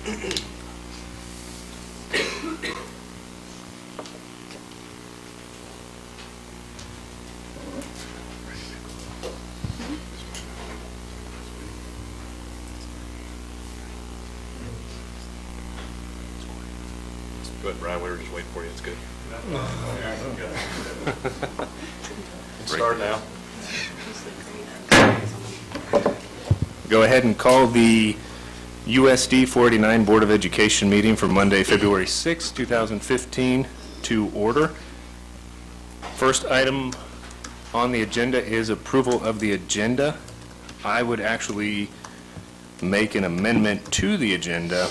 Go ahead, Brian. We were just waiting for you. It's good. Start now. Go ahead and call the USD 489 Board of Education meeting for Monday, February 6, 2015 to order. First item on the agenda is approval of the agenda. I would actually make an amendment to the agenda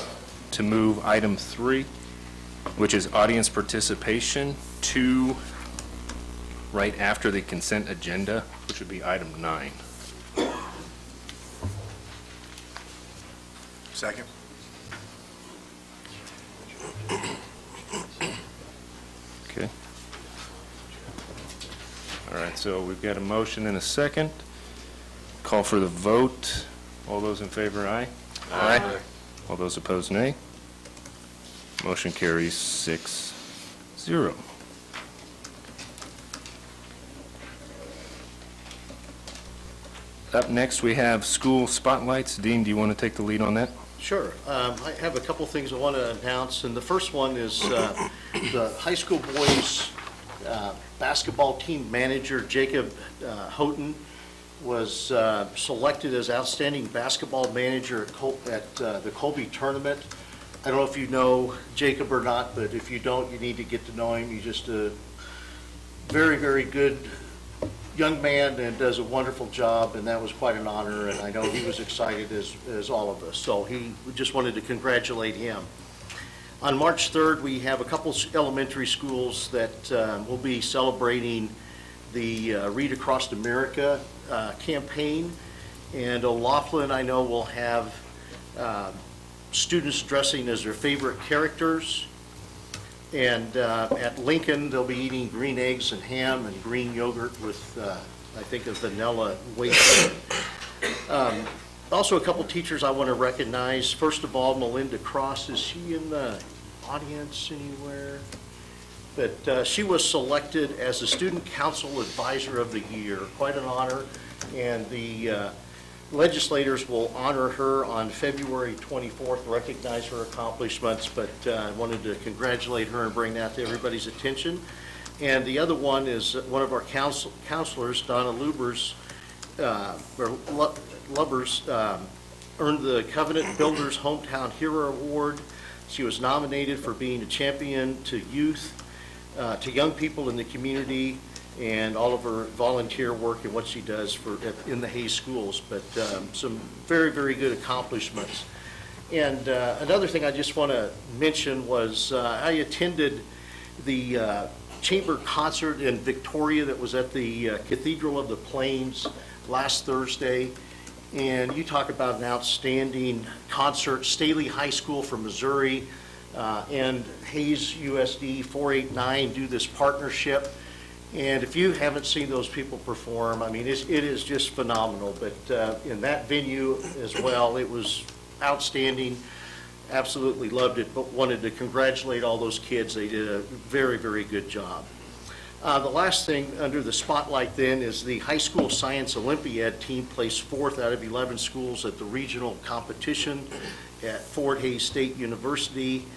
to move item 3, which is audience participation, to right after the consent agenda, which would be item 9. Second. Okay. All right, so we've got a motion and a second. Call for the vote. All those in favor, aye? Aye. All those opposed, nay. Motion carries 6-0. Up next, we have school spotlights. Dean, do you want to take the lead on that? Sure. I have a couple things I want to announce, and the first one is the high school boys basketball team manager, Jacob Houghton, was selected as outstanding basketball manager at the Colby tournament. I don't know if you know Jacob or not, but if you don't, you need to get to know him. He's just a very, very good young man and does a wonderful job, and that was quite an honor, and I know he was excited as all of us. So we just wanted to congratulate him. On March 3rd, we have a couple elementary schools that will be celebrating the Read Across America campaign, and O'Laughlin, I know, will have students dressing as their favorite characters. And at Lincoln, they'll be eating green eggs and ham and green yogurt with, I think, a vanilla wafer. Also, a couple teachers I want to recognize. First of all, Melinda Cross. Is she in the audience anywhere? But she was selected as the Student Council Advisor of the Year. Quite an honor. And the legislators will honor her on February 24th, recognize her accomplishments, but I wanted to congratulate her and bring that to everybody's attention. And the other one is one of our counselors, Donna Lubbers, earned the Covenant Builders Hometown Hero Award. She was nominated for being a champion to youth, to young people in the community, and all of her volunteer work and what she does in the Hayes schools, but some very, very good accomplishments. And another thing I just want to mention was I attended the chamber concert in Victoria that was at the Cathedral of the Plains last Thursday, and you talk about an outstanding concert. Staley High School from Missouri and Hayes USD 489 do this partnership. And if you haven't seen those people perform, I mean, it is just phenomenal. But in that venue as well, it was outstanding. Absolutely loved it, but wanted to congratulate all those kids. They did a very, very good job. The last thing under the spotlight then is the High School Science Olympiad team placed 4th out of 11 schools at the regional competition at Fort Hays State University.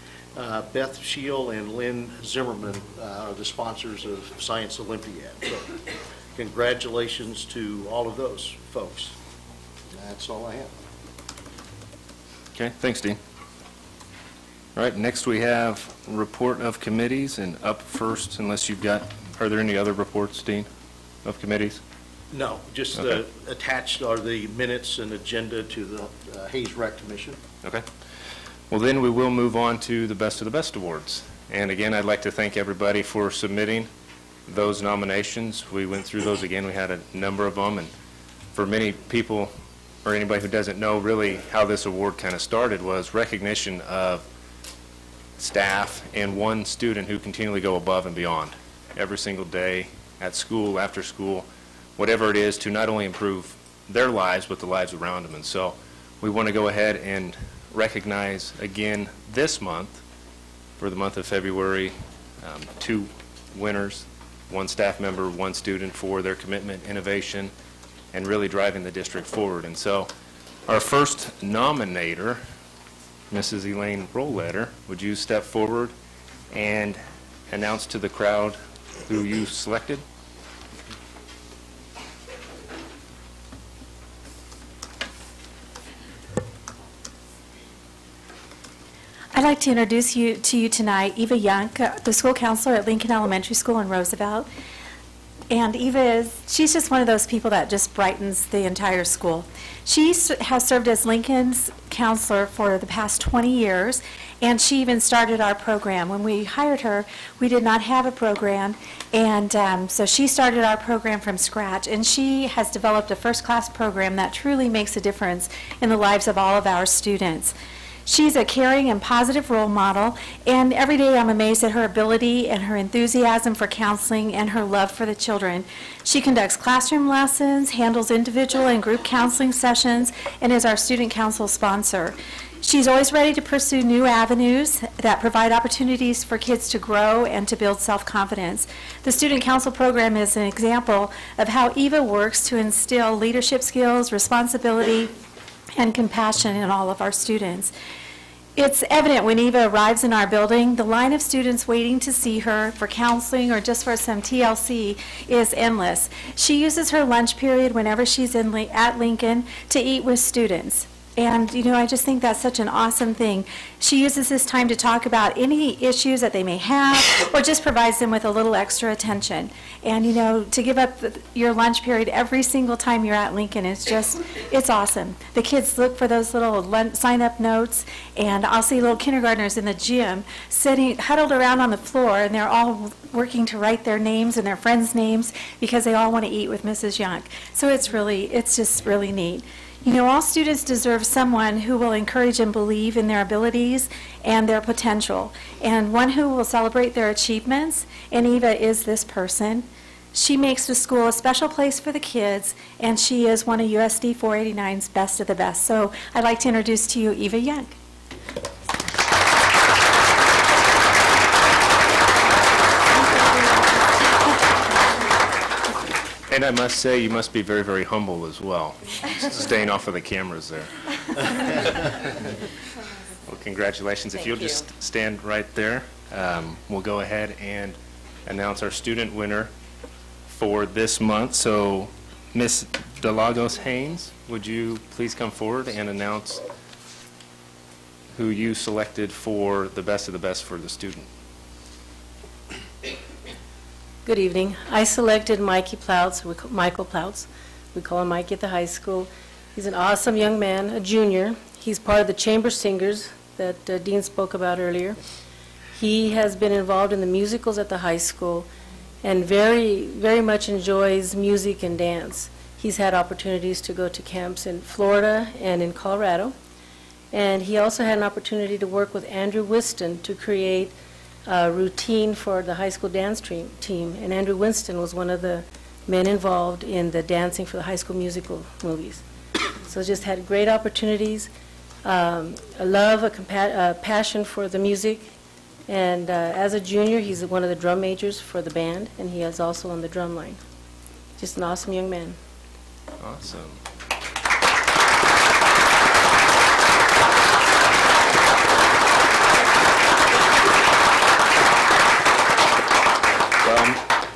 Beth Scheel and Lynn Zimmerman are the sponsors of Science Olympiad. So congratulations to all of those folks. That's all I have. Okay, thanks, Dean. All right, next we have report of committees, and up first, unless you've got, are there any other reports, Dean, of committees? No, just Okay. attached are the minutes and agenda to the Hayes Rec Commission. Okay. Well, then we will move on to the Best of the Best Awards. And again, I'd like to thank everybody for submitting those nominations. We went through those again. We had a number of them. And for many people, or anybody who doesn't know really how this award kind of started, was recognition of staff and one student who continually go above and beyond every single day at school, after school, whatever it is, to not only improve their lives, but the lives around them. And so we want to go ahead and recognize again this month, for the month of February, 2 winners, 1 staff member, 1 student, for their commitment, innovation, and really driving the district forward. And so our first nominator, Mrs. Elaine Rollletter, would you step forward and announce to the crowd who you selected? I'd like to introduce to you tonight Eva Young, the school counselor at Lincoln Elementary School in Roosevelt. And Eva she's just one of those people that just brightens the entire school. She has served as Lincoln's counselor for the past 20 years, and she even started our program. When we hired her, we did not have a program, and so she started our program from scratch, and she has developed a first-class program that truly makes a difference in the lives of all of our students. She's a caring and positive role model, and every day I'm amazed at her ability and her enthusiasm for counseling and her love for the children. She conducts classroom lessons, handles individual and group counseling sessions, and is our student council sponsor. She's always ready to pursue new avenues that provide opportunities for kids to grow and to build self-confidence. The Student Council program is an example of how Eva works to instill leadership skills, responsibility, and compassion in all of our students. It's evident when Eva arrives in our building, the line of students waiting to see her for counseling or just for some TLC is endless. She uses her lunch period whenever she's at Lincoln to eat with students. And, you know, I just think that's such an awesome thing. She uses this time to talk about any issues that they may have or just provides them with a little extra attention. And, you know, to give up your lunch period every single time you're at Lincoln is just, it's awesome. The kids look for those little sign-up notes, and I'll see little kindergartners in the gym sitting, huddled around on the floor, and they're all working to write their names and their friends' names because they all want to eat with Mrs. Young. So it's just really neat. You know, all students deserve someone who will encourage and believe in their abilities and their potential, and one who will celebrate their achievements, and Eva is this person. She makes the school a special place for the kids, and she is one of USD 489's best of the best. So I'd like to introduce to you Eva Young. And I must say, you must be very, very humble as well, staying off of the cameras there. Well, congratulations. If you'll just stand right there, we'll go ahead and announce our student winner for this month. So, Miss Delagos Haynes, would you please come forward and announce who you selected for the best of the best for the student? Good evening. I selected Michael Ploutz. We call him Mikey at the high school. He's an awesome young man, a junior. He's part of the chamber singers that Dean spoke about earlier. He has been involved in the musicals at the high school and very, very much enjoys music and dance. He's had opportunities to go to camps in Florida and in Colorado. And he also had an opportunity to work with Andrew Winston to create routine for the high school dance team, and Andrew Winston was one of the men involved in the Dancing for the High School Musical movies. So just had great opportunities, a love, a passion for the music, and as a junior he's one of the drum majors for the band, and he is also on the drum line. Just an awesome young man. Awesome.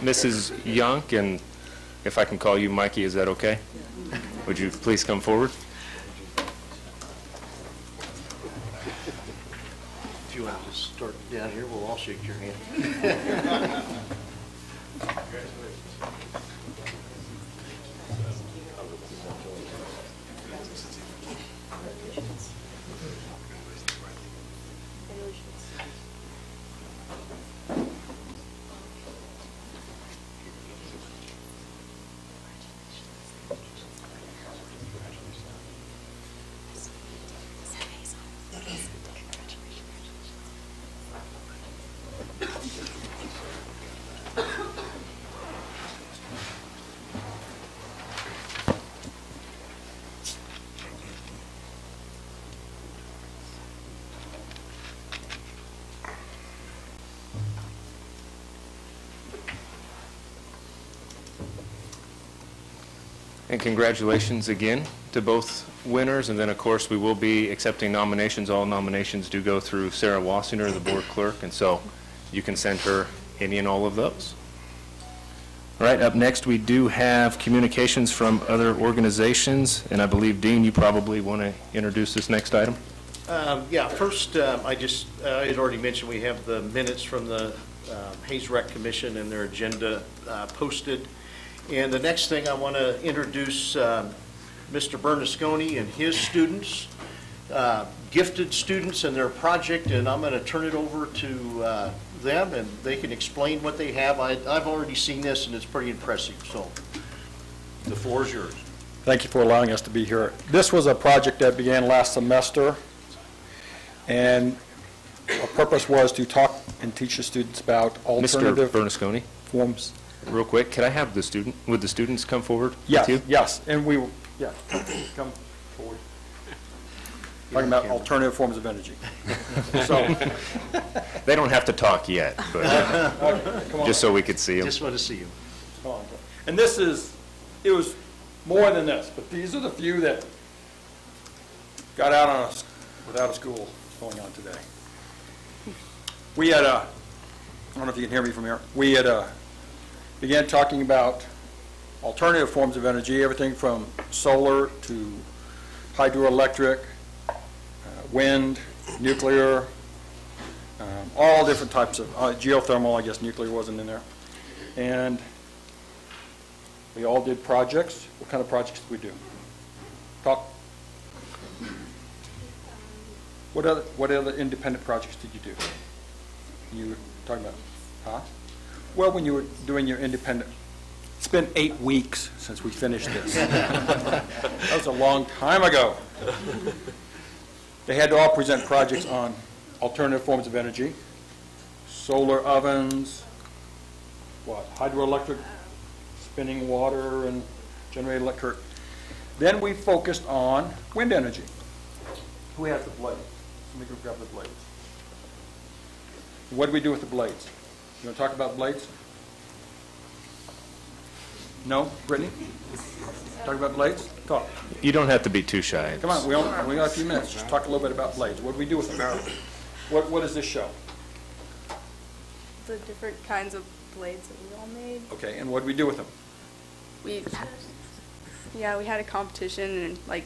Mrs. Young, and if I can call you Mikey, is that okay? Would you please come forward? If you want to just start down here, we'll all shake your hand. And congratulations again to both winners. And then, of course, we will be accepting nominations. All nominations do go through Sarah Wassinger, the board clerk, and so you can send her any and all of those. All right, up next, we do have communications from other organizations, and I believe, Dean, you probably want to introduce this next item? Yeah, first, I had already mentioned we have the minutes from the Hayes Rec Commission and their agenda posted. And the next thing I want to introduce Mr. Bernasconi and his students, gifted students and their project, and I'm going to turn it over to them, and they can explain what they have. I've already seen this, and it's pretty impressive, so the floor is yours. Thank you for allowing us to be here. This was a project that began last semester, and our purpose was to talk and teach the students about alternative Mr. Bernasconi, forms. real quick, could I have the student, would the students come forward Yes, with you? yes, and we, yeah, come forward. Talking about alternative forms of energy. So, They don't have to talk yet, but okay, come on. just so we could see them. Just want to see you. Come on. And this is, it was more than this, but these are the few that got out on us without a school going on today. We had I don't know if you can hear me from here, we had began talking about alternative forms of energy, everything from solar to hydroelectric, wind, nuclear, all different types of geothermal. I guess nuclear wasn't in there. And we all did projects. What kind of projects did we do? Talk. What other independent projects did you do? You were talking about, huh? Well, when you were doing your independent, it's been 8 weeks since we finished this. That was a long time ago. They had to all present projects on alternative forms of energy, solar ovens, hydroelectric, spinning water and generated electric. Then we focused on wind energy. Who has the blades? Somebody go grab the blades. What do we do with the blades? You want to talk about blades? No? Brittany? Talk about blades? Talk. You don't have to be too shy. Come on, we got a few minutes. Just talk a little bit about blades. What do we do with them? What does this show? The different kinds of blades that we all made. Okay, and what do we do with them? We had a competition and like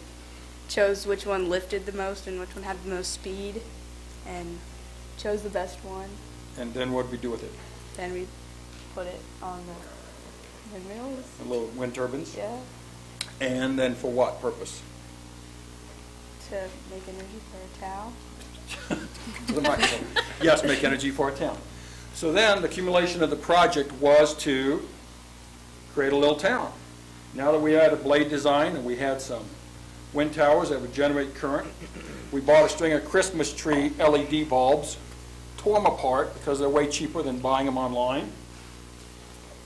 chose which one lifted the most and which one had the most speed, and chose the best one. And then what do we do with it? Then we put it on the windmills. The little wind turbines? Yeah. And then for what purpose? To make energy for a town. To the microphone. Yes, make energy for a town. So then the accumulation of the project was to create a little town. Now that we had a blade design and we had some wind towers that would generate current, we bought a string of Christmas tree LED bulbs, tore them apart because they're way cheaper than buying them online.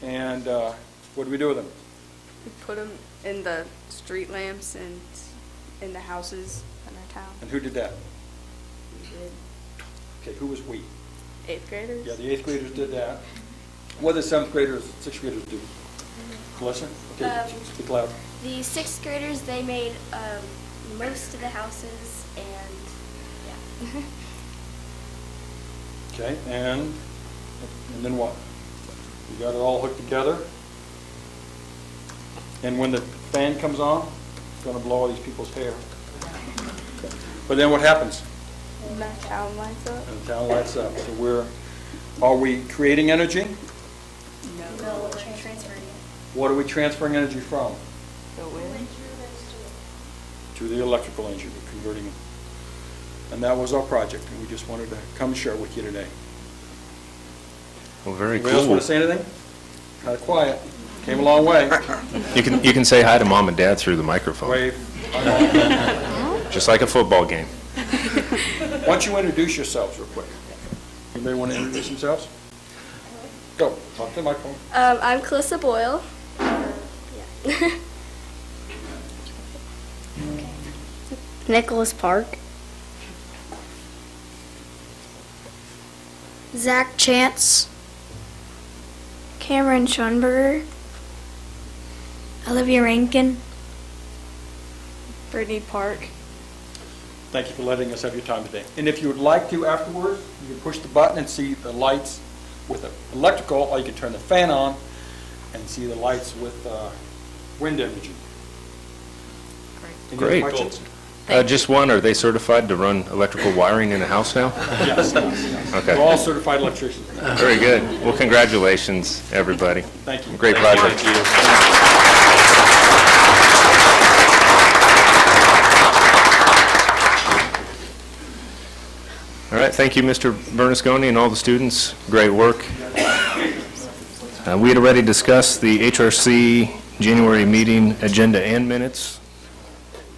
And what do we do with them? We put them in the street lamps and in the houses in our town. And who did that? We did. Okay, who was we? 8th graders. Yeah, the 8th graders did that. What did 7th graders, 6th graders do? Melissa? Okay, speak loud. The 6th graders, they made most of the houses, and yeah. Okay, and then what? You got it all hooked together. And when the fan comes on, it's going to blow all these people's hair. But then what happens? And the town lights up. And the town lights up. So are we creating energy? No, we're transferring it. What are we transferring energy from? The wind. To the electrical energy, we're converting it. And that was our project, and we just wanted to come share it with you today. Well, very Anybody else cool. want to say anything? Kind of quiet. Came a long way. You can say hi to mom and dad through the microphone, Wave. just like a football game. Why don't you introduce yourselves real quick? Anybody want to introduce themselves? Go. Talk to the microphone. I'm Calissa Boyle. Nicholas Park. Zach Chance. Cameron Schoenberger. Olivia Rankin. Brittany Park. Thank you for letting us have your time today. And if you would like to afterwards, you can push the button and see the lights with the electrical, or you can turn the fan on and see the lights with wind energy. Any Great. questions? Just one, are they certified to run electrical wiring in a house now? Yes. Okay. We're all certified electricians. Very good. Well, congratulations, everybody. Thank you. Great project. All right, thank you, Mr. Bernasconi, and all the students. Great work. We had already discussed the HRC January meeting agenda and minutes,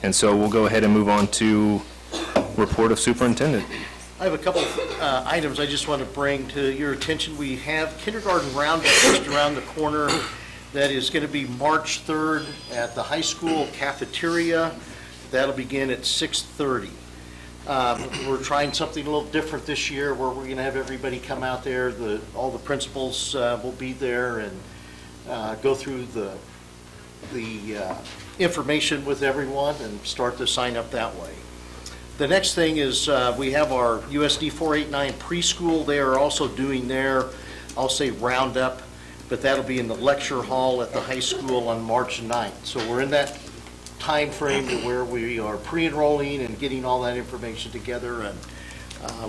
and so we'll go ahead and move on to report of superintendent. I have a couple of items I just want to bring to your attention. We have kindergarten roundup just around the corner. That is going to be March 3rd at the high school cafeteria. That'll begin at 6:30. We're trying something a little different this year where we're going to have everybody come out there. All the principals will be there and go through the information with everyone and start to sign up that way. The next thing is we have our USD 489 preschool. They are also doing their, I'll say, roundup, but that'll be in the lecture hall at the high school on March 9th. So we're in that time frame to where we are pre-enrolling and getting all that information together, and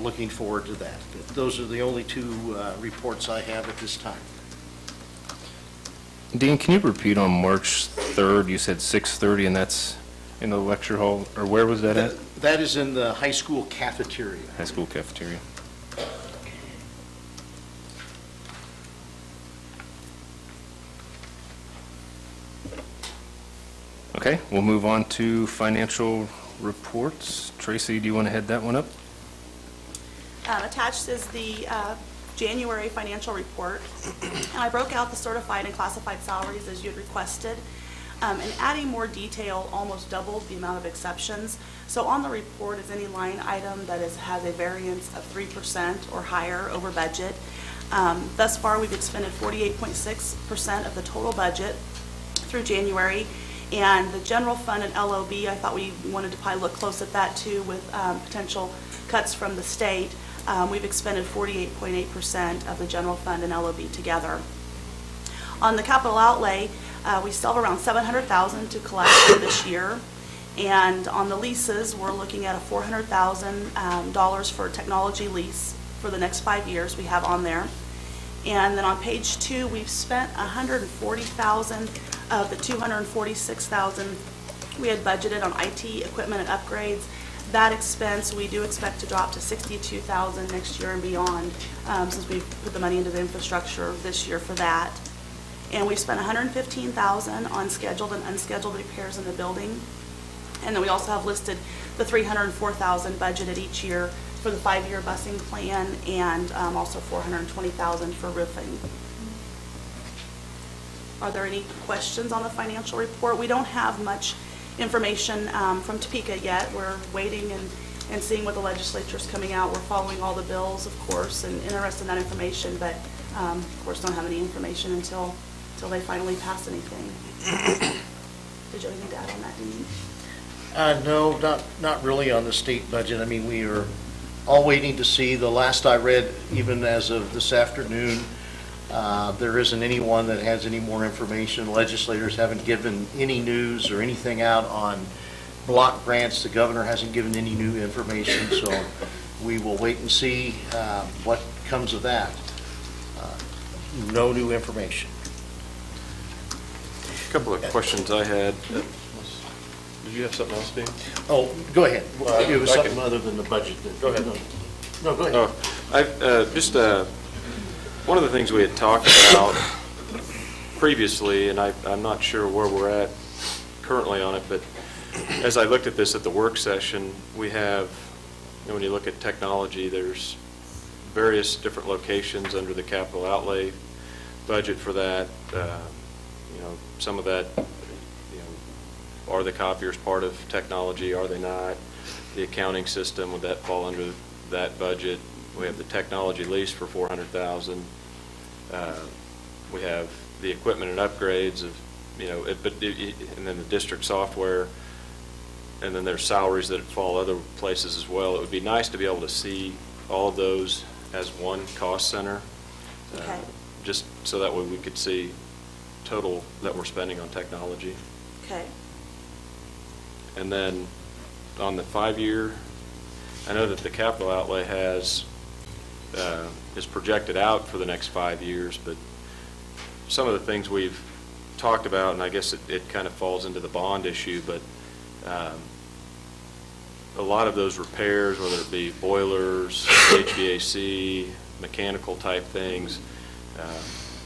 looking forward to that. Those are the only two reports I have at this time. Dean, can you repeat on March 3rd? You said 6:30, and that's in the lecture hall, or where was that at? That is in the high school cafeteria. High school cafeteria. Okay, we'll move on to financial reports. Tracy, do you want to head that one up? Attached is the January financial report, and I broke out the certified and classified salaries as you had requested, and adding more detail almost doubled the amount of exceptions. So on the report is any line item that has a variance of 3% or higher over budget. Thus far, we've expended 48.6% of the total budget through January. And the general fund and LOB, I thought we wanted to probably look close at that too with potential cuts from the state. We've expended 48.8% of the general fund and LOB together. On the capital outlay, we still have around $700,000 to collect for this year. And on the leases, we're looking at a $400,000 for technology lease for the next 5 years we have on there. And then on page 2, we've spent $140,000 of the $246,000 we had budgeted on IT equipment and upgrades. That expense we do expect to drop to $62,000 next year and beyond, since we've put the money into the infrastructure this year for that. And we've spent $115,000 on scheduled and unscheduled repairs in the building. And then we also have listed the $304,000 budgeted each year for the 5-year busing plan, and also $420,000 for roofing. Are there any questions on the financial report? We don't have much information from Topeka yet. We're waiting and seeing what the legislature's coming out. We're following all the bills, of course, and interested in that information, but of course don't have any information until they finally pass anything. Did you have anything to add on that, Dean? No, not really on the state budget. I mean, we are all waiting to see. The last I read, even as of this afternoon, there isn't anyone that has any more information. Legislators haven't given any news or anything out on block grants. The governor hasn't given any new information, so we will wait and see what comes of that. No new information. A couple of questions I had. Did you have something else, Dean? Oh, go ahead. It was something other than the budget. Go ahead. No, go ahead. Oh, one of the things we had talked about previously, and I'm not sure where we're at currently on it, but as I looked at this at the work session, we have, when you look at technology, there's various different locations under the capital outlay budget for that. Some of that, are the copiers part of technology? Are they not? The accounting system, would that fall under that budget? We have the technology lease for $400,000. We have the equipment and upgrades of, and then the district software. and then there's salaries that fall other places as well. It would be nice to be able to see all of those as one cost center. Okay. Just so that way we could see total that we're spending on technology. Okay. And then on the 5-year, I know that the capital outlay is projected out for the next 5 years, but some of the things we've talked about, and I guess it kind of falls into the bond issue, but a lot of those repairs, whether it be boilers, HVAC, mechanical type things,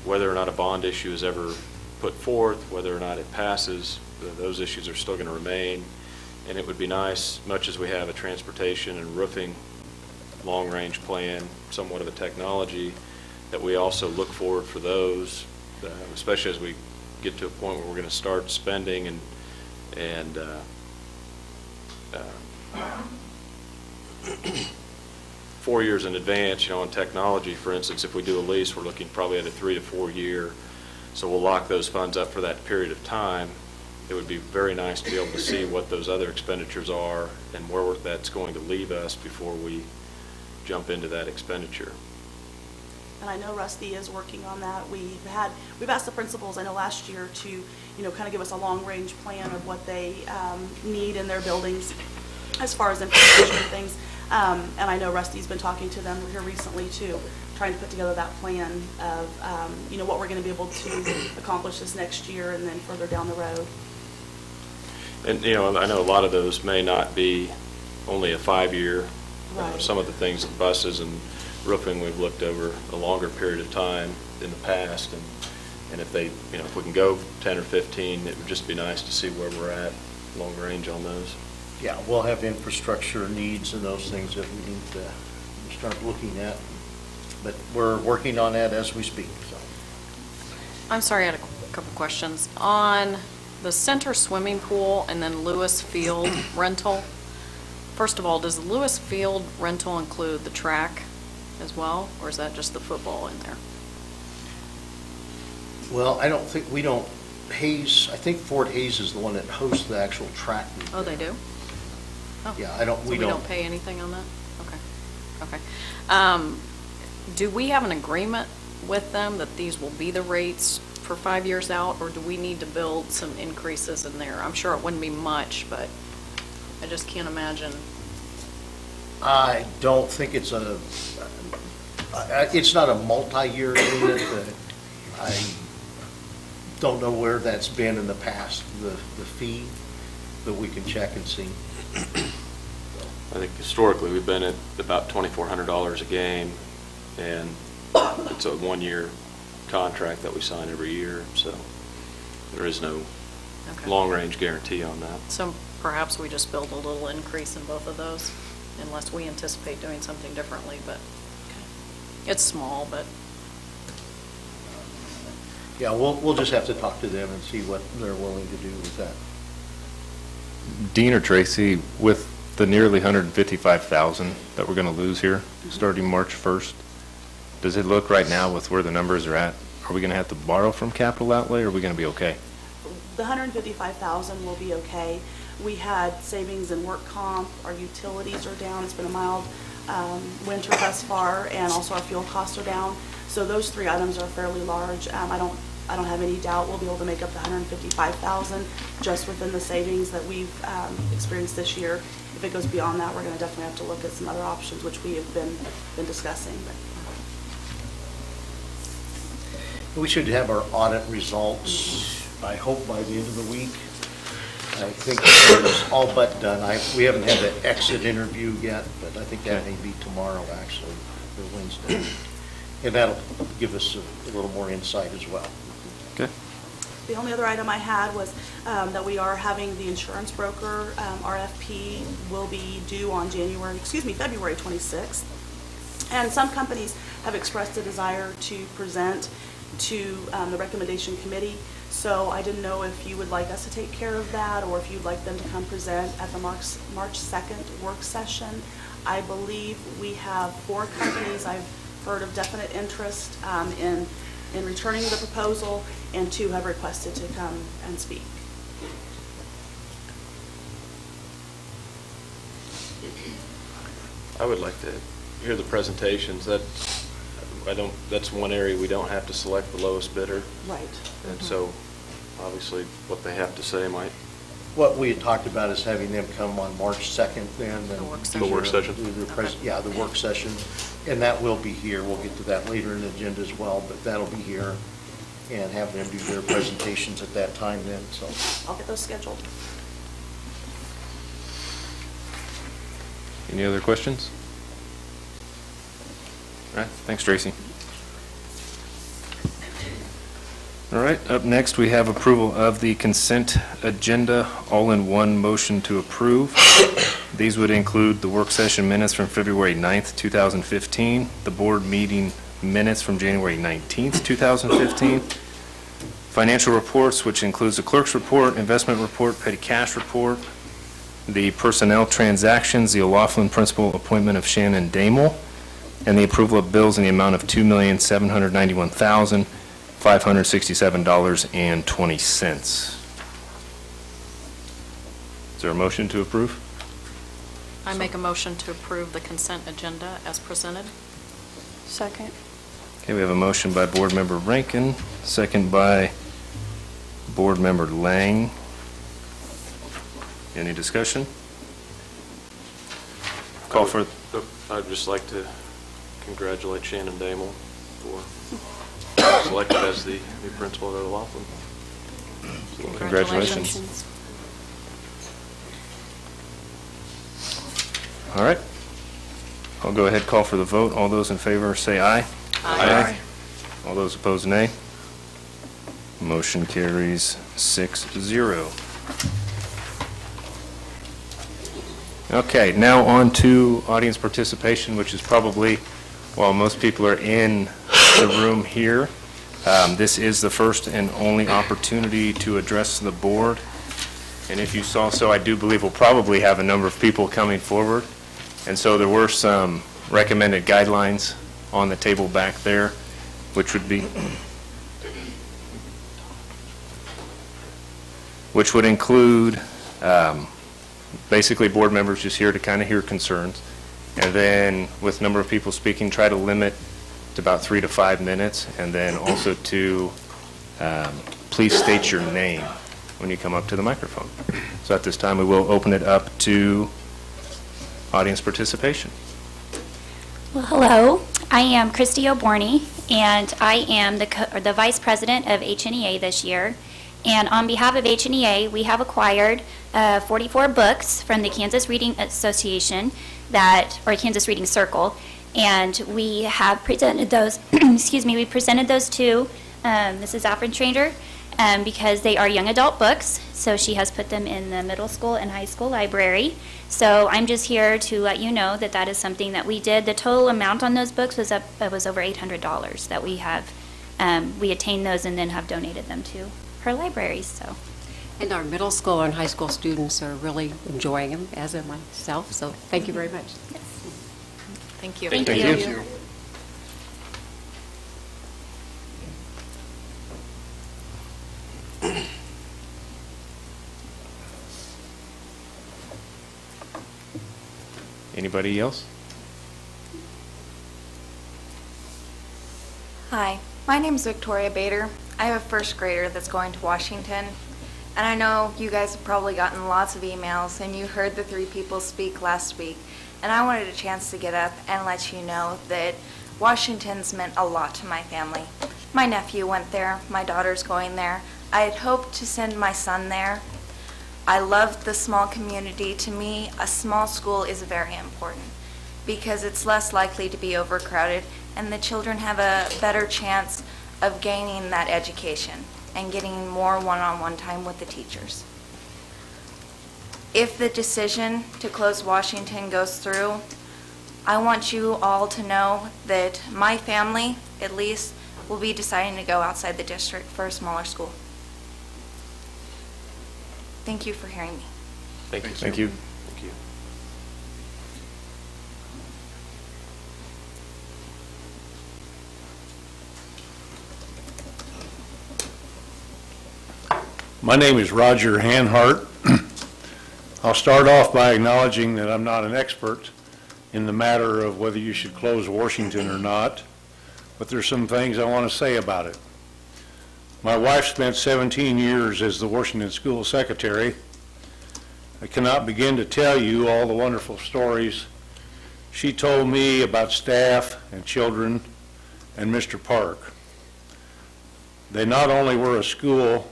whether or not a bond issue is ever put forth, whether or not it passes, those issues are still going to remain. And it would be nice, much as we have a transportation and roofing long-range plan, somewhat of a technology, that we also look forward for those, especially as we get to a point where we're going to start spending and 4 years in advance, on technology, for instance, if we do a lease, we're looking probably at a 3 to 4 year. So we'll lock those funds up for that period of time. It would be very nice to be able to see what those other expenditures are and where that's going to leave us before we jump into that expenditure. And I know Rusty is working on that. We've asked the principals, I know last year, to, kind of give us a long-range plan of what they need in their buildings as far as infrastructure and things. And I know Rusty's been talking to them here recently too, trying to put together that plan of, what we're going to be able to accomplish this next year and then further down the road. And, I know a lot of those may not be only a 5-year. Right. Some of the things, buses and roofing, we've looked over a longer period of time in the past. And if they, if we can go 10 or 15, it would just be nice to see where we're at long range on those. Yeah, we'll have infrastructure needs and those things that we need to start looking at. But we're working on that as we speak, so. I'm sorry, I had a couple questions. On the center swimming pool and then Lewis Field rental, first of all, does the Lewis Field rental include the track as well, or is that just the football in there? Well, I think Fort Hayes is the one that hosts the actual track meet. Oh, they do? Oh. Yeah, we don't pay anything on that? Okay. Do we have an agreement with them that these will be the rates for 5 years out, or do we need to build some increases in there? I'm sure it wouldn't be much, but I just can't imagine. I don't think it's not a multi-year agreement. I don't know where that's been in the past, the fee, but we can check and see. I think historically we've been at about $2,400 a game, and it's a 1-year contract that we sign every year, so there is no long-range guarantee on that. So perhaps we just build a little increase in both of those, unless we anticipate doing something differently, but it's small, but. Yeah, we'll just have to talk to them and see what they're willing to do with that. Dean or Tracy, with the nearly $155,000 that we're going to lose here starting March 1st, does it look right now with where the numbers are at, are we going to have to borrow from capital outlay, or are we going to be okay? The $155,000 will be okay. We had savings in work comp, our utilities are down, it's been a mild winter thus far, and also our fuel costs are down. So those 3 items are fairly large. I don't have any doubt we'll be able to make up the $155,000 just within the savings that we've experienced this year. If it goes beyond that, we're going to definitely have to look at some other options, which we have been discussing. We should have our audit results, I hope, by the end of the week. I think it's all but done. We haven't had the exit interview yet, but I think that may be tomorrow, actually, or Wednesday. And that'll give us a little more insight as well. Okay. The only other item I had was that we are having the insurance broker RFP will be due on February 26th. And some companies have expressed a desire to present to the recommendation committee. So I didn't know if you would like us to take care of that, or if you'd like them to come present at the March 2nd work session. I believe we have 4 companies I've heard of definite interest in returning the proposal, and 2 have requested to come and speak. I would like to hear the presentations. That's one area we don't have to select the lowest bidder. Right. And so, obviously, what they have to say might. What we had talked about is having them come on March 2nd then. The work and session. The work session. Yeah, the work session. And that will be here. We'll get to that later in the agenda as well, but that'll be here. And have them do their presentations at that time then, so. I'll get those scheduled. Any other questions? All right, thanks, Tracy. All right, up next, we have approval of the consent agenda, all in one motion to approve. These would include the work session minutes from February 9th, 2015, the board meeting minutes from January 19th, 2015, financial reports, which includes the clerk's report, investment report, petty cash report, the personnel transactions, the O'Laughlin principal appointment of Shannon Damel, and the approval of bills in the amount of $2,791,567.20. Is there a motion to approve? I make a motion to approve the consent agenda as presented. Second. Okay, we have a motion by Board Member Rankin, second by Board Member Lang. Any discussion? Call for, I'd just like to congratulate Shannon Damel for selected as the new principal at O'Laughlin. Congratulations. All right. I'll go ahead and call for the vote. All those in favor say aye. Aye. All those opposed, nay. Motion carries 6-0. Okay, now on to audience participation, which is probably, while most people are in the room here, this is the first and only opportunity to address the board. And if you saw so, I do believe we'll probably have a number of people coming forward. And so there were some recommended guidelines on the table back there, which would include basically board members just here to kind of hear concerns. And then with number of people speaking, try to limit to about 3 to 5 minutes. And then also to please state your name when you come up to the microphone. So at this time, we will open it up to audience participation. Well, hello. I am Christy O'Borney, and I am the Vice President of HNEA this year. And on behalf of HNEA, we have acquired 44 books from the Kansas Reading Association, or Kansas Reading Circle, and we have presented those, excuse me, we presented those to Mrs. Affentrader because they are young adult books, so she has put them in the middle school and high school library. So I'm just here to let you know that that is something that we did. The total amount on those books was over $800 that we have, we attained those and then have donated them to her libraries. So. And our middle school and high school students are really enjoying them, as am myself, so thank you very much. Yes. Thank you. Thank you. Anybody else? Hi, my name is Victoria Bader. I have a first grader that's going to Washington, and I know you guys have probably gotten lots of emails, and you heard the 3 people speak last week, and I wanted a chance to get up and let you know that Washington's meant a lot to my family. My nephew went there, my daughter's going there. I had hoped to send my son there. I loved the small community. To me, a small school is very important because it's less likely to be overcrowded, and the children have a better chance of gaining that education and getting more one-on-one time with the teachers. If the decision to close Washington goes through, I want you all to know that my family, at least, will be deciding to go outside the district for a smaller school. Thank you for hearing me. Thank you. Thank you. Thank you. My name is Roger Hanhart. I'll start off by acknowledging that I'm not an expert in the matter of whether you should close Washington or not, but there's some things I want to say about it. My wife spent 17 years as the Washington School Secretary. I cannot begin to tell you all the wonderful stories she told me about staff and children and Mr. Park. They not only were a school,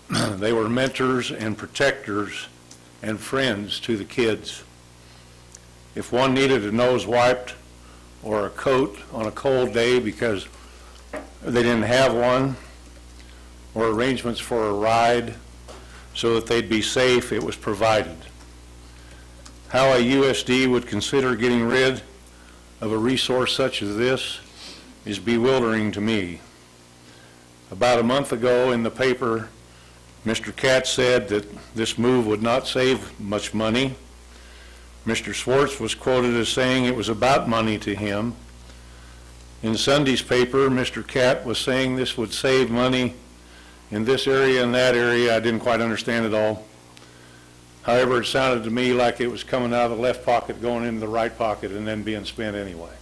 they were mentors and protectors and friends to the kids. If one needed a nose wiped or a coat on a cold day because they didn't have one, or arrangements for a ride so that they'd be safe, it was provided. How a USD would consider getting rid of a resource such as this is bewildering to me. About a month ago in the paper, Mr. Katz said that this move would not save much money. Mr. Swartz was quoted as saying it was about money to him. In Sunday's paper, Mr. Katz was saying this would save money in this area and that area. I didn't quite understand it all. However, it sounded to me like it was coming out of the left pocket, going into the right pocket, and then being spent anyway.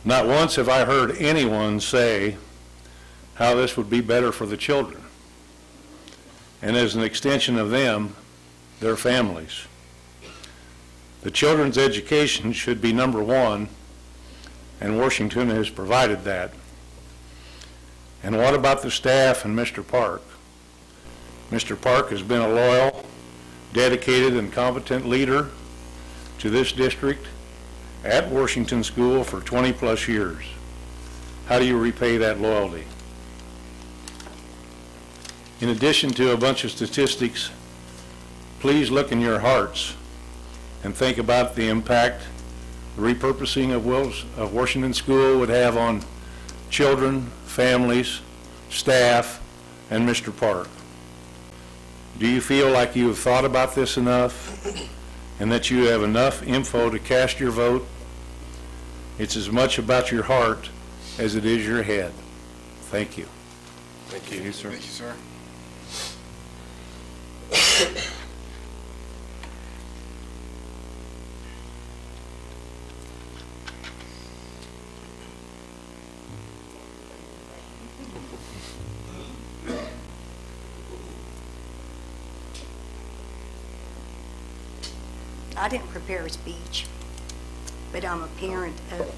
Not once have I heard anyone say how this would be better for the children, and as an extension of them, their families. The children's education should be number one, and Washington has provided that. And what about the staff and Mr. Park? Mr. Park has been a loyal, dedicated, and competent leader to this district at Washington School for 20-plus years. How do you repay that loyalty? In addition to a bunch of statistics, please look in your hearts and think about the impact the repurposing of Washington School would have on children, families, staff, and Mr. Park. Do you feel like you have thought about this enough and that you have enough info to cast your vote? It's as much about your heart as it is your head. Thank you. Thank you, sir. Thank you, sir. I didn't prepare a speech, but I'm a parent of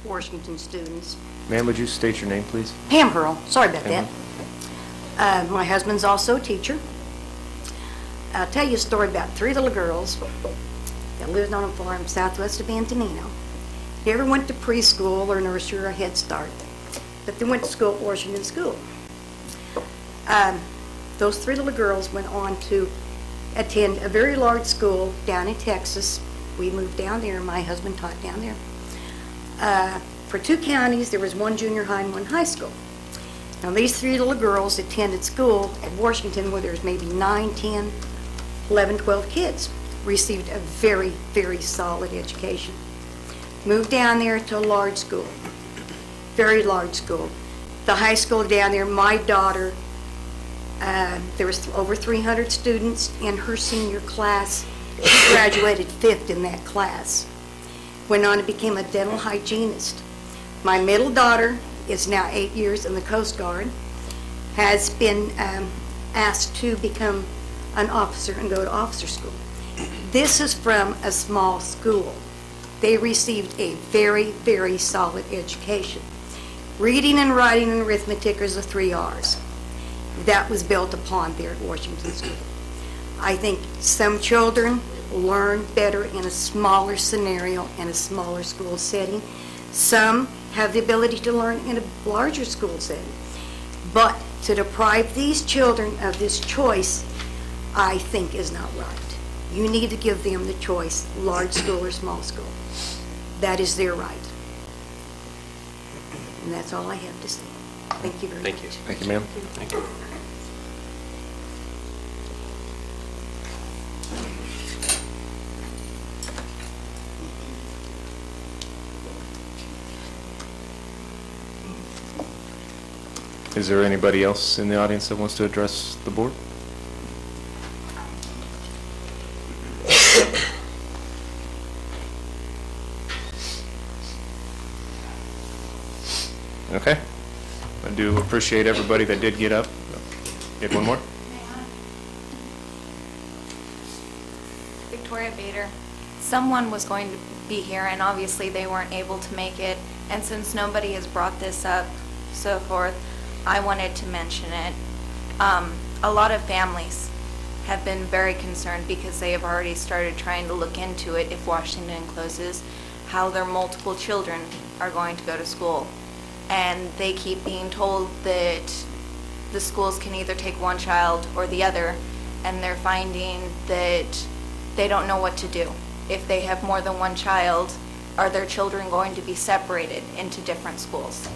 Washington students. Ma'am, would you state your name, please? Pam Pearl, sorry about Pam. that. My husband's also a teacher. I'll tell you a story about three little girls that lived on a farm southwest of Antonino. Never went to preschool or nursery or Head Start, but they went to school at Washington School. Those three little girls went on to attend a very large school down in Texas. We moved down there, and my husband taught down there. For 2 counties, there was 1 junior high and 1 high school. Now, these 3 little girls attended school at Washington where there's maybe 9, 10, 11, 12 kids. Received a very, very solid education. Moved down there to a large school, very large school. The high school down there, my daughter, there was over 300 students in her senior class. She graduated 5th in that class. Went on and became a dental hygienist. My middle daughter is now 8 years in the Coast Guard, has been asked to become an officer and go to officer school. This is from a small school. They received a very, very solid education. Reading and writing and arithmetic are the 3 R's. That was built upon there at Washington School. I think some children learn better in a smaller scenario, in a smaller school setting. Some have the ability to learn in a larger school setting. But to deprive these children of this choice, I think is not right. You need to give them the choice, large school or small school. That is their right. And that's all I have to say. Thank you very much. Thank you. Thank you, ma'am. Thank you. Is there anybody else in the audience that wants to address the board? Okay. I do appreciate everybody that did get up. You had one more? Victoria Bader. Someone was going to be here, and obviously they weren't able to make it. And since nobody has brought this up, so forth, I wanted to mention it. A lot of families have been very concerned because they have already started trying to look into it if Washington closes, how their multiple children are going to go to school. And they keep being told that the schools can either take one child or the other, and they're finding that they don't know what to do. If they have more than one child, are their children going to be separated into different schools?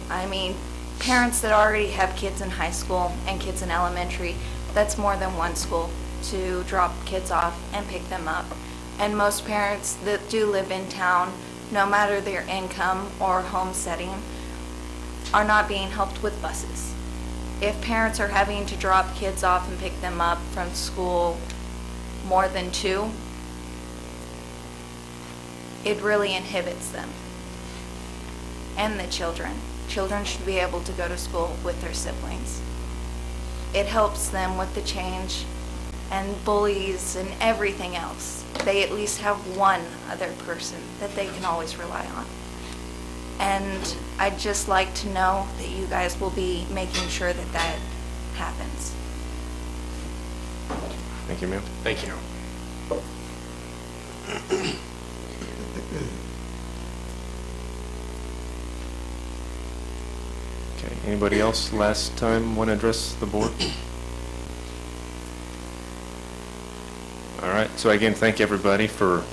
I mean, parents that already have kids in high school and kids in elementary, that's more than one school to drop kids off and pick them up. And most parents that do live in town, no matter their income or home setting, are not being helped with buses. If parents are having to drop kids off and pick them up from school more than two, it really inhibits them and the children. Children should be able to go to school with their siblings. It helps them with the change and bullies and everything else. They at least have one other person that they can always rely on. And I'd just like to know that you guys will be making sure that that happens. Thank you, ma'am. Thank you. Okay, anybody else last time want to address the board? All right, so again, thank everybody for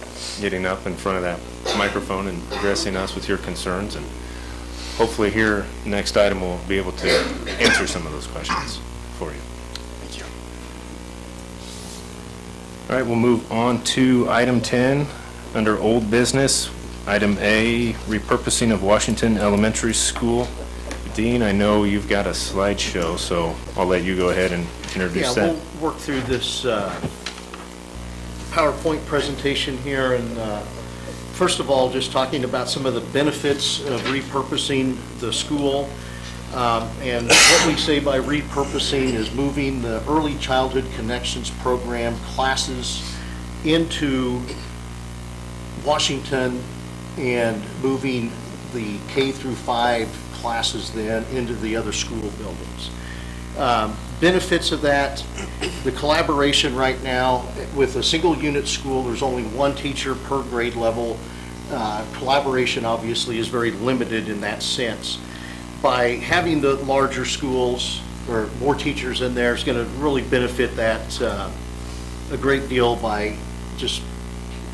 getting up in front of that microphone and addressing us with your concerns, and hopefully here, next item, we'll be able to answer some of those questions for you. Thank you. All right, we'll move on to item 10, under old business. Item A, repurposing of Washington Elementary School. Dean, I know you've got a slideshow, so I'll let you go ahead and introduce that. Yeah, we'll work through this PowerPoint presentation here, and first of all, just talking about some of the benefits of repurposing the school. And what we say by repurposing is moving the Early Childhood Connections program classes into Washington and moving the K through 5 classes then into the other school buildings. Benefits of that, the collaboration right now with a single unit school, there's only one teacher per grade level. Collaboration obviously is very limited in that sense. By having the larger schools or more teachers in there is going to really benefit that a great deal by just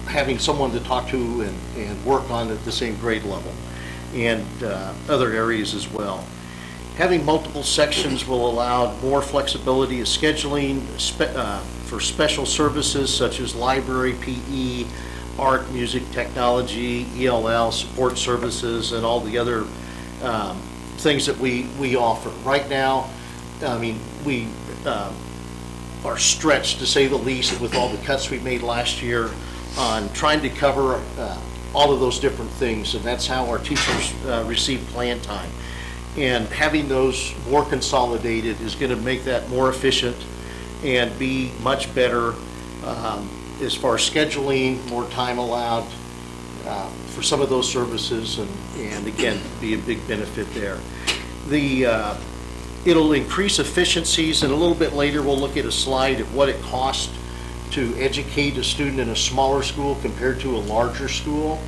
having someone to talk to and work on at the same grade level, and other areas as well. Having multiple sections will allow more flexibility of scheduling for special services such as library, PE, art, music, technology, ELL, support services, and all the other things that we offer. Right now, I mean, we are stretched, to say the least, with all the cuts we made last year on trying to cover all of those different things, and that's how our teachers receive plan time. And having those more consolidated is going to make that more efficient and be much better as far as scheduling, more time allowed for some of those services, and again, be a big benefit there. It'll increase efficiencies, and a little bit later we'll look at a slide of what it costs to educate a student in a smaller school compared to a larger school,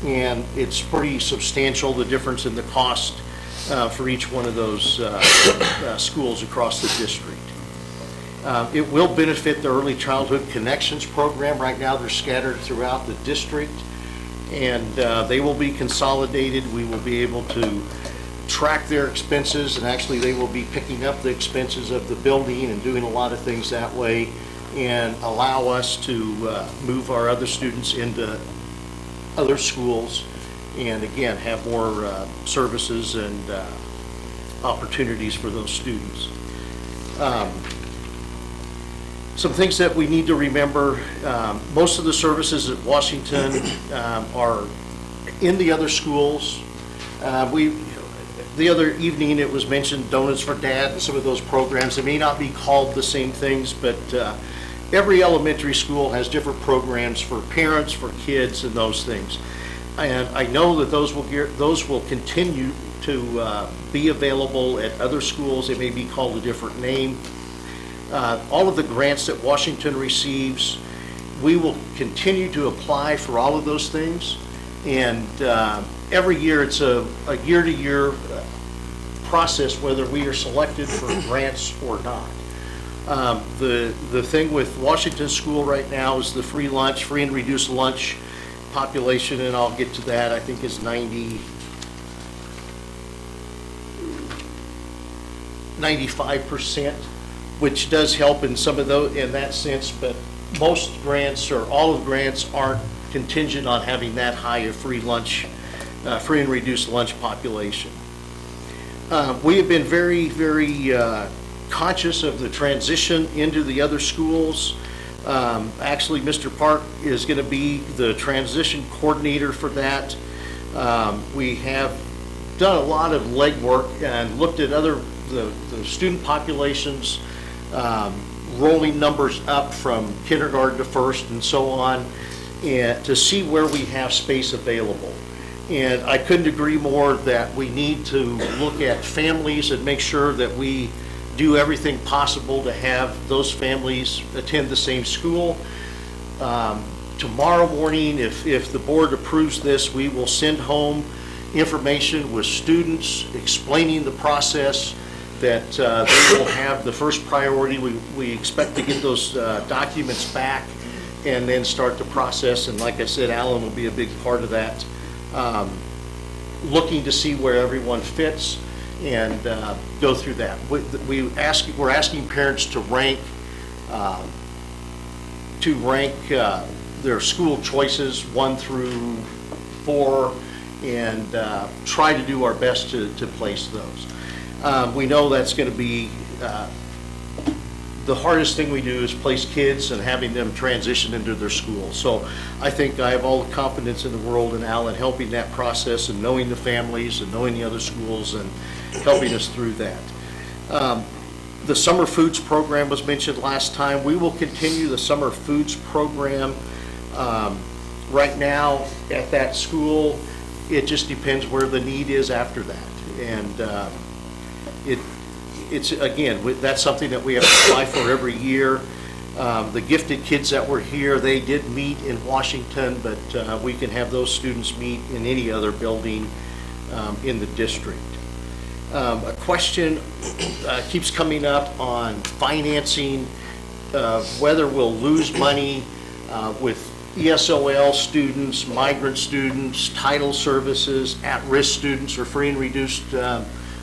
and it's pretty substantial, the difference in the cost for each one of those schools across the district. It will benefit the Early Childhood Connections program. Right now they're scattered throughout the district, and they will be consolidated. We will be able to track their expenses, and actually they will be picking up the expenses of the building and doing a lot of things that way, and allow us to move our other students into other schools, and again, have more services and opportunities for those students. Some things that we need to remember, most of the services at Washington are in the other schools. The other evening, it was mentioned Donuts for Dad and some of those programs. They may not be called the same things, but every elementary school has different programs for parents, for kids, and those things. And I know that those will continue to be available at other schools. They may be called a different name. All of the grants that Washington receives, we will continue to apply for all of those things. And every year, it's a year-to-year process whether we are selected for grants or not. The thing with Washington School right now is the free lunch, free and reduced lunch population, and I'll get to that, I think is 95%, which does help in some of those, in that sense, but most grants or all of the grants aren't contingent on having that high a free lunch, free and reduced lunch population. We have been very, very conscious of the transition into the other schools. Actually, Mr. Park is going to be the transition coordinator for that. We have done a lot of legwork and looked at the student populations, rolling numbers up from kindergarten to first and so on, and to see where we have space available. And I couldn't agree more that we need to look at families and make sure that we do everything possible to have those families attend the same school. Tomorrow morning, if the board approves this, we will send home information with students explaining the process that they will have the first priority. We expect to get those documents back and then start the process. And like I said, Alan will be a big part of that. Looking to see where everyone fits and go through that. We're asking parents to rank their school choices 1 through 4 and try to do our best to place those. We know that's going to be the hardest thing we do is place kids and having them transition into their school. So I think I have all the confidence in the world in Alan helping that process and knowing the families and knowing the other schools and helping us through that. The summer foods program was mentioned last time. We will continue the summer foods program. Right now at that school, it just depends where the need is after that. And it's again, that's something that we have to apply for every year. The gifted kids that were here, they did meet in Washington, but we can have those students meet in any other building in the district. A question keeps coming up on financing, whether we'll lose money with ESOL students, migrant students, title services, at-risk students, or free and reduced,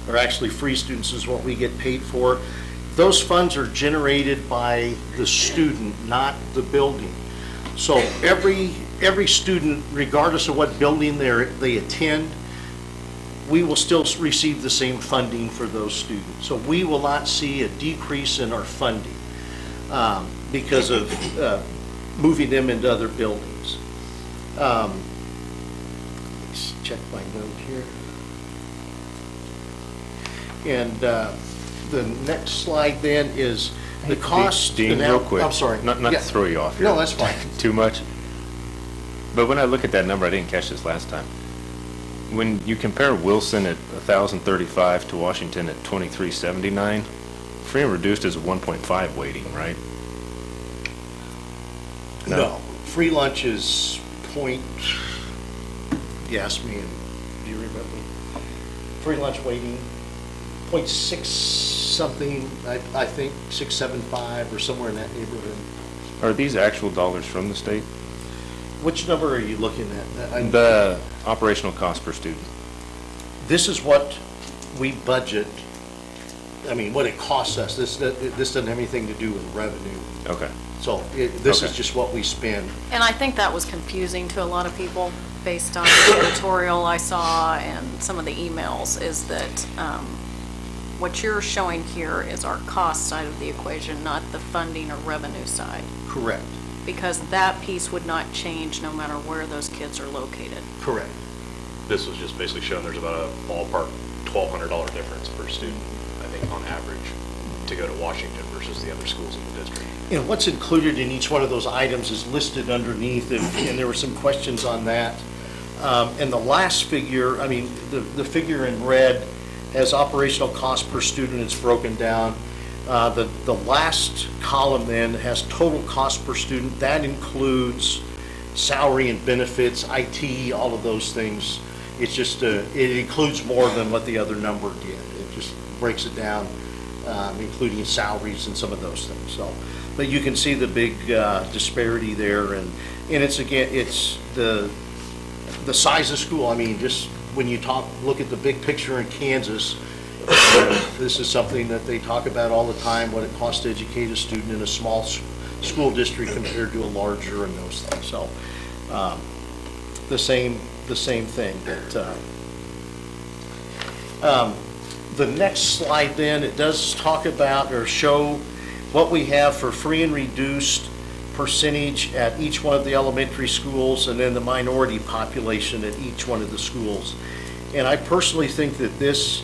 or actually free students is what we get paid for. Those funds are generated by the student, not the building. So every student, regardless of what building they attend, we will still receive the same funding for those students. So we will not see a decrease in our funding because of moving them into other buildings. Let's check my note here. And the next slide then is the cost. Dean, real quick. I'm sorry. Not to throw you off here. No, that's fine. Too much. But when I look at that number, I didn't catch this last time. When you compare Wilson at 1,035 to Washington at 2,379, free and reduced is a 1.5 weighting, right? No. Free lunch is you asked me, and do you remember? Free lunch weighting, 0.6 something, I think, 675 or somewhere in that neighborhood. Are these actual dollars from the state? Which number are you looking at? The operational cost per student. This is what we budget. I mean, what it costs us. This doesn't have anything to do with revenue. Okay. So this is just what we spend. And I think that was confusing to a lot of people based on the editorial I saw and some of the emails, is that what you're showing here is our cost side of the equation, not the funding or revenue side. Correct. Because that piece would not change no matter where those kids are located. Correct. this was just basically showing there's about a ballpark $1,200 difference per student, I think, on average, to go to Washington versus the other schools in the district. You know, what's included in each one of those items is listed underneath, and there were some questions on that. And the last figure, I mean, the figure in red has operational cost per student. It's broken down. The last column then has total cost per student. That includes salary and benefits, IT, all of those things. It's just, it includes more than what the other number did. It just breaks it down, including salaries and some of those things. So, but you can see the big disparity there, and it's, again, it's the size of school. I mean, just when you look at the big picture in Kansas, this is something that they talk about all the time, what it costs to educate a student in a small school district compared to a larger, and those things. So the same thing. That the next slide then, it does talk about or show what we have for free and reduced percentage at each one of the elementary schools, and then the minority population at each one of the schools. And I personally think that this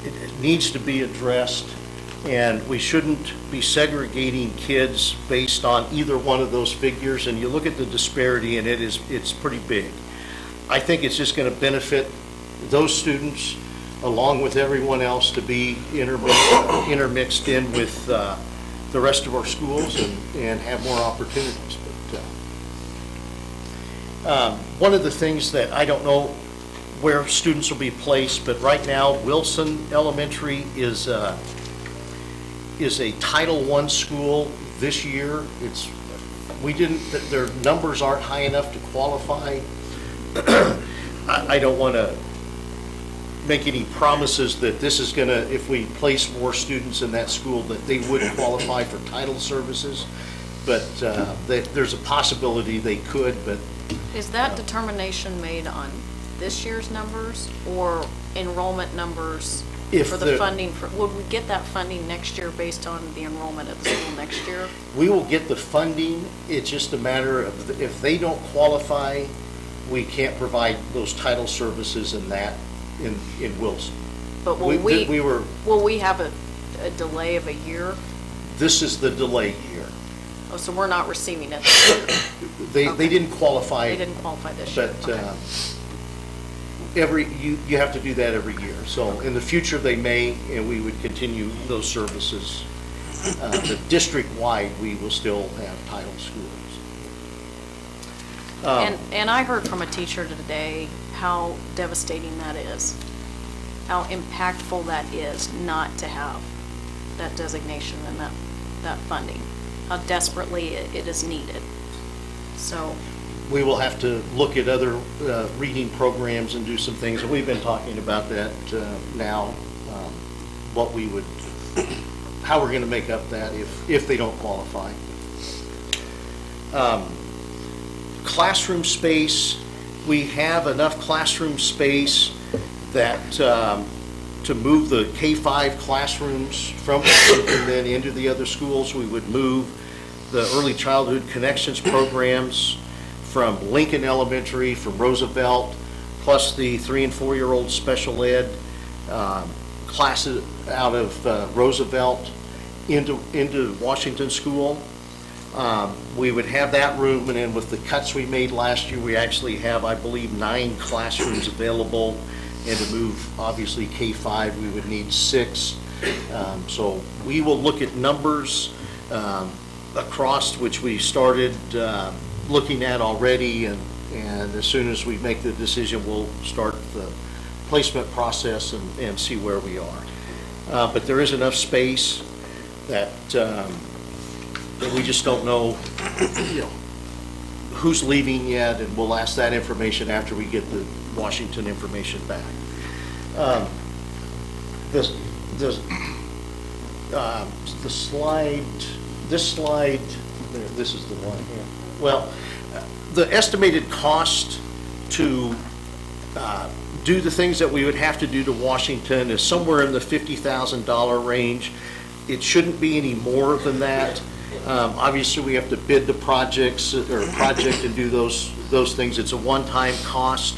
it needs to be addressed, and we shouldn't be segregating kids based on either one of those figures. And you look at the disparity, and it's pretty big. I think it's just going to benefit those students along with everyone else to be intermixed in with the rest of our schools and have more opportunities. But one of the things that I don't know where students will be placed, but right now Wilson Elementary is a Title I school this year. Their numbers aren't high enough to qualify. I don't want to make any promises that this is going to, if we place more students in that school, that they would qualify for title services. But there's a possibility they could. But is that determination made on this year's numbers or enrollment numbers for the funding? Would we get that funding next year based on the enrollment at the school next year? We will get the funding. It's just a matter of if they don't qualify, we can't provide those title services in Wilson. But will we have a delay of a year? This is the delay year. Oh, so we're not receiving it this year? They didn't qualify. They didn't qualify this year. But you have to do that every year. So in the future they may, and we would continue those services. The district-wide, we will still have title schools. And I heard from a teacher today how devastating that is, how impactful that is not to have that designation and that funding, how desperately it is needed. So we will have to look at other reading programs and do some things, and we've been talking about that now, how we're going to make up that if they don't qualify. Classroom space, we have enough classroom space that to move the K-5 classrooms from and then into the other schools. We would move the early childhood connections programs from Lincoln Elementary, from Roosevelt, plus the 3- and 4-year-old special ed classes out of Roosevelt into Washington School. We would have that room, and then with the cuts we made last year, we actually have, I believe, 9 classrooms available. And to move, obviously, K-5, we would need 6. So we will look at numbers across, which we started looking at already, and as soon as we make the decision, we'll start the placement process and see where we are. But there is enough space that we just don't know, who's leaving yet, and we'll ask that information after we get the Washington information back. This is the one here. Well, the estimated cost to do the things that we would have to do to Washington is somewhere in the $50,000 range. It shouldn't be any more than that. Obviously, we have to bid the project and do those things. It's a one-time cost.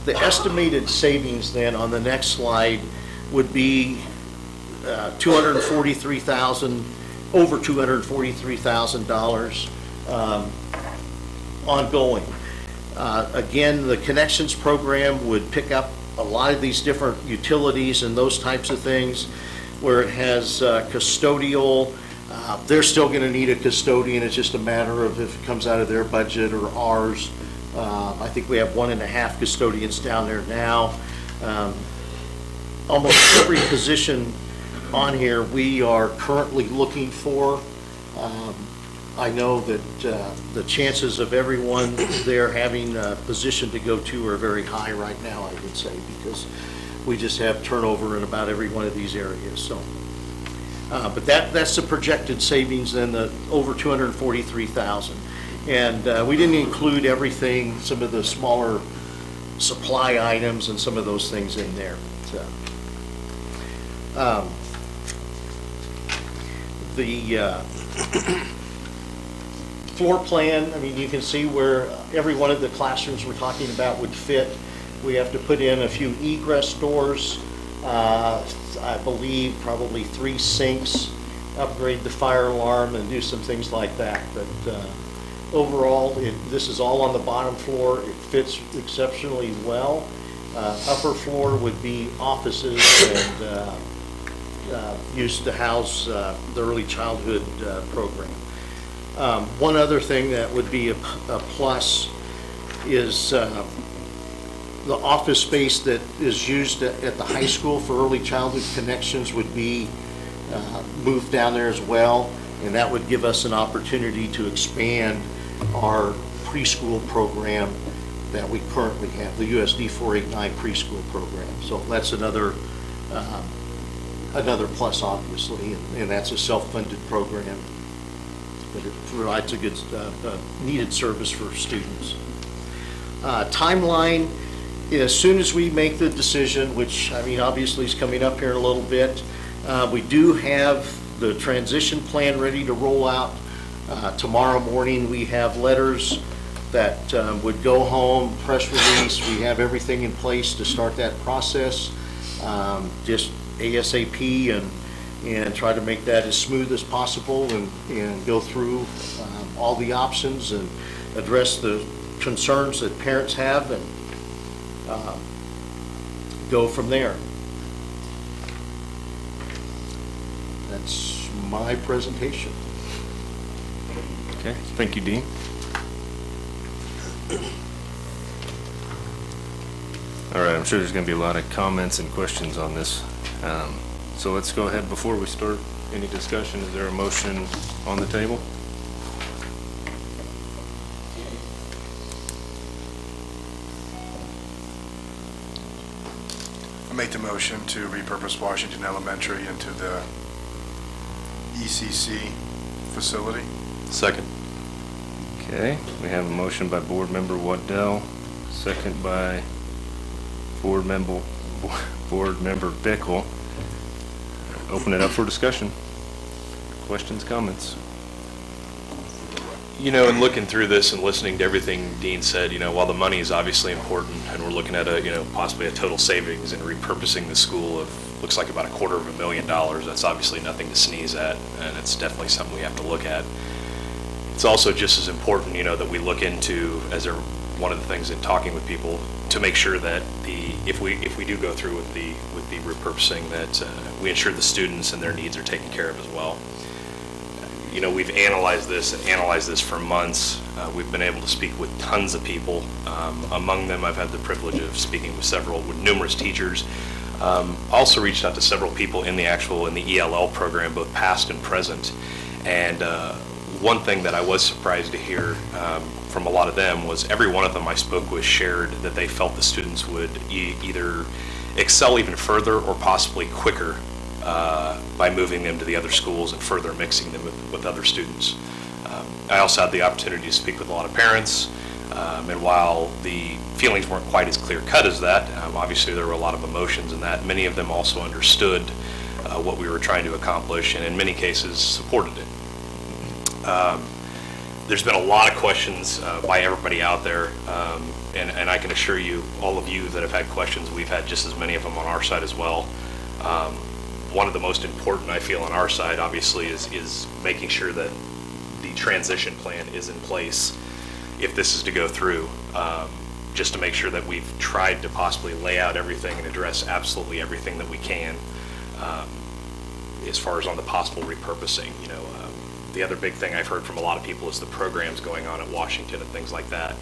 The estimated savings then on the next slide would be $243,000, over $243,000 ongoing. Again, the Connections program would pick up a lot of these different utilities and those types of things, where it has custodial. They're still going to need a custodian. It's just a matter of if it comes out of their budget or ours. I think we have 1.5 custodians down there now. Almost every position on here we are currently looking for. I know that the chances of everyone there having a position to go to are very high right now, I would say, because we just have turnover in about every one of these areas. So, but that's the projected savings, then, the over $243,000. And we didn't include everything, some of the smaller supply items and some of those things in there. So, the floor plan, I mean, you can see where every one of the classrooms we're talking about would fit. We have to put in a few egress doors, I believe probably 3 sinks, upgrade the fire alarm, and do some things like that. But overall, this is all on the bottom floor. It fits exceptionally well. Upper floor would be offices and used to house the early childhood program. One other thing that would be a plus is the office space that is used at the high school for early childhood connections would be moved down there as well, and that would give us an opportunity to expand our preschool program that we currently have, the USD 489 preschool program. So that's another plus, obviously, and that's a self-funded program, but it provides a good needed service for students. Timeline, as soon as we make the decision, which, I mean, obviously is coming up here in a little bit, we do have the transition plan ready to roll out. Tomorrow morning we have letters that would go home, press release. We have everything in place to start that process, just ASAP, and try to make that as smooth as possible, and go through all the options and address the concerns that parents have, and go from there. That's my presentation. Okay, thank you, Dean. All right, I'm sure there's going to be a lot of comments and questions on this. So let's go ahead. Before we start any discussion, is there a motion on the table? I make the motion to repurpose Washington Elementary into the ECC facility. Second. Okay, we have a motion by Board Member Waddell, second by Board Member Bickle. Open it up for discussion. Questions, comments? You know, in looking through this and listening to everything Dean said, you know, while the money is obviously important, and we're looking at possibly a total savings in repurposing the school of, looks like about $250,000, that's obviously nothing to sneeze at, and it's definitely something we have to look at. It's also just as important, you know, that we look into, as one of the things in talking with people, to make sure that if we do go through with the repurposing, that we ensure the students and their needs are taken care of as well. You know, we've analyzed this for months. We've been able to speak with tons of people. Among them, I've had the privilege of speaking with numerous teachers. Also reached out to several people in the ELL program, both past and present. And one thing that I was surprised to hear from a lot of them was every one of them I spoke with shared that they felt the students would either excel even further or possibly quicker by moving them to the other schools and further mixing them with other students. I also had the opportunity to speak with a lot of parents, and while the feelings weren't quite as clear-cut as that, obviously there were a lot of emotions in that. Many of them also understood what we were trying to accomplish, and in many cases supported it. There's been a lot of questions by everybody out there, and I can assure you, all of you that have had questions, we've had just as many of them on our side as well. One of the most important, I feel, on our side, obviously, is making sure that the transition plan is in place if this is to go through, just to make sure that we've tried to possibly lay out everything and address absolutely everything that we can as far as on the possible repurposing. You know, the other big thing I've heard from a lot of people is the programs going on at Washington and things like that.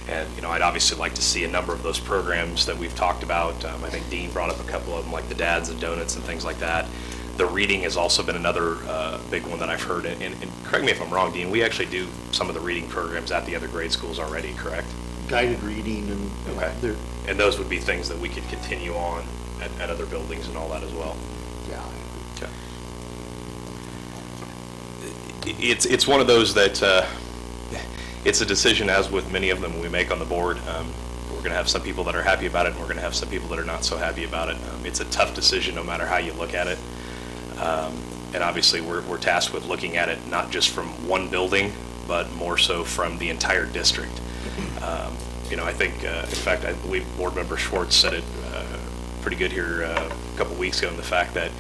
And, you know, I'd obviously like to see a number of those programs that we've talked about. I think Dean brought up a couple of them, like the Dads and Donuts and things like that. The reading has also been another big one that I've heard. And correct me if I'm wrong, Dean, we actually do some of the reading programs at the other grade schools already, correct? Guided reading and okay. And those would be things that we could continue on at other buildings and all that as well. Yeah. Okay. It's one of those that it's a decision, as with many of them we make on the board. We're going to have some people that are happy about it, and we're going to have some people that are not so happy about it. It's a tough decision no matter how you look at it. And obviously we're tasked with looking at it not just from one building, but more so from the entire district. You know, I think, in fact, I believe Board Member Schwartz said it pretty good here a couple weeks ago, in the fact that,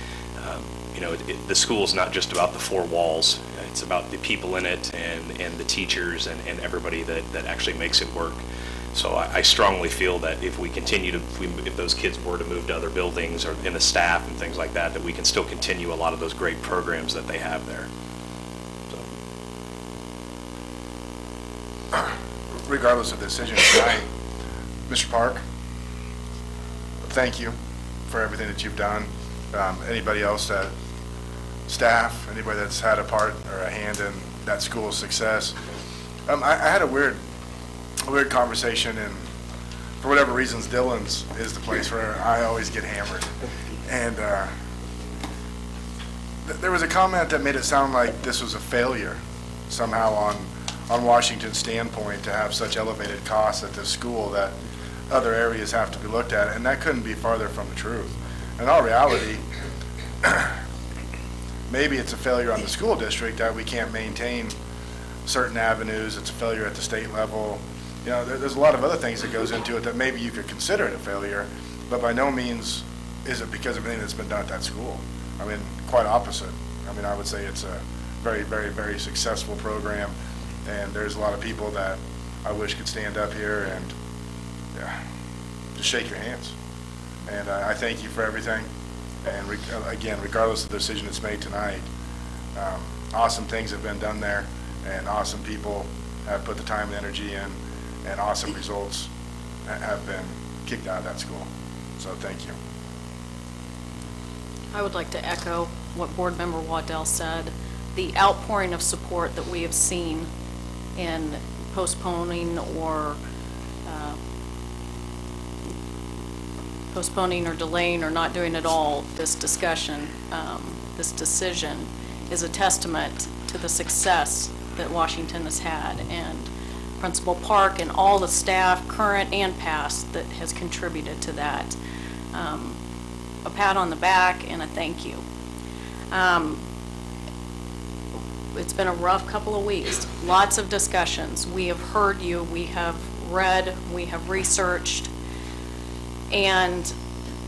you know, the school is not just about the four walls. It's about the people in it and the teachers and everybody that actually makes it work. So I strongly feel that if we continue to, if those kids were to move to other buildings or in the staff and things like that, that we can still continue a lot of those great programs that they have there. So. Regardless of the decision tonight, Mr. Park, thank you for everything that you've done. Anybody else that staff, anybody that's had a part or a hand in that school's success. I had a weird conversation, and for whatever reasons, Dillon's is the place where I always get hammered. And there was a comment that made it sound like this was a failure somehow on Washington's standpoint to have such elevated costs at this school that other areas have to be looked at, and that couldn't be farther from the truth. In all reality, maybe it's a failure on the school district that we can't maintain certain avenues. It's a failure at the state level. You know, there's a lot of other things that goes into it that maybe you could consider it a failure, but by no means is it because of anything that's been done at that school. I mean, quite opposite. I mean, I would say it's a very, very, very successful program, and there's a lot of people that I wish could stand up here and, yeah, just shake your hands. And I thank you for everything. And again, regardless of the decision that's made tonight, awesome things have been done there, and awesome people have put the time and energy in, and awesome results have been kicked out of that school. So thank you. I would like to echo what Board Member Waddell said. The outpouring of support that we have seen in postponing or delaying or not doing at all this discussion, this decision, is a testament to the success that Washington has had, and Principal Park and all the staff, current and past, that has contributed to that. A pat on the back and a thank you. It's been a rough couple of weeks, lots of discussions. We have heard you, we have read, we have researched, and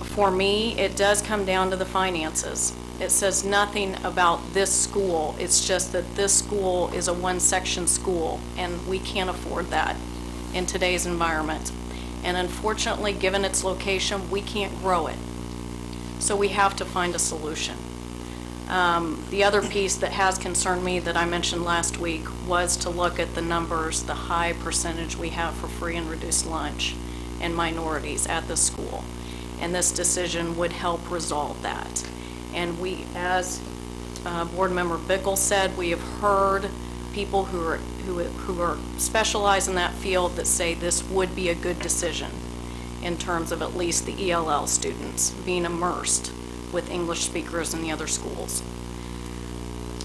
for me, it does come down to the finances. It says nothing about this school. It's just that this school is a one-section school, and we can't afford that in today's environment. And unfortunately, given its location, we can't grow it. So we have to find a solution. The other piece that has concerned me that I mentioned last week was to look at the numbers, the high percentage we have for free and reduced lunch and minorities at the school. And this decision would help resolve that. And we, as Board Member Bickle said, we have heard people who are specialized in that field that say this would be a good decision in terms of at least the ELL students being immersed with English speakers in the other schools.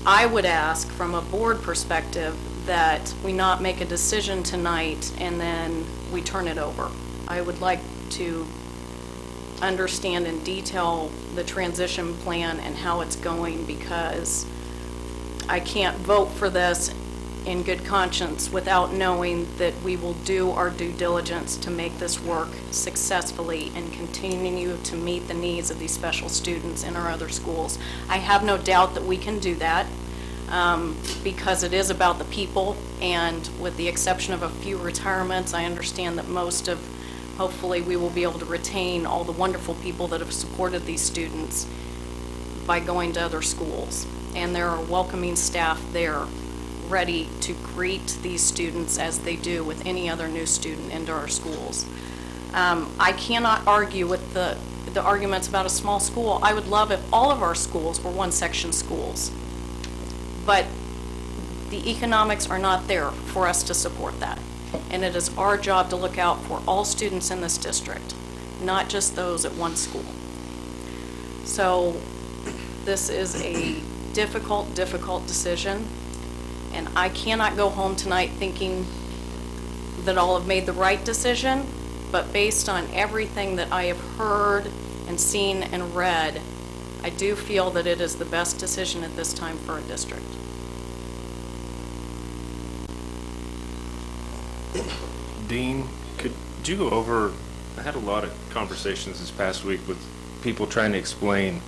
I would ask from a board perspective that we not make a decision tonight and then we turn it over. I would like to understand in detail the transition plan and how it's going, because I can't vote for this in good conscience without knowing that we will do our due diligence to make this work successfully and continue to meet the needs of these special students in our other schools. I have no doubt that we can do that because it is about the people, and with the exception of a few retirements, I understand that most of, hopefully we will be able to retain all the wonderful people that have supported these students by going to other schools. And there are welcoming staff there ready to greet these students as they do with any other new student into our schools. I cannot argue with the arguments about a small school. I would love if all of our schools were one-section schools, but the economics are not there for us to support that. And it is our job to look out for all students in this district, not just those at one school. So this is a difficult, difficult decision. And I cannot go home tonight thinking that I'll have made the right decision, but based on everything that I have heard and seen and read, I do feel that it is the best decision at this time for our district. Dean, could you go over, I had a lot of conversations this past week with people trying to explain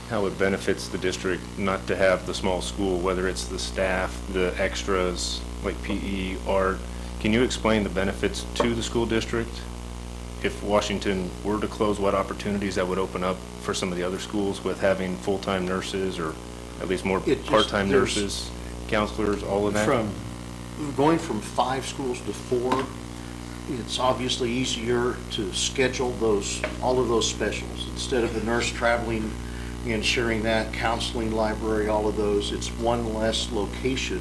how it benefits the district not to have the small school, whether it's the staff, the extras, like PE, art. Can you explain the benefits to the school district? If Washington were to close, what opportunities that would open up for some of the other schools with having full-time nurses, or at least more part-time nurses, counselors, all of that? Going from 5 schools to 4, it's obviously easier to schedule all of those specials. Instead of a nurse traveling and sharing that, counseling, library, all of those, it's one less location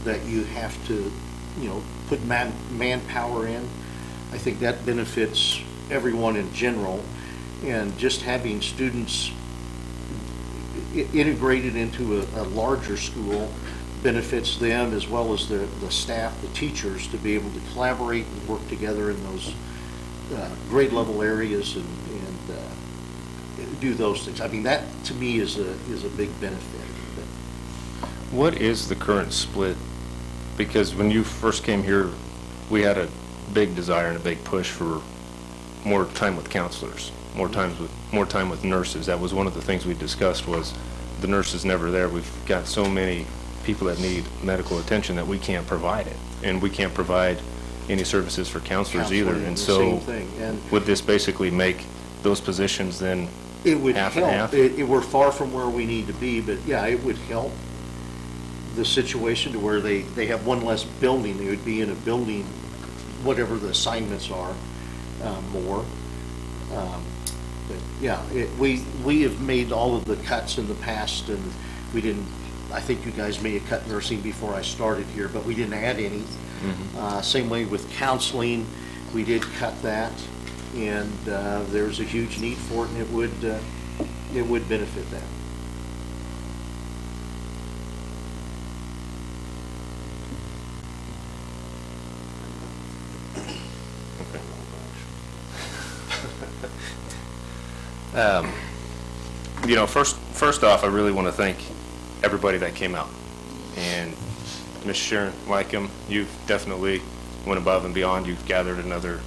that you have to, put manpower in. I think that benefits everyone in general, and just having students integrated into a larger school benefits them as well as the staff, the teachers, to be able to collaborate and work together in those grade level areas and do those things. I mean, that to me is a big benefit. What is the current split? Because when you first came here, we had a big desire and a big push for more time with counselors, more time with nurses. That was one of the things we discussed, was the nurse is never there. We've got so many people that need medical attention that we can't provide it, and we can't provide any services for counselors either. And so would this basically make those positions then it would half help. and half? We're far from where we need to be, but yeah, it would help the situation to where they have one less building. They would be in a building, whatever the assignments are, more. But yeah, we have made all of the cuts in the past, and we didn't. I think you guys may have cut nursing before I started here, but we didn't add any. Same way with counseling, we did cut that, and there's a huge need for it, and it would benefit that. First off, I really want to thank everybody that came out. And Ms. Sharon Lycum, you've definitely went above and beyond. You've gathered another,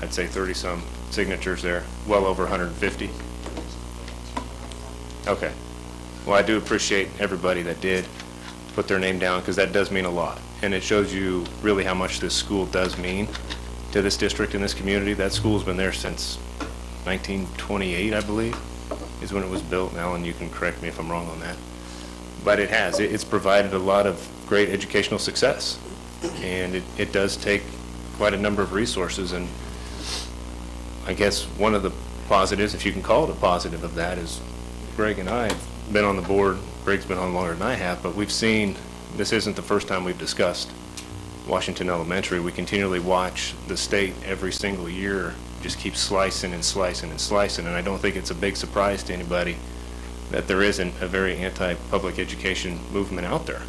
I'd say 30-some signatures there, well over 150. Okay. Well, I do appreciate everybody that did put their name down, because that does mean a lot. And it shows you really how much this school does mean to this district and this community. That school's been there since 1928, I believe, is when it was built now, and you can correct me if I'm wrong on that. But it has. It's provided a lot of great educational success, and it does take quite a number of resources. And I guess one of the positives, if you can call it a positive, of that is Greg and I have been on the board. Greg's been on longer than I have, but we've seen, this isn't the first time we've discussed Washington Elementary. We continually watch the state every single year just keep slicing and slicing and slicing, and I don't think it's a big surprise to anybody that there isn't a very anti-public education movement out there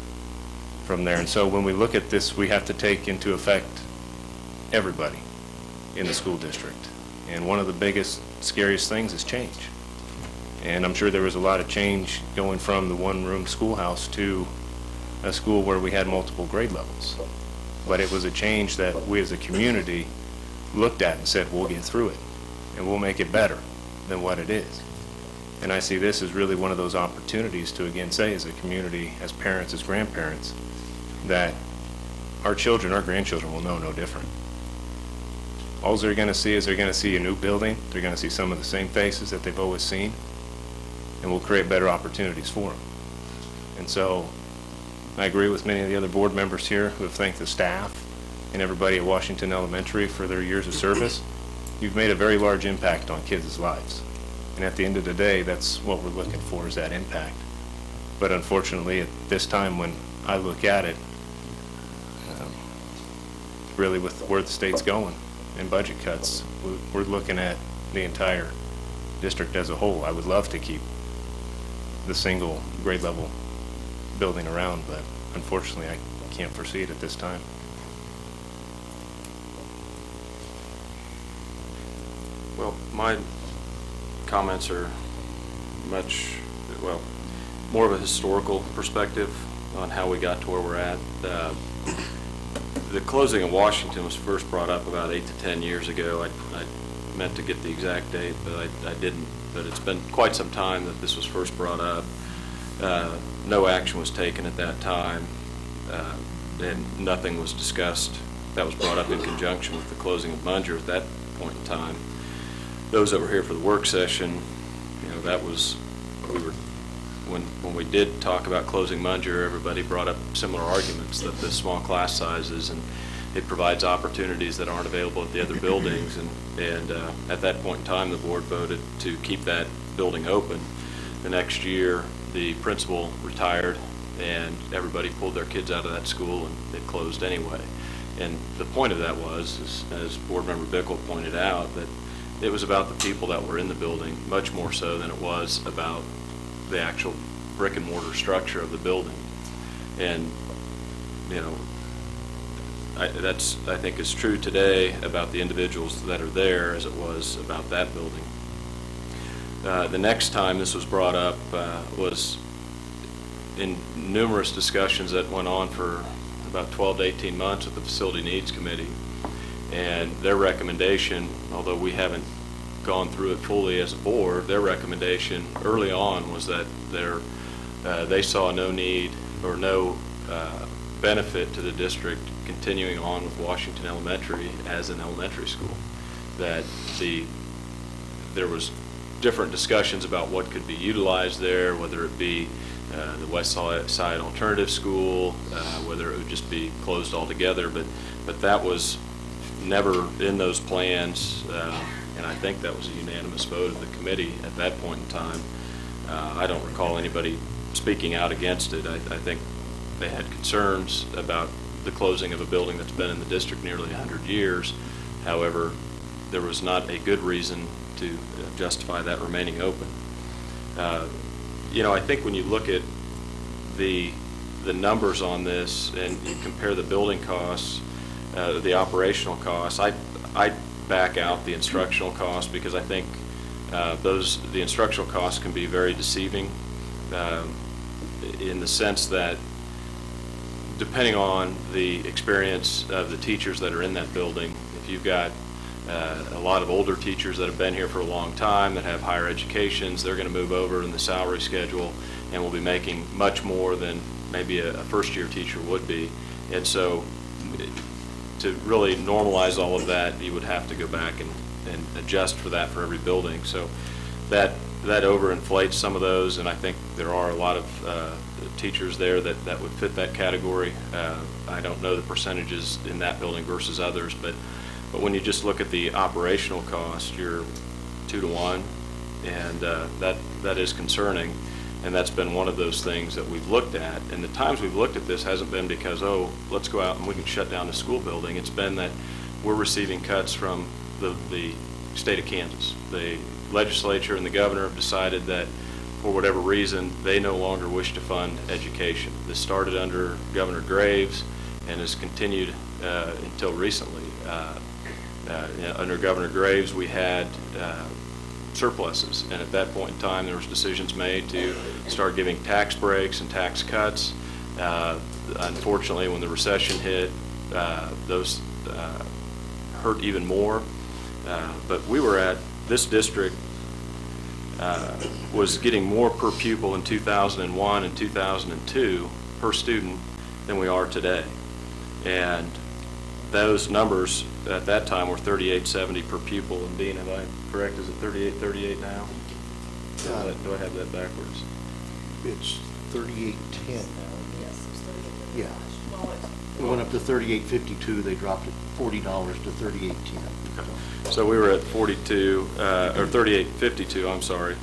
from there. And so when we look at this, we have to take into effect everybody in the school district. And one of the biggest, scariest things is change. And I'm sure there was a lot of change going from the one-room schoolhouse to a school where we had multiple grade levels. But it was a change that we as a community looked at and said, we'll get through it, and we'll make it better than what it is. And I see this as really one of those opportunities to, again, say as a community, as parents, as grandparents, that our children, our grandchildren will know no different. All they're going to see is they're going to see a new building. They're going to see some of the same faces that they've always seen, and we'll create better opportunities for them. And so I agree with many of the other board members here who have thanked the staff and everybody at Washington Elementary for their years of service. You've made a very large impact on kids' lives. And at the end of the day, that's what we're looking for, is that impact. But unfortunately, at this time when I look at it, really with where the state's going in budget cuts, we're looking at the entire district as a whole. I would love to keep the single grade level building around, but unfortunately I can't foresee it at this time. Well, my comments are much, well, more of a historical perspective on how we got to where we're at. The closing in Washington was first brought up about 8 to 10 years ago. I meant to get the exact date, but I didn't. But it's been quite some time that this was first brought up. No action was taken at that time, and nothing was discussed that was brought up in conjunction with the closing of Munger at that point in time. Those that were here for the work session, you know, that was, when we did talk about closing Munger, everybody brought up similar arguments, that the small class sizes and it provides opportunities that aren't available at the other buildings, and at that point in time the board voted to keep that building open. The next year the principal retired and everybody pulled their kids out of that school and it closed anyway. And the point of that was, as Board Member Bickle pointed out, that it was about the people that were in the building, much more so than it was about the actual brick and mortar structure of the building. And, you know, that's, I think, is true today about the individuals that are there as it was about that building. The next time this was brought up was in numerous discussions that went on for about 12 to 18 months with the Facility Needs Committee. And their recommendation, although we haven't gone through it fully as a board, their recommendation early on was that they saw no need or no benefit to the district continuing on with Washington Elementary as an elementary school. That there was different discussions about what could be utilized there, whether it be the West Side Alternative School, whether it would just be closed altogether, but that was never in those plans, and I think that was a unanimous vote of the committee at that point in time. I don't recall anybody speaking out against it. I think they had concerns about the closing of a building that's been in the district nearly 100 years. However, there was not a good reason to justify that remaining open. You know, I think when you look at the numbers on this and you compare the building costs, the operational costs, I back out the instructional costs, because I think the instructional costs can be very deceiving in the sense that depending on the experience of the teachers that are in that building, if you've got a lot of older teachers that have been here for a long time that have higher educations, they're going to move over in the salary schedule and will be making much more than maybe a first-year teacher would be. And so to really normalize all of that, you would have to go back and adjust for that for every building. So that overinflates some of those, and I think there are a lot of teachers there that would fit that category. I don't know the percentages in that building versus others, but when you just look at the operational cost, you're 2 to 1, and that is concerning. And that's been one of those things that we've looked at. And the times we've looked at this hasn't been because, oh, let's go out and we can shut down the school building. It's been that we're receiving cuts from the state of Kansas. The legislature and the governor have decided that for whatever reason, they no longer wish to fund education. This started under Governor Graves and has continued until recently. Under Governor Graves, we had surpluses, and at that point in time there was decisions made to start giving tax breaks and tax cuts. unfortunately, when the recession hit, those hurt even more. But we were at, this district was getting more per pupil in 2001 and 2002 per student than we are today. And those numbers at that time were $38.70 per pupil. And Dean, am I correct? Is it $38.38 now? Do I have that backwards? It's $38.10 now. Yes, it's $38.10. Yeah. It went up to $38.52. They dropped it $40 to $38.10. Okay. So we were at 42, or $38.52, I'm sorry.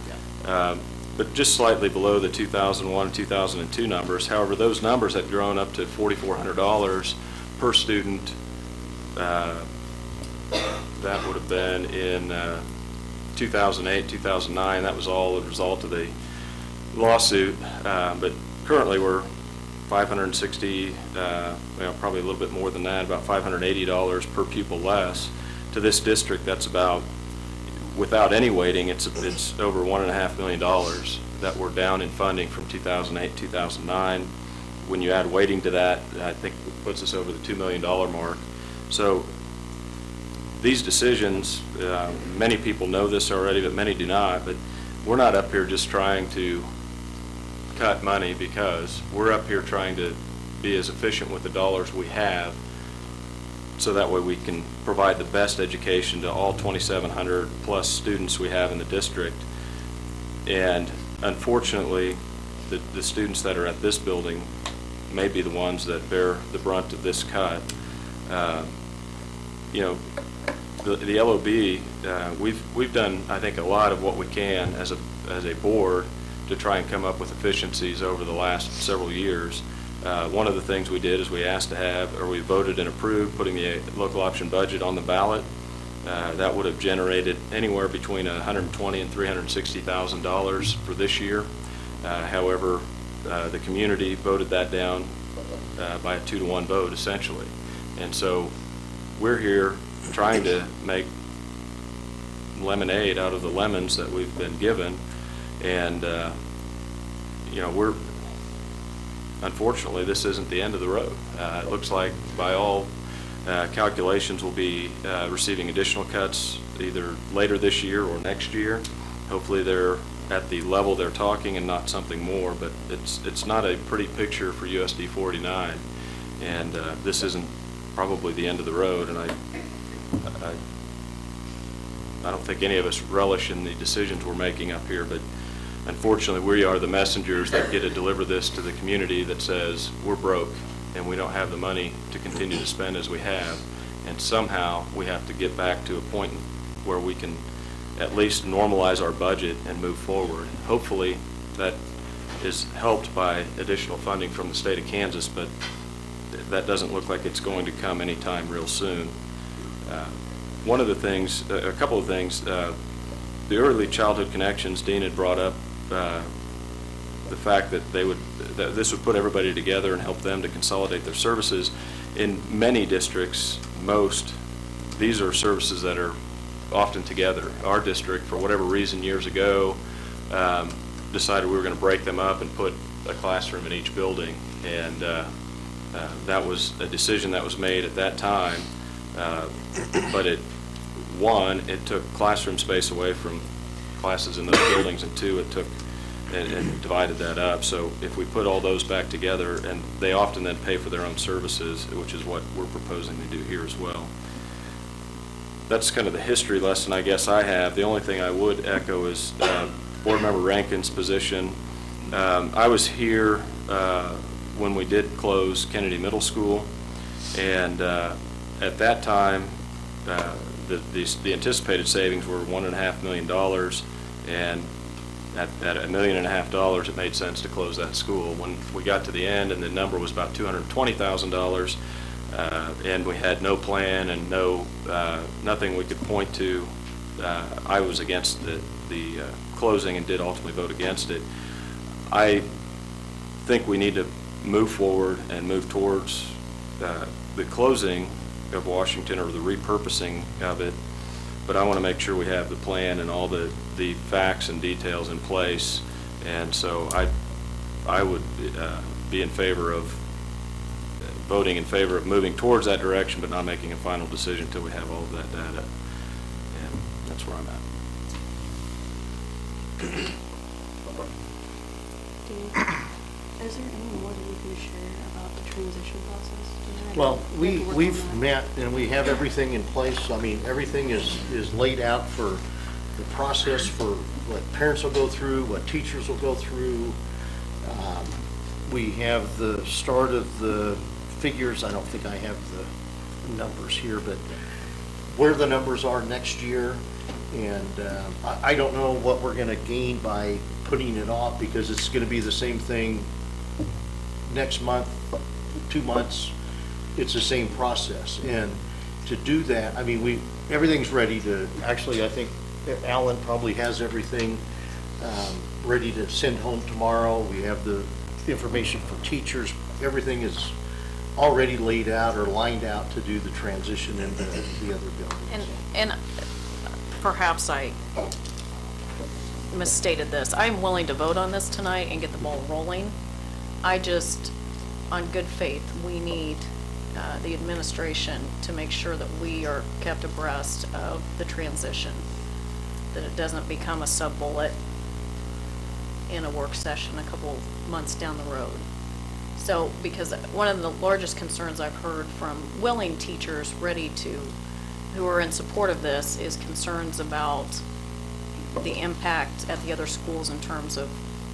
But just slightly below the 2001 and 2002 numbers. However, those numbers had grown up to $4,400 per student. That would have been in 2008, 2009. That was all a result of the lawsuit. But currently we're $560, well, probably a little bit more than that, about $580 per pupil less. To this district, that's about, without any weighting, it's over $1.5 million that we're down in funding from 2008, 2009. When you add weighting to that, I think it puts us over the $2 million mark. So these decisions, many people know this already, but many do not. But we're not up here just trying to cut money, because we're up here trying to be as efficient with the dollars we have, so that way we can provide the best education to all 2,700 plus students we have in the district. And unfortunately, the students that are at this building may be the ones that bear the brunt of this cut. You know, the LOB, we've done, I think, a lot of what we can as a board to try and come up with efficiencies over the last several years. One of the things we did is we asked to have, or we voted and approved, putting the local option budget on the ballot. That would have generated anywhere between $120,000 and $360,000 for this year. However, the community voted that down by a 2-to-1 vote, essentially. And so we're here trying to make lemonade out of the lemons that we've been given. And, you know, unfortunately, this isn't the end of the road. It looks like, by all calculations, we'll be receiving additional cuts either later this year or next year. Hopefully they're at the level they're talking and not something more, but it's not a pretty picture for USD 49. And this isn't probably the end of the road. And I don't think any of us relish in the decisions we're making up here, but unfortunately, we are the messengers that get to deliver this to the community that says we're broke and we don't have the money to continue to spend as we have, and somehow we have to get back to a point where we can at least normalize our budget and move forward. Hopefully that is helped by additional funding from the state of Kansas, but that doesn't look like it's going to come anytime real soon. One of the things, a couple of things, the early childhood connections, Dean had brought up the fact that this would put everybody together and help them to consolidate their services. In many districts, these are services that are often together. Our district, for whatever reason, years ago, decided we were going to break them up and put a classroom in each building, and that was a decision that was made at that time. But it took classroom space away from classes in those buildings, and two, it took and divided that up. So if we put all those back together, and they often then pay for their own services, which is what we're proposing to do here as well. That's kind of the history lesson I guess I have. The only thing I would echo is Board Member Rankin's position. I was here when we did close Kennedy Middle School, and at that time the anticipated savings were $1.5 million, and at $1.5 million, it made sense to close that school. When we got to the end and the number was about $220,000, and we had no plan and nothing we could point to, I was against the closing and did ultimately vote against it. I think we need to move forward and move towards the closing of Washington, or the repurposing of it, but I want to make sure we have the plan and all the facts and details in place. And so I would be in favor of voting in favor of moving towards that direction, but not making a final decision until we have all of that data. And that's where I'm at. Is there any more that you can share about the transition process? Do you have Well, any paperwork we've on that? met and we have everything in place. I mean, everything is laid out for the process for what parents will go through, what teachers will go through. We have the start of the figures. I don't think I have the numbers here, but where the numbers are next year. And I don't know what we're going to gain by putting it off, because it's going to be the same thing next month, 2 months. It's the same process. And to do that, I mean, everything's ready to, actually, I think Alan probably has everything ready to send home tomorrow. We have the information for teachers. Everything is already laid out or lined out to do the transition into the other buildings. And perhaps I misstated this. I'm willing to vote on this tonight and get the ball rolling. I just, on good faith, we need the administration to make sure that we are kept abreast of the transition, that it doesn't become a sub-bullet in a work session a couple months down the road. So, because one of the largest concerns I've heard from willing teachers who are in support of this is concerns about the impact at the other schools in terms of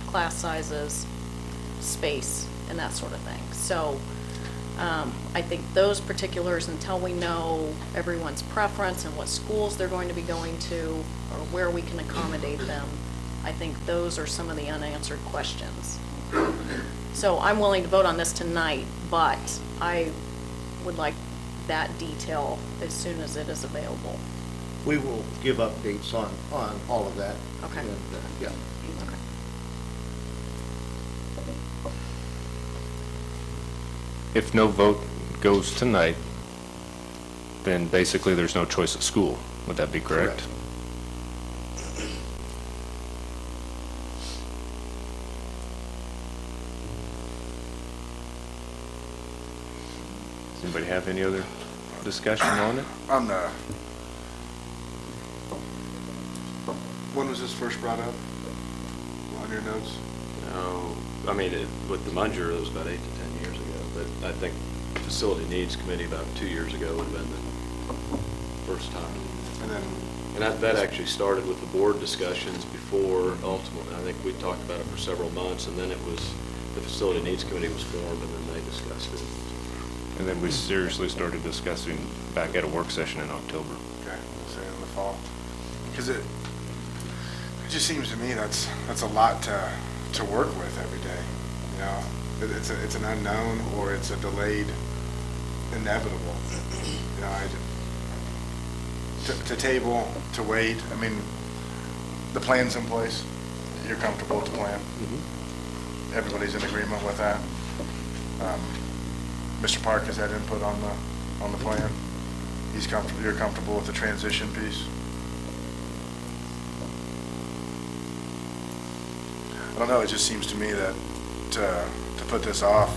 class sizes, space, and that sort of thing. So I think those particulars, until we know everyone's preference and what schools they're going to be going to or where we can accommodate them, I think those are some of the unanswered questions. So I'm willing to vote on this tonight, but I would like that detail as soon as it is available. We will give updates on all of that. Okay. And, yeah. Okay. If no vote goes tonight, then basically there's no choice of school. Would that be correct? Does anybody have any other discussion on it? When was this first brought up on your notes? No, I mean, with the Munger, it was about 8 to 10 years ago, but I think Facility Needs Committee about 2 years ago would have been the first time. And that actually started with the board discussions before ultimately, I think we talked about it for several months, and then it was, the Facility Needs Committee was formed, and then they discussed it. And then we seriously started discussing back at a work session in October. Okay, say in the fall. Because it just seems to me that's a lot to work with every day. You know, it's an unknown, or it's a delayed inevitable. You know, to table, to wait. I mean, the plan's in place. You're comfortable with the plan. Mm-hmm. Everybody's in agreement with that. Mr. Park has had input on the plan. He's comfortable. You're comfortable with the transition piece. I don't know. It just seems to me that to put this off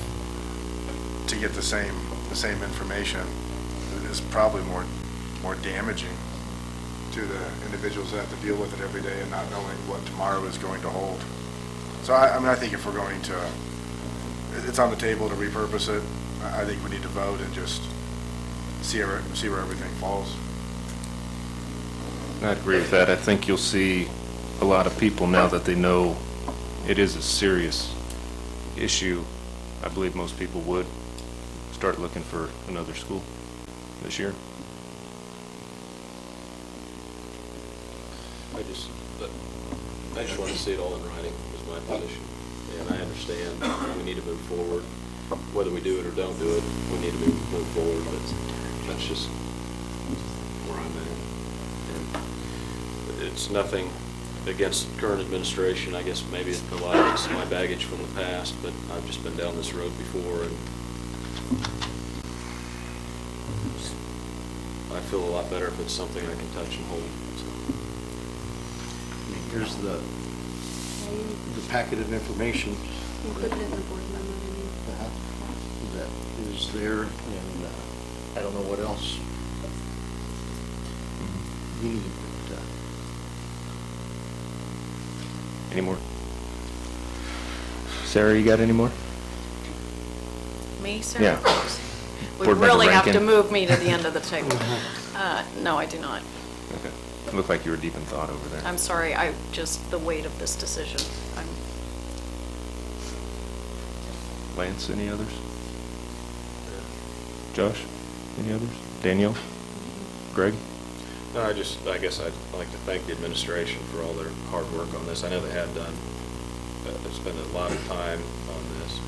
to get the same information is probably more damaging to the individuals that have to deal with it every day and not knowing what tomorrow is going to hold. So I mean, I think if we're going to, it's on the table to repurpose it. I think we need to vote and just see where everything falls. I'd agree with that. I think you'll see a lot of people, now that they know it is a serious issue, I believe most people would start looking for another school this year. I just want to see it all in writing, is my position. And I understand we need to move forward. Whether we do it or don't do it, we need to move forward, but that's just where I'm at. And it's nothing against current administration. I guess maybe a lot of it's my baggage from the past, but I've just been down this road before, and I feel a lot better if it's something I can touch and hold. So. Here's the packet of information. We'll put it in the board memo. That is there, and I don't know what else we need. But, Any more? Sarah, you got any more? Me, sir? Yeah. We Board member really have to Rankin. move me to the end of the table. No, I do not. Okay. Looked like you were deep in thought over there. I'm sorry, the weight of this decision. Lance, any others? Josh, any others? Danielle? Greg? No, I guess I'd like to thank the administration for all their hard work on this. I know they have done, they've spent a lot of time on this.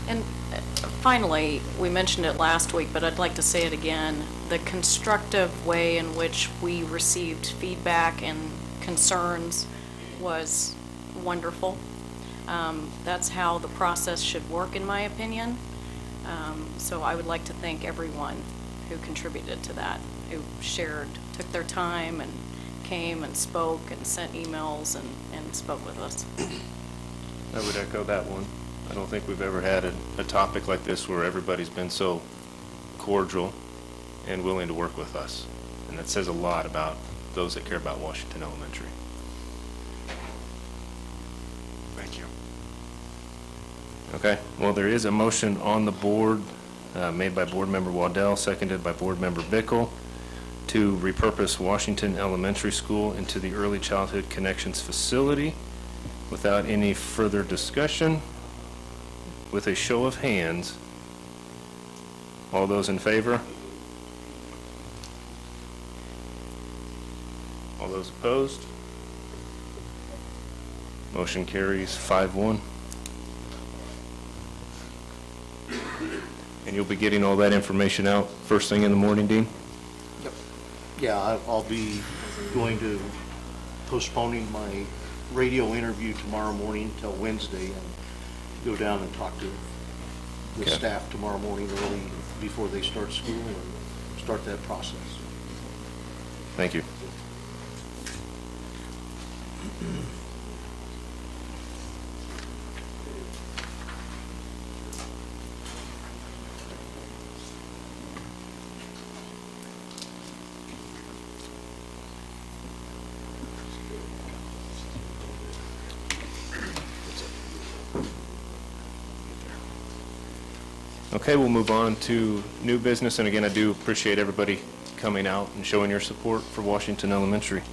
And finally, we mentioned it last week, but I'd like to say it again, the constructive way in which we received feedback and concerns was wonderful. That's how the process should work, in my opinion. So I would like to thank everyone who contributed to that, who took their time and came and spoke and sent emails and spoke with us. I would echo that one. I don't think we've ever had a topic like this where everybody's been so cordial and willing to work with us. And that says a lot about those that care about Washington Elementary. Thank you. Okay, well, there is a motion on the board made by Board Member Waddell, seconded by Board Member Bickle, to repurpose Washington Elementary School into the Early Childhood Connections facility. Without any further discussion, with a show of hands, all those in favor? All those opposed? Motion carries 5-1. And you'll be getting all that information out first thing in the morning, Dean? Yep. Yeah, I'll be going to postponing my radio interview tomorrow morning until Wednesday and go down and talk to the Okay. staff tomorrow morning early before they start school and start that process. Thank you. Okay, we'll move on to new business, and again, I do appreciate everybody coming out and showing your support for Washington Elementary.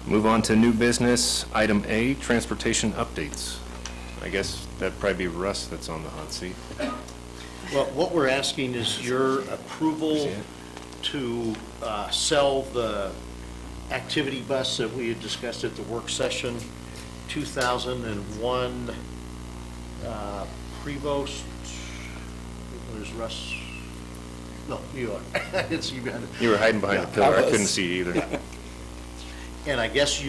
Move on to new business, item A, transportation updates. I guess that'd probably be Russ that's on the hot seat. Well, what we're asking is your approval to sell the activity bus that we had discussed at the work session, 2001 Prevost. There's Russ. No, you are. It's you. You were hiding behind the pillar. I couldn't see you either. And I guess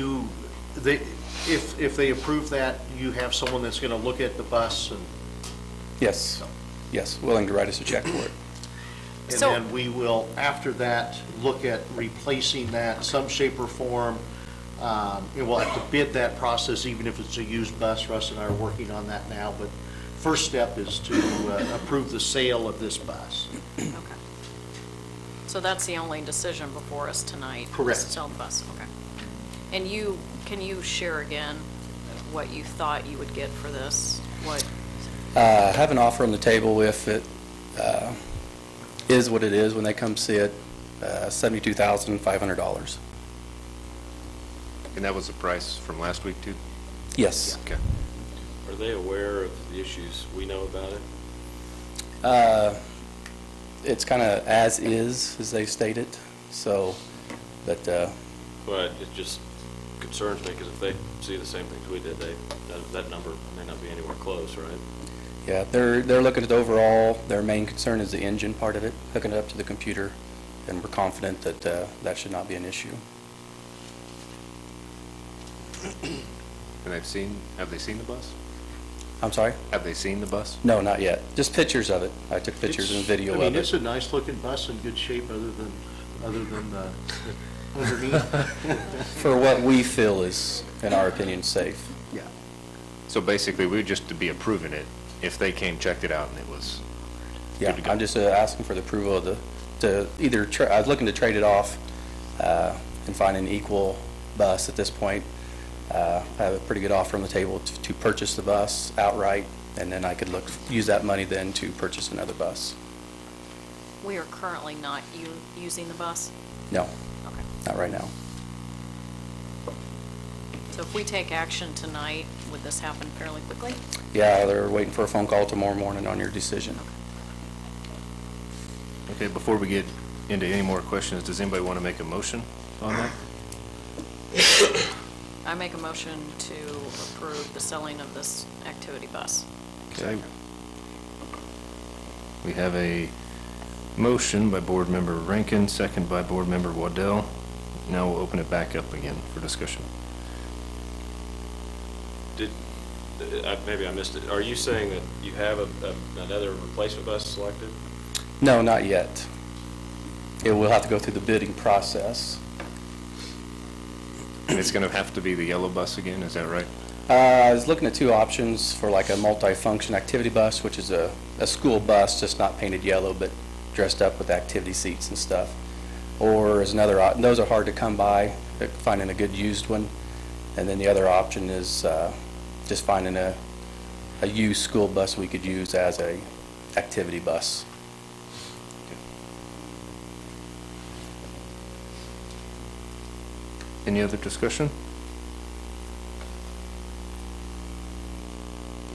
if they approve that, you have someone that's going to look at the bus and. Yes, yes, willing to write us a check for it. And then we will, after that, look at replacing that some shape or form. And we'll have to bid that process, even if it's a used bus. Russ and I are working on that now, but first step is to approve the sale of this bus. Okay. So that's the only decision before us tonight? Correct. is to sell the bus, okay. And can you share again what you thought you would get for this? What? I have an offer on the table if it is what it is when they come see it, $72,500. And that was the price from last week, too? Yes. Okay. Are they aware of the issues we know about it? It's kind of as is, as they stated, so, but... But it just concerns me, because if they see the same things we did, that number may not be anywhere close, right? Yeah, they're looking at the overall. Their main concern is the engine part of it, hooking it up to the computer, and we're confident that that should not be an issue. And have they seen the bus? I'm sorry? Have they seen the bus? No, not yet. Just pictures of it. I took pictures and video of it. I mean, it's a nice looking bus in good shape other than underneath. For what we feel is, in our opinion, safe. Yeah. So basically, we would just to be approving it, if they came, checked it out, and it was Yeah, good to go. I'm just asking for the approval of to either, I was looking to trade it off and find an equal bus at this point. I have a pretty good offer on the table to purchase the bus outright, and then I could use that money then to purchase another bus. We are currently not using the bus? No, Okay. not right now. So if we take action tonight, would this happen fairly quickly? Yeah, they're waiting for a phone call tomorrow morning on your decision. Okay, before we get into any more questions, does anybody want to make a motion on that? I make a motion to approve the selling of this activity bus. Okay. We have a motion by Board Member Rankin, second by Board Member Waddell. Now we'll open it back up again for discussion. Maybe I missed it. Are you saying that you have another replacement bus selected? No, not yet. It will have to go through the bidding process. And it's going to have to be the yellow bus again, is that right? I was looking at two options for like a multi-function activity bus, which is a school bus, just not painted yellow, but dressed up with activity seats and stuff. Or is another, those are hard to come by, finding a good used one. And then the other option is just finding a used school bus we could use as a activity bus. Any other discussion?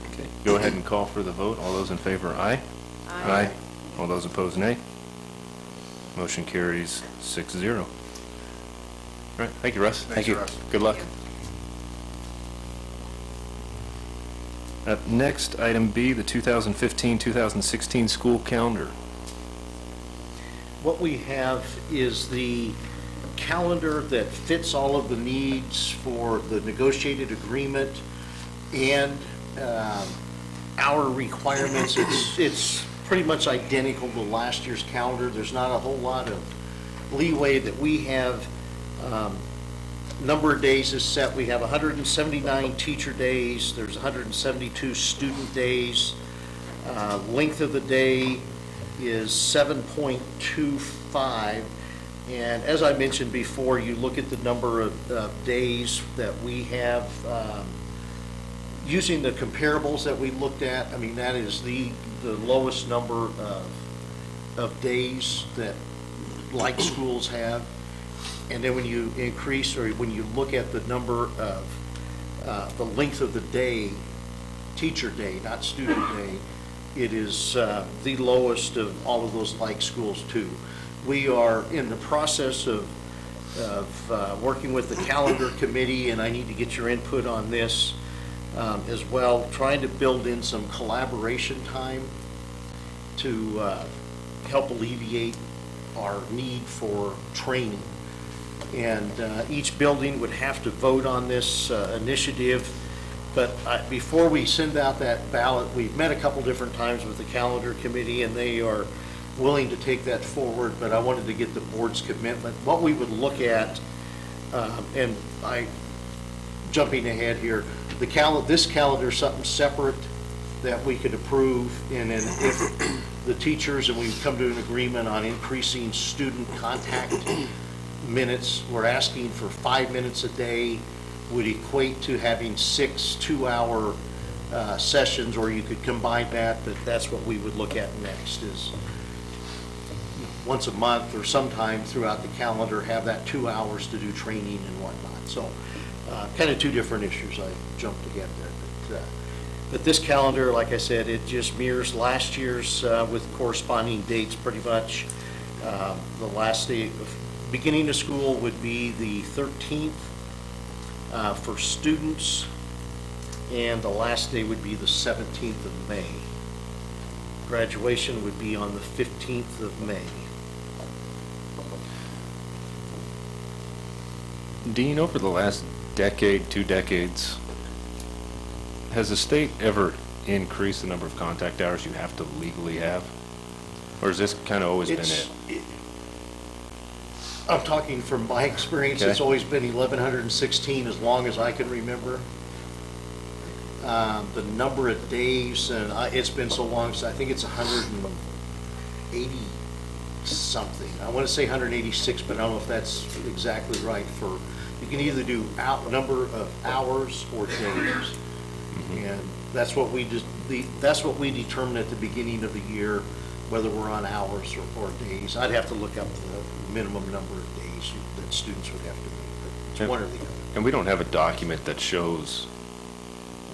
Okay, go ahead and call for the vote. All those in favor, aye? Aye. All those opposed, nay. Motion carries 6-0. All right, thank you, Russ. Thank you, Russ. Good luck. Up next, item B, the 2015-2016 school calendar. What we have is the calendar that fits all of the needs for the negotiated agreement and our requirements. It's pretty much identical to last year's calendar. There's not a whole lot of leeway that we have. Number of days is set. We have 179 teacher days. There's 172 student days. Length of the day is 7.25. And as I mentioned before, you look at the number of days that we have. Using the comparables that we looked at, I mean, that is the lowest number of days that like schools have. And then when you increase, or when you look at the number of the length of the day, teacher day, not student day, it is the lowest of all of those like schools too. We are in the process of working with the calendar committee, and I need to get your input on this as well, trying to build in some collaboration time to help alleviate our need for training. And each building would have to vote on this initiative. But before we send out that ballot, we've met a couple different times with the calendar committee, and they are willing to take that forward, but I wanted to get the board's commitment. What we would look at, and jumping ahead here, this calendar is something separate that we could approve, and then if the teachers, and we come to an agreement on increasing student contact minutes, we're asking for 5 minutes a day, would equate to having 6 2-hour sessions, or you could combine that, but that's what we would look at next, is once a month or sometime throughout the calendar have that 2 hours to do training and whatnot. So kind of two different issues I jumped to get there. But this calendar, like I said, it just mirrors last year's with corresponding dates pretty much. The last day of beginning of school would be the 13th for students, and the last day would be the 17th of May. Graduation would be on the 15th of May. Dean, over the last decade, 2 decades, has the state ever increased the number of contact hours you have to legally have? Or has this kind of always been it? I'm talking from my experience, Okay. It's always been 1,116 as long as I can remember. the number of days, and it's been so long, so I think it's 180 something. I want to say 186, but I don't know if that's exactly right. For you can either do number of hours or days, and that's what we just that's what we determine at the beginning of the year, whether we're on hours or days. I'd have to look up the minimum number of days that students would have to be, but it's one or the other. And we don't have a document that shows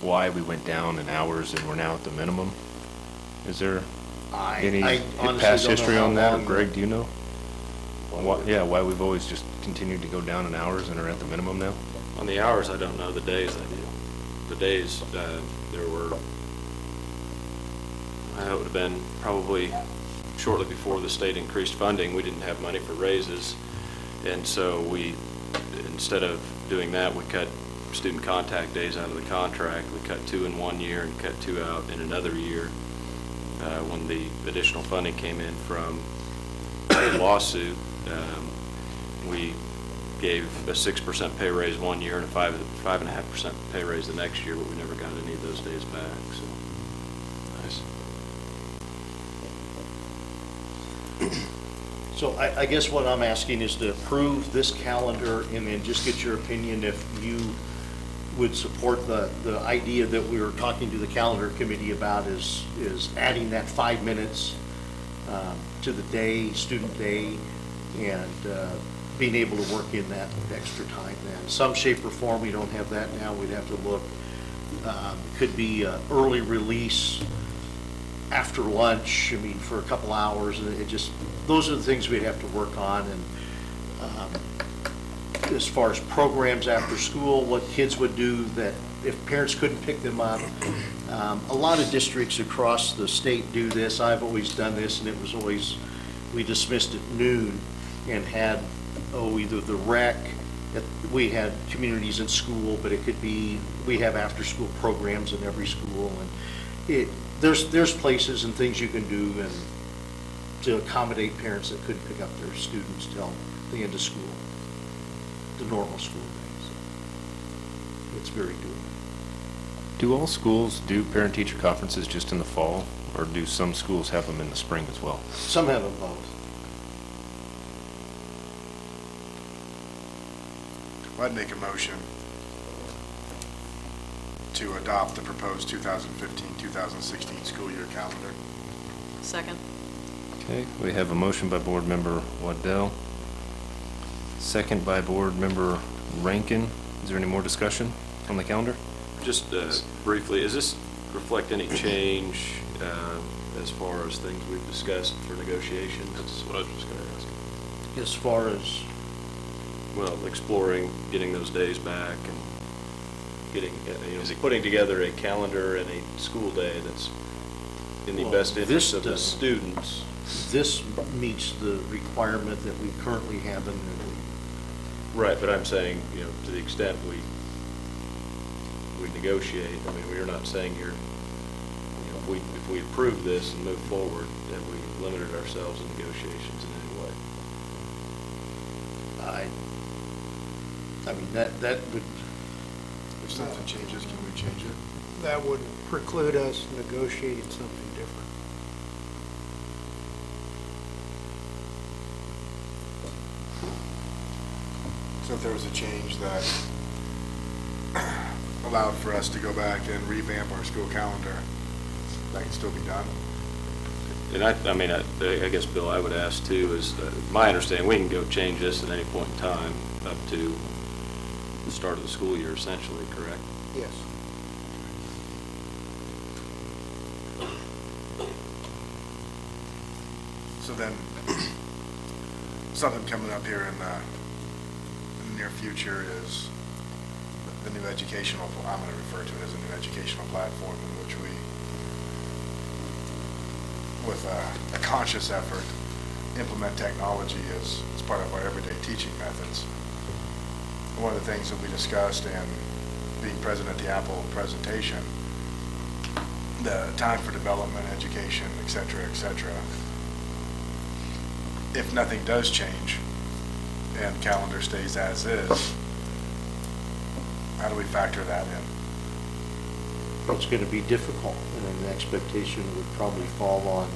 why we went down in hours and we're now at the minimum? Is there any past history on that? Or Greg, do you know? Why we've always just continued to go down in hours and are at the minimum now? On the hours, I don't know. The days, I do. The days, there were, it would have been probably shortly before the state increased funding. We didn't have money for raises, and so we, instead of doing that, we cut student contact days out of the contract. We cut 2 in 1 year and cut 2 out in another year. When the additional funding came in from a lawsuit, we gave a 6% pay raise 1 year and a 5.5% pay raise the next year, but we never got any of those days back. So, nice. So I guess what I'm asking is to approve this calendar and then just get your opinion if you would support the idea that we were talking to the calendar committee about is adding that 5 minutes to the day, student day, and being able to work in that extra time then. Some shape or form, we don't have that now. We'd have to look. Could be early release after lunch, I mean, for a couple hours. And it just, those are the things we'd have to work on. And as far as programs after school, what kids would do that if parents couldn't pick them up. A lot of districts across the state do this. I've always done this, and it was always, we dismissed at noon and had, either the rec, we had communities in school, but it could be, we have after-school programs in every school, and there's places and things you can do and to accommodate parents that couldn't pick up their students till the end of school, the normal school day. So it's very doable. Do all schools do parent-teacher conferences just in the fall, or do some schools have them in the spring as well? Some have them both. I'd make a motion to adopt the proposed 2015-2016 school year calendar. Second. Okay, we have a motion by Board Member Waddell, second by Board Member Rankin. Is there any more discussion on the calendar? Just briefly, does this reflect any change as far as things we've discussed for negotiations? That's what I was just going to ask. As far as? Well, exploring getting those days back and getting, putting together a calendar and a school day that's in the best interest of the students. This meets the requirement that we currently have in the league. Right, but I'm saying, to the extent we negotiate, I mean, we're not saying here, if we approve this and move forward, that we limited ourselves in negotiations in any way. I mean, that would... If something changes, can we change it? That would preclude us negotiating something different. So if there was a change that allowed for us to go back and revamp our school calendar, that can still be done? And I guess, Bill, I would ask too, is my understanding, we can go change this at any point in time up to the start of the school year, essentially, correct? Yes. So then, something coming up here in the near future is the new educational, I'm going to refer to it as a new educational platform in which we, with a conscious effort, implement technology as part of our everyday teaching methods. One of the things that we discussed, and being present at the Apple presentation, the time for development, education, et cetera, et cetera. If nothing does change and calendar stays as is, how do we factor that in? it's going to be difficult, and an expectation would probably fall on,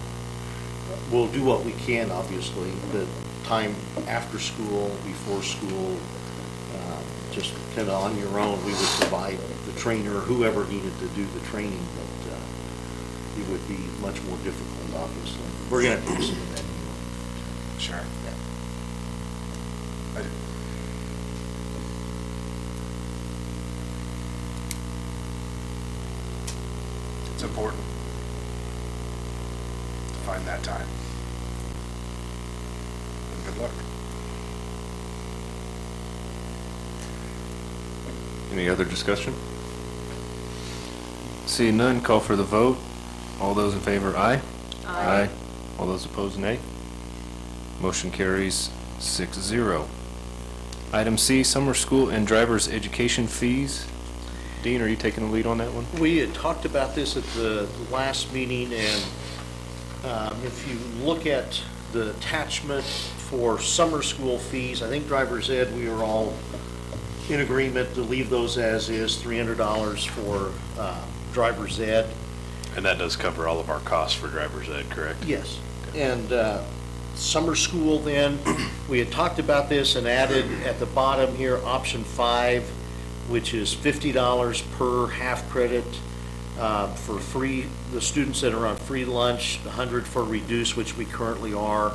we'll do what we can, obviously, but time after school, before school, just kind of on your own, we would provide the trainer, whoever needed to do the training, but it would be much more difficult, obviously. We're going to have to do some of that. Sure. I do. It's important to find that time. And good luck. Any other discussion? Seeing none, call for the vote. All those in favor, aye. Aye. All those opposed, nay. Motion carries 6-0. Item C, summer school and driver's education fees. Dean, are you taking the lead on that one? We had talked about this at the last meeting, and if you look at the attachment for summer school fees, I think driver's ed, we are all in agreement to leave those as is, $300 for driver's ed. And that does cover all of our costs for driver's ed, correct? Yes. And summer school then, we had talked about this and added at the bottom here, option 5, which is $50 per half credit for free, the students that are on free lunch, 100 for reduced, which we currently are,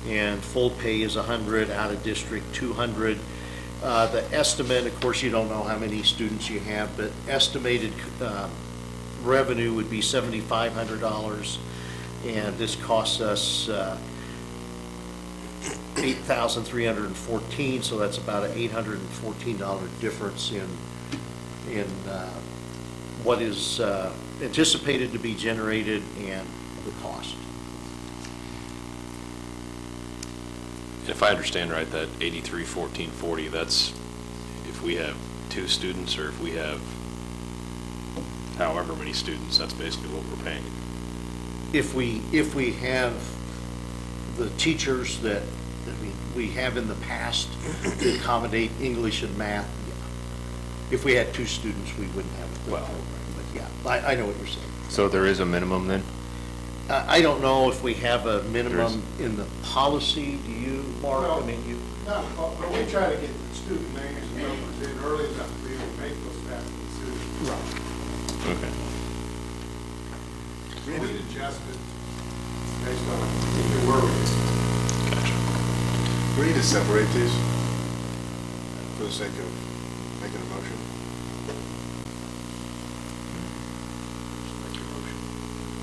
and full pay is 100, out of district 200. The estimate, of course, you don't know how many students you have, but estimated revenue would be $7,500, and this costs us $8,314, so that's about an $814 difference in what is anticipated to be generated and the cost. If I understand right, that 83,1440, that's if we have 2 students, or if we have however many students, that's basically what we're paying. If we have the teachers that we have in the past to accommodate English and math, yeah. If we had 2 students, we wouldn't have a program, but yeah, I know what you're saying. So there is a minimum then? I don't know if we have a minimum in the policy. Do you, Mark? No, I mean, you. No, but we try to get the student names and numbers in early enough to be able to make those facts decisions. Right. Okay. We need to adjust it based on where we Gotcha. Do we need to separate these for the sake of making a motion?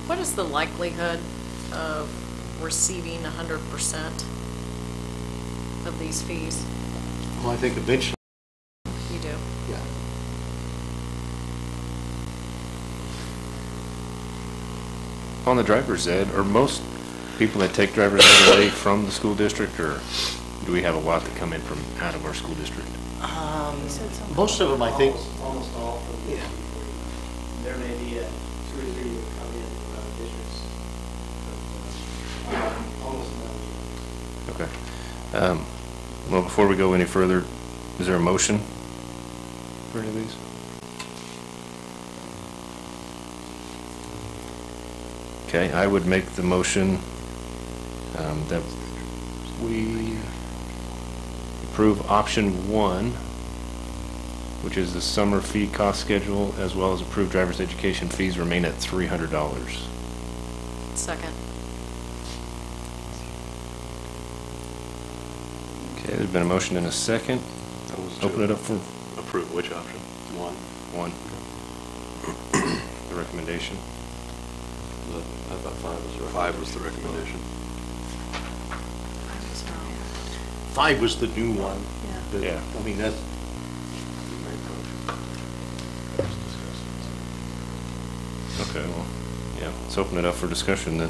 What is the likelihood of receiving 100% of these fees? Well, I think eventually. You do? Yeah. On the driver's ed, are most people that take driver's ed, are they from the school district, or do we have a lot that come in from out of our school district? Most of them, I think. Almost all from Yeah. There may be 2 or 3 that come in districts. Almost none. Okay. Well, before we go any further, is there a motion for any of these? Okay, I would make the motion that we approve option 1, which is the summer fee cost schedule, as well as approved driver's education fees remain at $300. Second. Okay, there's been a motion and a second. Open it up for Approve which option? 1. The recommendation. I thought 5 was the recommendation. 5 was the new one. But, Yeah. I mean, that's. Okay, well, yeah, let's open it up for discussion then.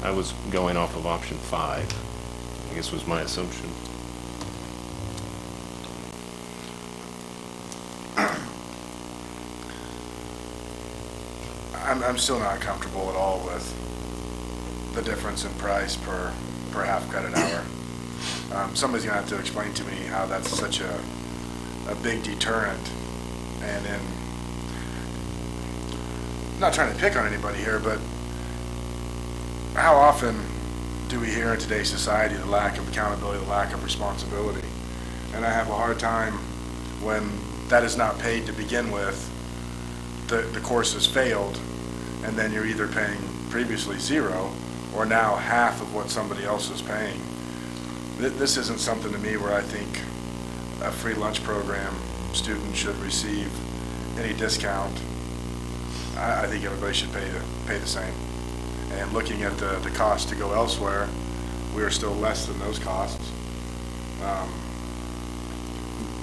I was going off of option 5, I guess was my assumption. I'm still not comfortable at all with the difference in price per half credit hour. Somebody's gonna have to explain to me how that's such a big deterrent. And then I'm not trying to pick on anybody here, but how often do we hear in today's society the lack of accountability, the lack of responsibility? And I have a hard time when that is not paid to begin with, the course has failed, and then you're either paying previously zero or now half of what somebody else is paying. This isn't something to me where I think a free lunch program student should receive any discount. I think everybody should pay the same. And looking at the cost to go elsewhere, we are still less than those costs.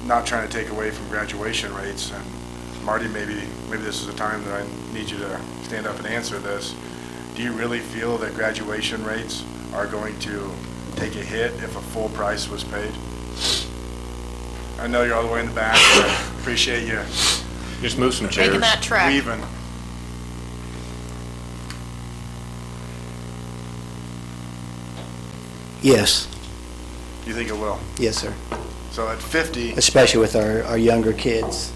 Not trying to take away from graduation rates, and Marty, maybe this is a time that I need you to stand up and answer this. Do you really feel that graduation rates are going to take a hit if a full price was paid? I know you're all the way in the back, but I appreciate you. Just move some chairs. Making that track. Weaving. Yes. You think it will? Yes, sir. So at 50, Especially with our younger kids.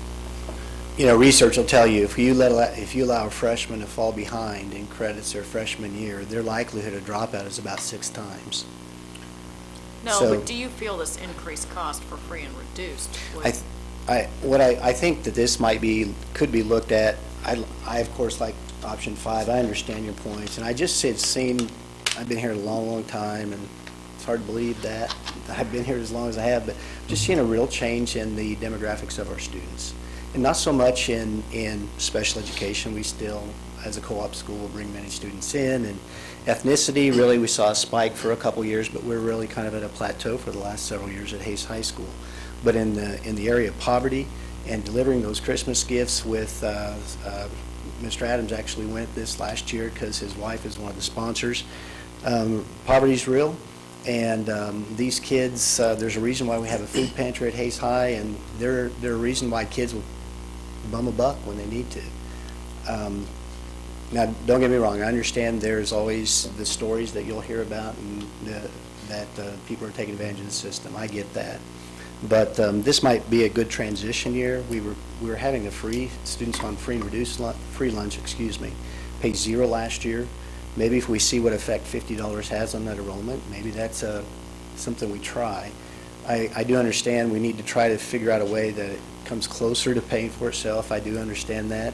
You know, research will tell you if you allow a freshman to fall behind in credits their freshman year, their likelihood of dropout is about 6 times. No, So- but do you feel this increased cost for free and reduced? I think that this could be looked at. I of course like option 5. I understand your points, and I just had seen. I've been here a long time, and it's hard to believe that I've been here as long as I have. But just seeing a real change in the demographics of our students, and not so much in special education. We still, as a co-op school, will bring many students in, and ethnicity. Really, we saw a spike for a couple years, but we're really kind of at a plateau for the last several years at Hayes High School. But in the area of poverty and delivering those Christmas gifts with, Mr. Adams actually went this last year because his wife is one of the sponsors. Poverty's real, and these kids, there's a reason why we have a food pantry at Hayes High, and they're a reason why kids will bum a buck when they need to. Now, don't get me wrong, I understand there's always the stories that you'll hear about and that people are taking advantage of the system. I get that. But this might be a good transition year. We were having the students on free and reduced free lunch, pay 0 last year. Maybe if we see what effect $50 has on that enrollment, maybe that's something we try. I do understand we need to try to figure out a way that it comes closer to paying for itself. I do understand that.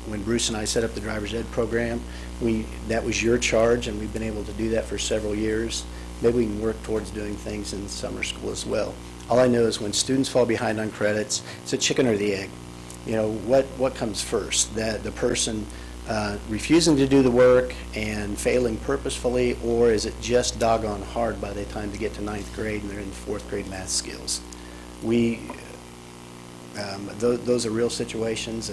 When Bruce and I set up the driver's ed program, that was your charge, and we've been able to do that for several years. Maybe we can work towards doing things in summer school as well. All I know is when students fall behind on credits, it's a chicken or the egg. You know, what comes first? The person refusing to do the work and failing purposefully, or is it just doggone hard by the time they get to 9th grade and they're in 4th grade math skills? Those are real situations,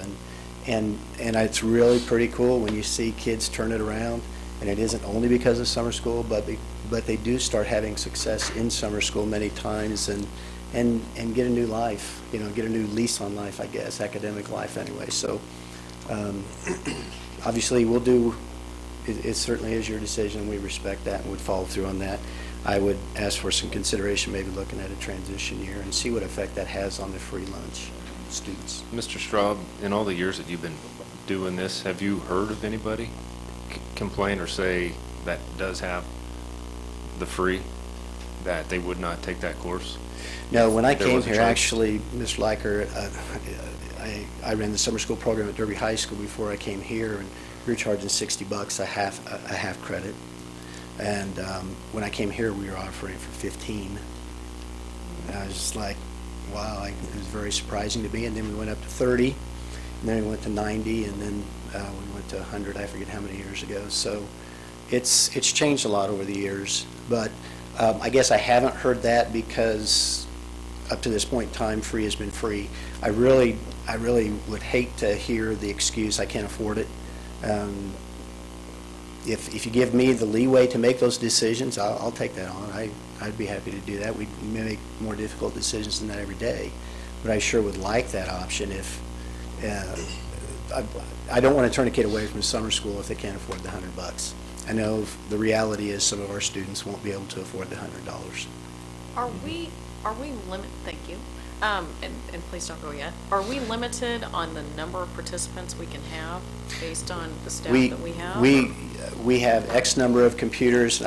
and it's really pretty cool when you see kids turn it around, and it isn't only because of summer school, but they do start having success in summer school many times and get a new life, you know, get a new lease on life, I guess, academic life anyway. So obviously we'll do, it certainly is your decision, and we respect that and would follow through on that. I would ask for some consideration, maybe looking at a transition year and see what effect that has on the free lunch students. Mr. Straub, in all the years that you've been doing this, have you heard of anybody complain or say that does have the free, that they would not take that course? No, when I came here, actually, Mr. Liker, I ran the summer school program at Derby High School before I came here, and we were charging $60 a half credit. And when I came here, we were offering for 15. And I was just like, wow, it was very surprising to me. And then we went up to 30, and then we went to 90, and then we went to 100. I forget how many years ago. So it's changed a lot over the years. But I guess I haven't heard that because up to this point in time, free has been free. I really would hate to hear the excuse, I can't afford it. If you give me the leeway to make those decisions, I'll take that on. I'd be happy to do that. We may make more difficult decisions than that every day, but I sure would like that option if I don't want to turn a kid away from summer school if they can't afford the $100. I know the reality is some of our students won't be able to afford the $100. Are we Are we thank you, and please don't go yet. Are we limited on the number of participants we can have based on the staff that we have? We have X number of computers.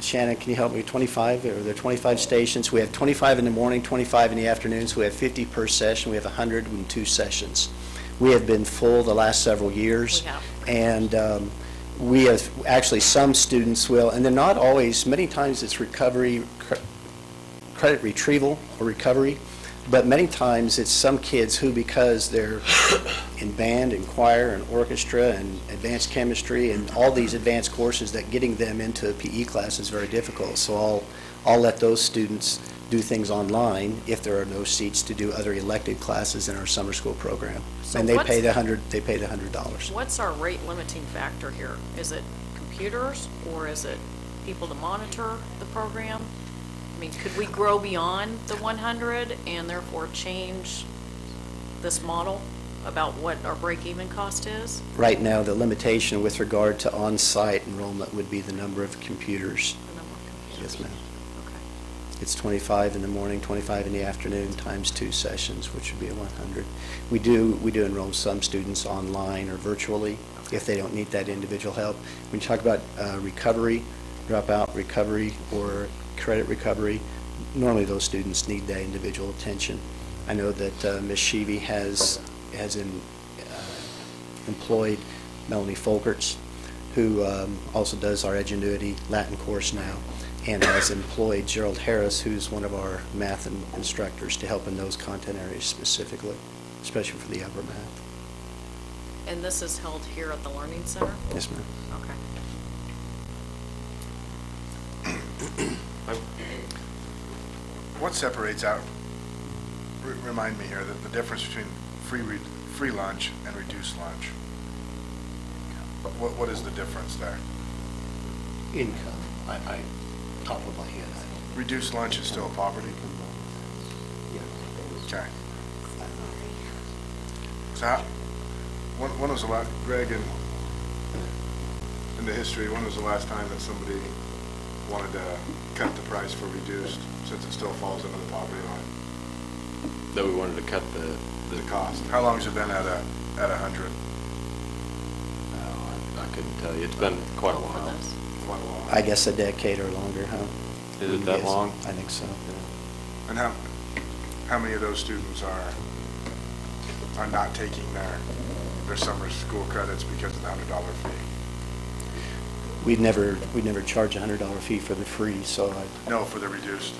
Shannon, can you help me? 25, or there are 25 stations. We have 25 in the morning, 25 in the afternoons. We have 50 per session. We have 102 sessions. We have been full the last several years. We have. And we have, actually, some students will, and they're not always, many times it's recovery, credit retrieval or recovery, but many times it's some kids who, because they're in band and choir and orchestra and advanced chemistry and all these advanced courses, that getting them into a PE class is very difficult. So I'll let those students do things online if there are no seats to do other elective classes in our summer school program. So and they pay the $100. What's our rate limiting factor here? Is it computers, or is it people to monitor the program? I mean, could we grow beyond the 100 and therefore change this model about what our break-even cost is? Right now, the limitation with regard to on-site enrollment would be the number of computers. The number of computers. Yes, ma'am. Okay. It's 25 in the morning, 25 in the afternoon, times 2 sessions, which would be 100. We do enroll some students online or virtually if they don't need that individual help. When you talk about recovery, dropout recovery, or credit recovery, normally those students need that individual attention. I know that Ms. Sheevy has employed Melanie Folkerts, who also does our Edgenuity Latin course now, and has employed Gerald Harris, who's one of our math instructors, to help in those content areas specifically, especially for the upper math. And this is held here at the Learning Center? Yes, ma'am. Okay. What separates out, remind me here, the difference between free lunch and reduced lunch? What is the difference there? Income. I top of my head. Reduced lunch is still poverty? Okay. So when was the last, Greg, in the history, when was the last time that somebody wanted to cut the price for reduced, since it still falls under the poverty line? That we wanted to cut the cost. How long has it been at 100? I couldn't tell you. It's been quite a while. Quite a while. I guess a decade or longer, huh? Is it that Yes, long? I think so. And how many of those students are not taking their summer school credits because of the $100 fee? We'd never charge a $100 fee for the free, so No, for the reduced.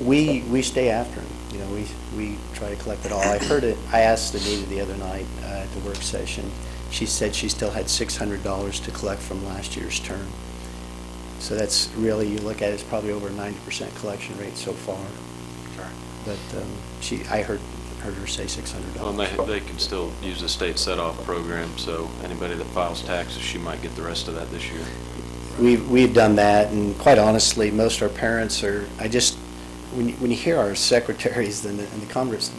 we stay after them. You know, we try to collect it all. I heard it. I asked Anita the other night at the work session. She said she still had $600 to collect from last year's term. So that's really, you look at it, it's probably over a 90% collection rate so far. Okay. But I heard her say $600. Well, and they can still use the state set-off program, so anybody that files taxes, she might get the rest of that this year. We've done that, and quite honestly, most of our parents are, when you hear our secretaries and the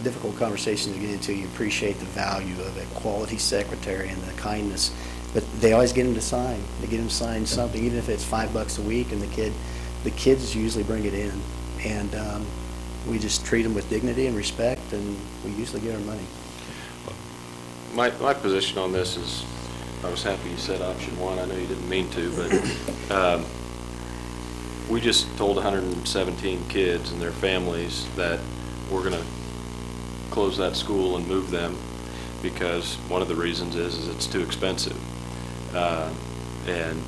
difficult conversations we get into, you appreciate the value of a quality secretary and the kindness. But they always get them to sign. They get them to sign something, even if it's $5 a week, and the kids usually bring it in. And we just treat them with dignity and respect, and we usually get our money. My position on this is, I was happy you said option one. I know you didn't mean to, but we just told 117 kids and their families that we're going to close that school and move them because one of the reasons is it's too expensive. And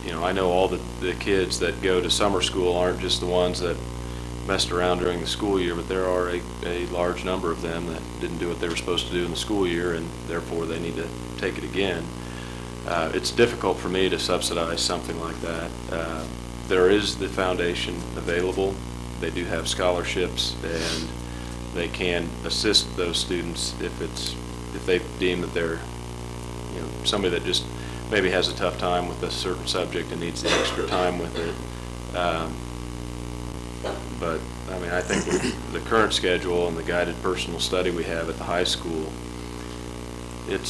you know, I know all the kids that go to summer school aren't just the ones that messed around during the school year, but there are a large number of them that didn't do what they were supposed to do in the school year, and therefore they need to take it again. It's difficult for me to subsidize something like that. There is the foundation available. They do have scholarships, and they can assist those students if they deem that they're, you know, somebody that just maybe has a tough time with a certain subject and needs the extra time with it. But I mean, I think with the current schedule and the guided personal study we have at the high school, if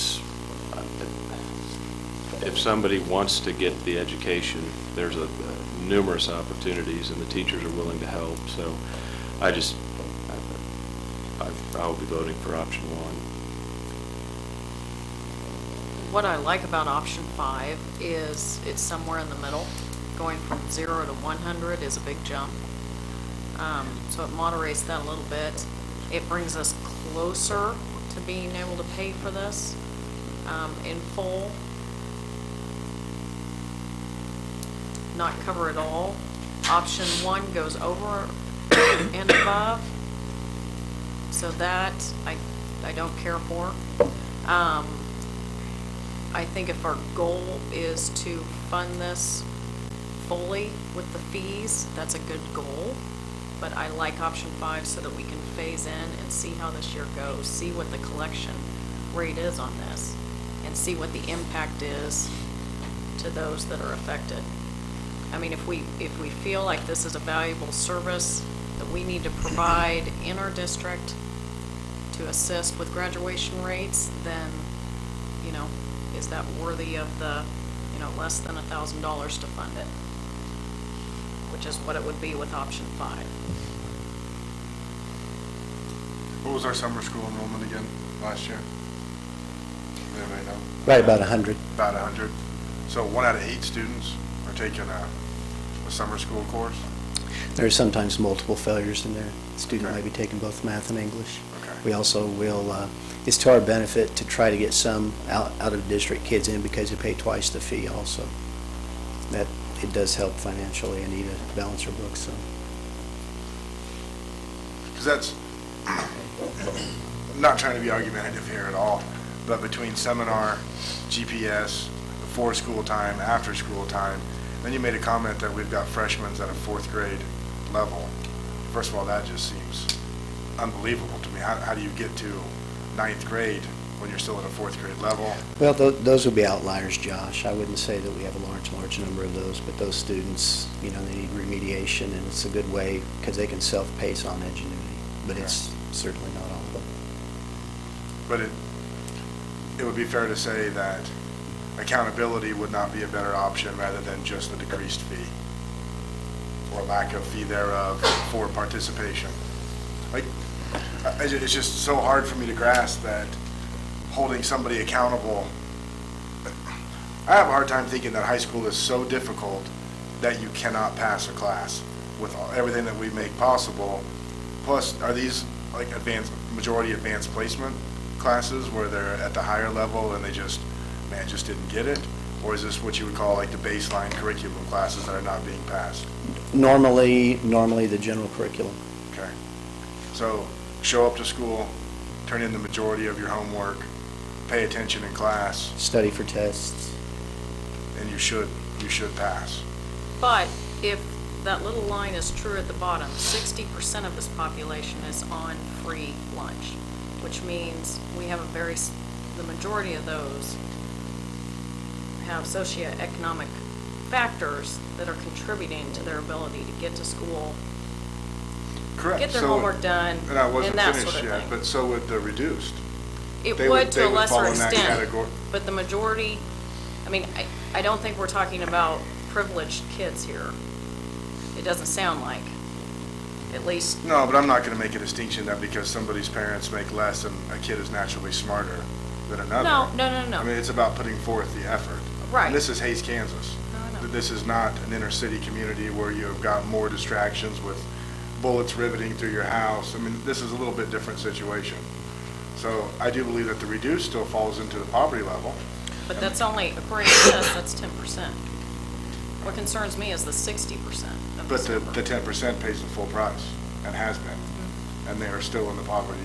somebody wants to get the education, there's numerous opportunities, and the teachers are willing to help. So I will be voting for option 1. What I like about option 5 is it's somewhere in the middle. Going from 0 to 100 is a big jump. So it moderates that a little bit. It brings us closer to being able to pay for this in full. Not cover it all. Option 1 goes over and above. So that I don't care for. I think if our goal is to fund this fully with the fees, that's a good goal. But I like option 5 so that we can phase in and see how this year goes, see what the collection rate is on this, and see what the impact is to those that are affected. I mean, if we feel like this is a valuable service that we need to provide in our district to assist with graduation rates, then, you know, is that worthy of the, you know, less than $1,000 to fund it, which is what it would be with option 5. What was our summer school enrollment again last year? Does anybody know? Right about 100. About 100. So 1 out of 8 students are taking a summer school course? There's sometimes multiple failures in there. The student might be taking both math and English. We also will, it's to our benefit to try to get some out-of-district kids in because they pay twice the fee also. That, it does help financially and even balance our books, so. Because that's, I'm not trying to be argumentative here at all, but between seminar, GPS, before school time, after school time, then you made a comment that we've got freshmen at a 4th grade level. First of all, that just seems unbelievable to me. How do you get to 9th grade when you're still at a 4th grade level? Well, those would be outliers, Josh. I wouldn't say that we have a large number of those, but those students, you know, they need remediation, and it's a good way because they can self-pace on Edgenuity, but it's certainly not all of them. But it would be fair to say that accountability would not be a better option rather than just the decreased fee or lack of fee thereof for participation. Like, it's just so hard for me to grasp that holding somebody accountable. I have a hard time thinking that high school is so difficult that you cannot pass a class with everything that we make possible. Plus, are these like majority advanced placement classes where they're at the higher level and they just didn't get it? Or is this what you would call like the baseline curriculum classes that are not being passed? Normally the general curriculum. Okay. So show up to school, turn in the majority of your homework, pay attention in class. Study for tests. And you should pass. But if that little line is true at the bottom, 60% of this population is on free lunch, which means we have the majority of those have socioeconomic factors that are contributing to their ability to get to school, correct, get their homework done, and I wasn't that finished sort of yet, thing. but so would the reduced. It They would to a lesser fall in that extent, category. but the majority, I mean, I don't think we're talking about privileged kids here. It doesn't sound like, at least. No, but I'm not going to make a distinction that because somebody's parents make less and a kid is naturally smarter than another. No. I mean, it's about putting forth the effort. Right. And this is Hays, Kansas. No. This is not an inner city community where you've got more distractions with bullets riveting through your house. I mean, this is a little bit different situation. So I do believe that the reduced still falls into the poverty level. But that's only, according to this, that's 10%. What concerns me is the 60% of But this the number. 10% pays the full price and has been. And they are still in the poverty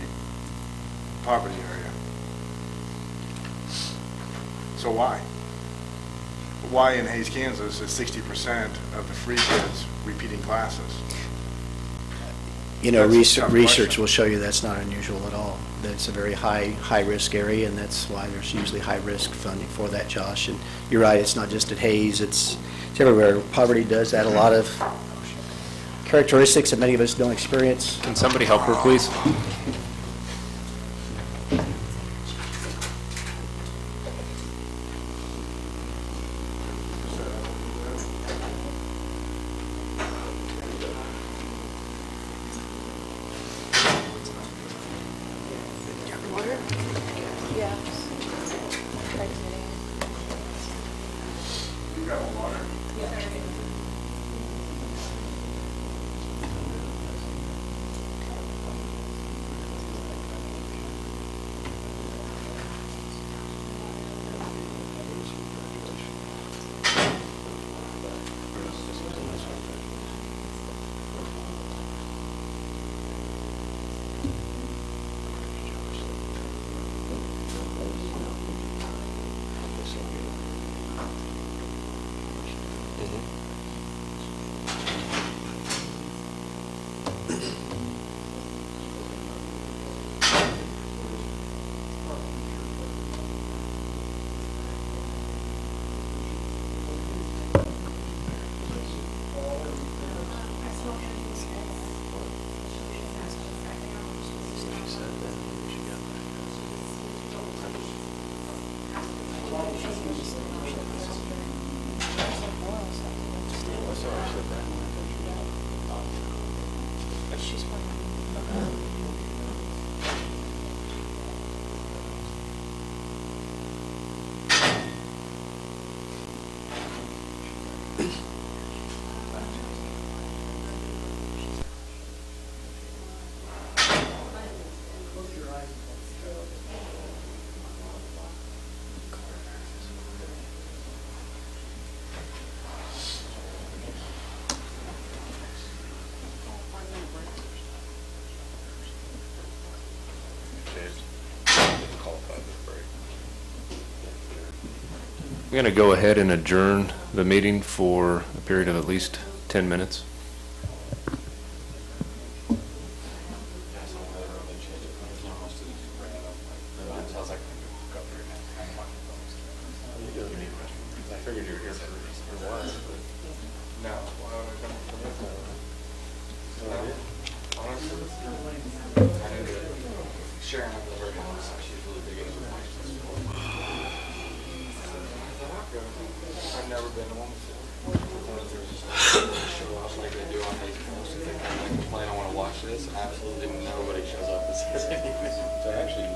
area. So why? Why in Hays, Kansas is 60% of the free kids repeating classes? You know, That's a tough research question. will show you that's not unusual at all. That it's a very high risk area, and that's why there's usually high risk funding for that, Josh. And you're right, it's not just at Hays, it's everywhere. Poverty does add a lot of characteristics that many of us don't experience. Can somebody help her, please? going to go ahead and adjourn the meeting for a period of at least 10 minutes. I've never been one. Show up like they do on Facebook. If they come and complain, I want to watch this, and absolutely nobody shows up and says anything. So actually,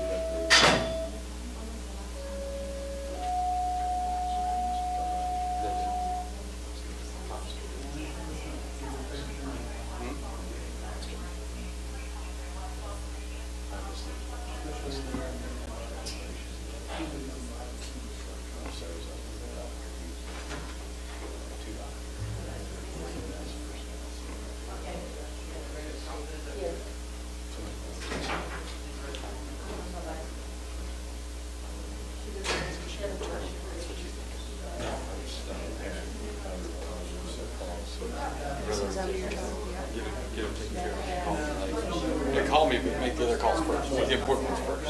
yeah, call me, but make the other calls first. Make the important ones first.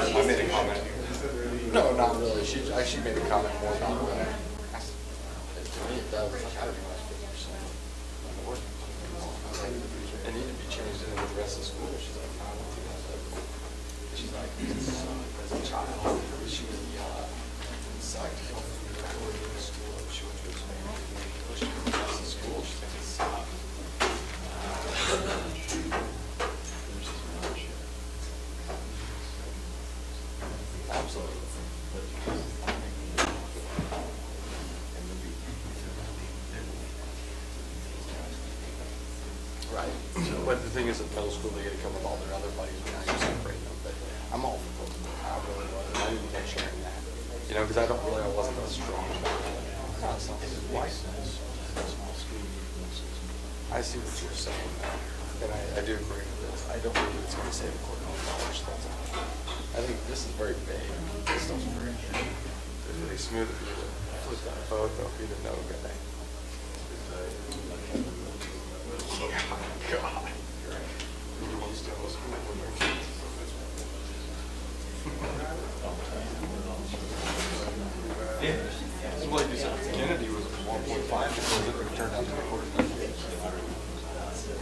I made a comment. No, not really. She made a comment more about it. To me, it does. Like, I don't know, that's 50%. It needed to be changed into the rest of the school. She's like, I don't think that's ever. She's like, as a child, she was sucked. She went to school. She went to pushed to the rest of the school. She's like, it sucked. Absolutely. Right. But the thing is, at middle school, they get to come with all their other buddies. We're not used to separating them. But I'm all for both of them. I really was. I didn't get sharing that. You know, because I wasn't as strong about it. Not something that's white. I see what you're saying, and I do agree with this. I don't believe it's going to save $250,000. I think this is very big. This stuff's very big. It's really smooth if you flip that photo, if you didn't know guy. Oh, God. You want to stay in school with their kids. Yeah. Like you said, Kennedy was 1.5 because it turned out to be a quarter.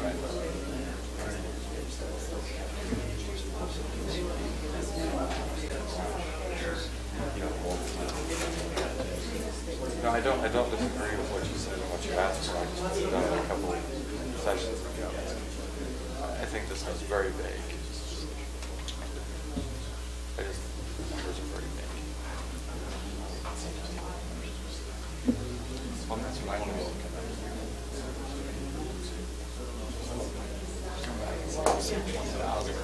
Right. No, I don't disagree with what you said and what you asked for. I just done it a couple of sessions ago. I think this is very vague. I just, the numbers are very vague. Well, that's what I want to look at. Come back and say 20,000.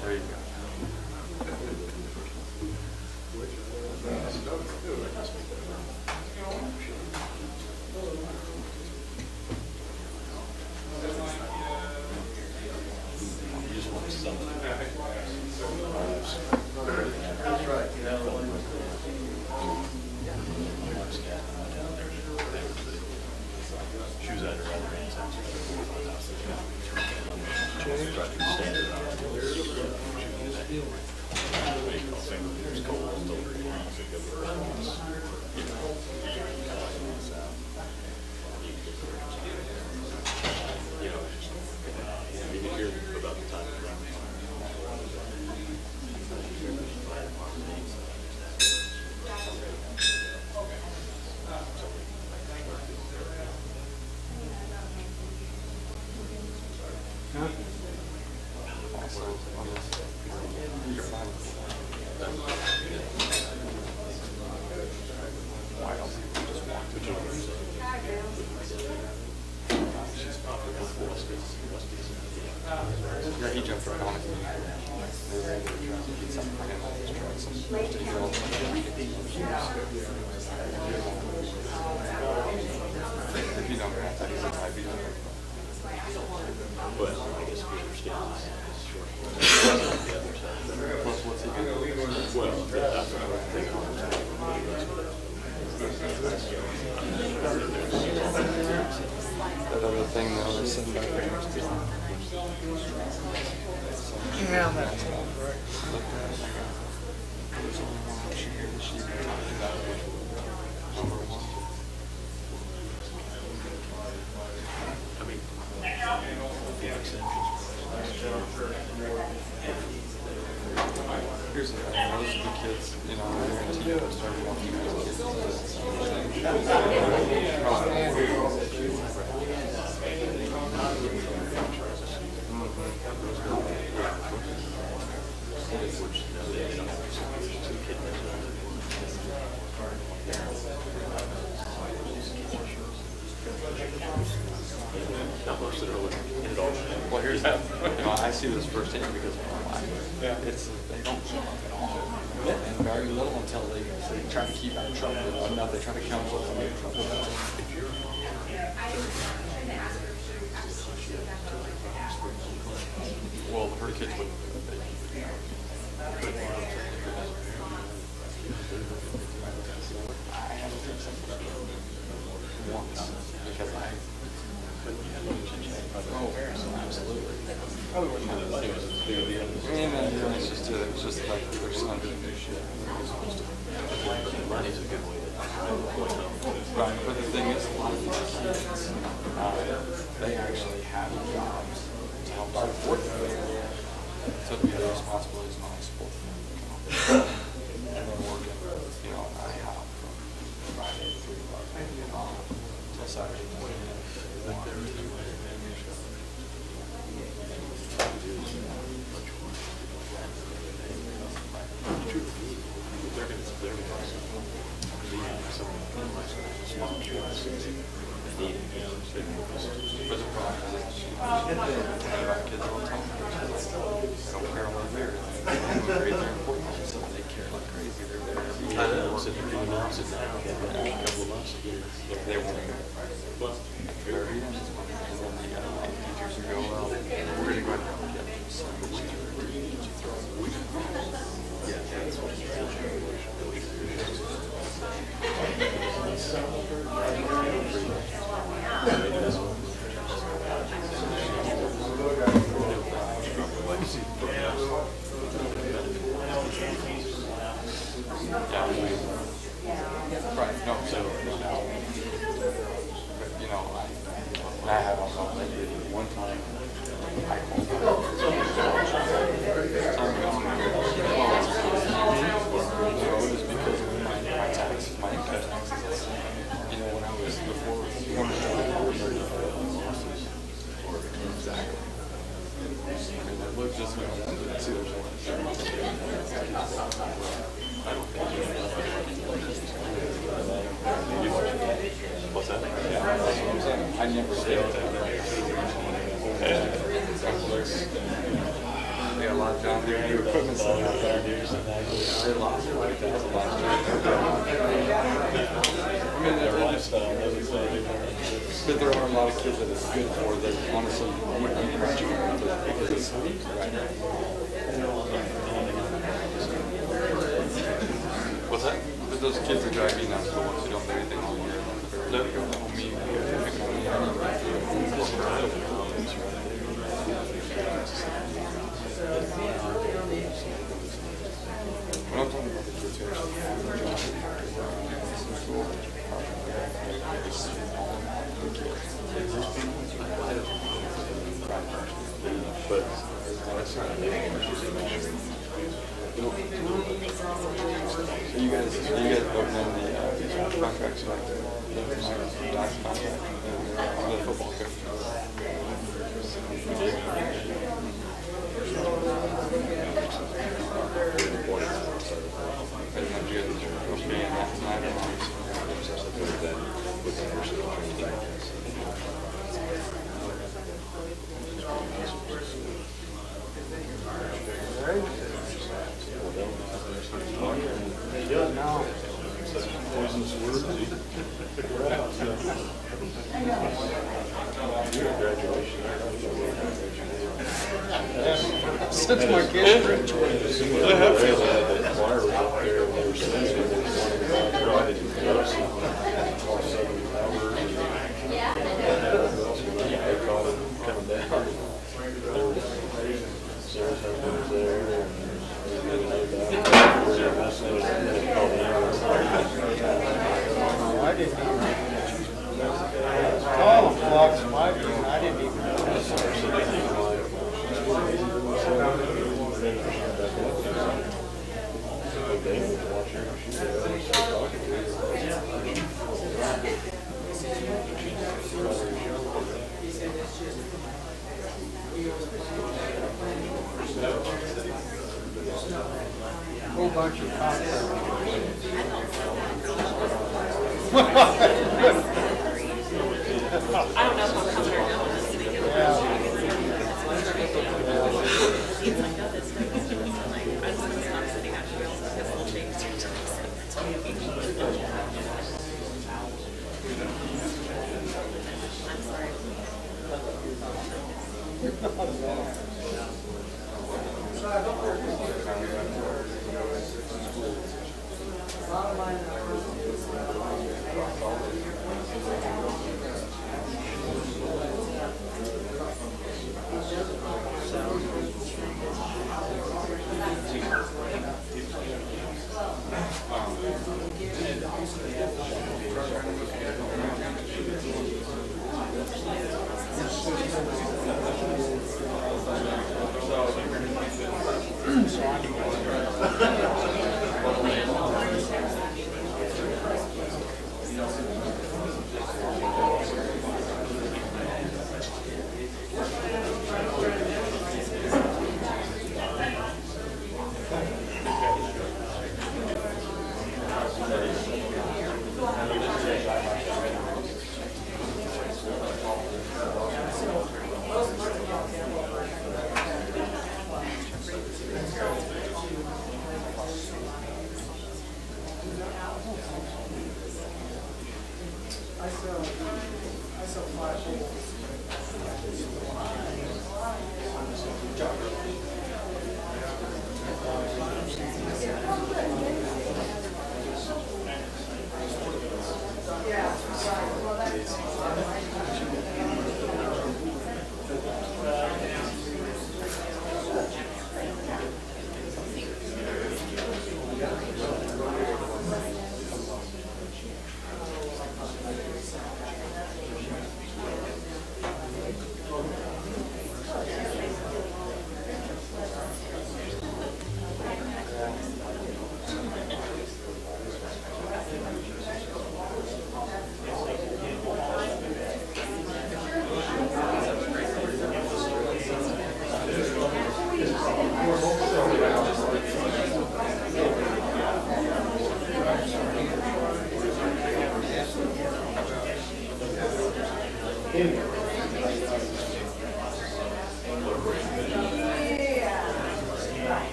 There you go. Yeah, he jumped right on it. They were able to try to get something for him on his track. If you don't grant that, he's a high beat. Well, I guess we understand this short. Plus, what's he going to do? Well, that's what I'm thinking. That other thing that was sitting back there. Yeah, that's all right. I mean, here's the thing, those are the kids, you know, I guarantee you, started walking those kids. Well, here's that. You know, I see this firsthand because of my life. Yeah. They don't show up at all. And very little until they try to keep out of trouble. Or not, they try to counsel them in trouble. Well, her kids wouldn't do it. I have to take something once because I absolutely. Probably wouldn't have it was as big of a deal. And then it was just the fact that their son didn't do shit. Money's a good way to Right, but the thing is, a lot of these kids, they actually have jobs to help support them. So it'd be their responsibilities and I support them. And they're working, you know, an IHOP from Friday to 3 o'clock until Saturday morning. But there are a lot of kids that it's good for that honestly wouldn't be graduating because it's right. What's that? But those kids that drive me nuts, the ones who don't do anything all year, no, they don't mean when I'm talking about the kids who actually have their jobs, but that's not so you guys voting in the contracts like the Doc's contract and the football coach. Since my kids were in I have failed to have the wires up there, and they were saying that they wanted to go see all 7 towers. They caught it coming down. Sarah's husband was there, and they were fascinated, and they called the ambulance. I didn't even, all the flocks in my business, I didn't even know. Whole bunch of I don't know if I'm coming or going this week. I just want to stop sitting at wheels because it'll change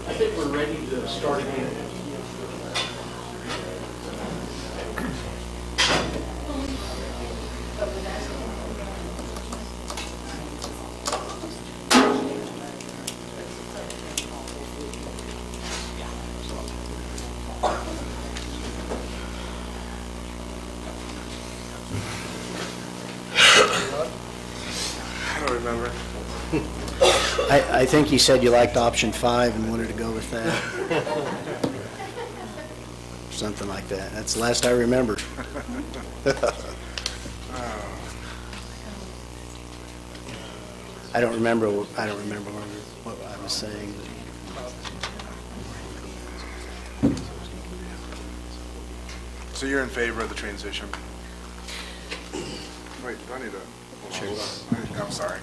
I think we're ready to start again. I don't remember. I think you said you liked option 5 and wanted to go with that. Something like that. That's the last I remember. I don't remember what I was saying. So you're in favor of the transition? Wait, do I need to, hold on. I'm sorry.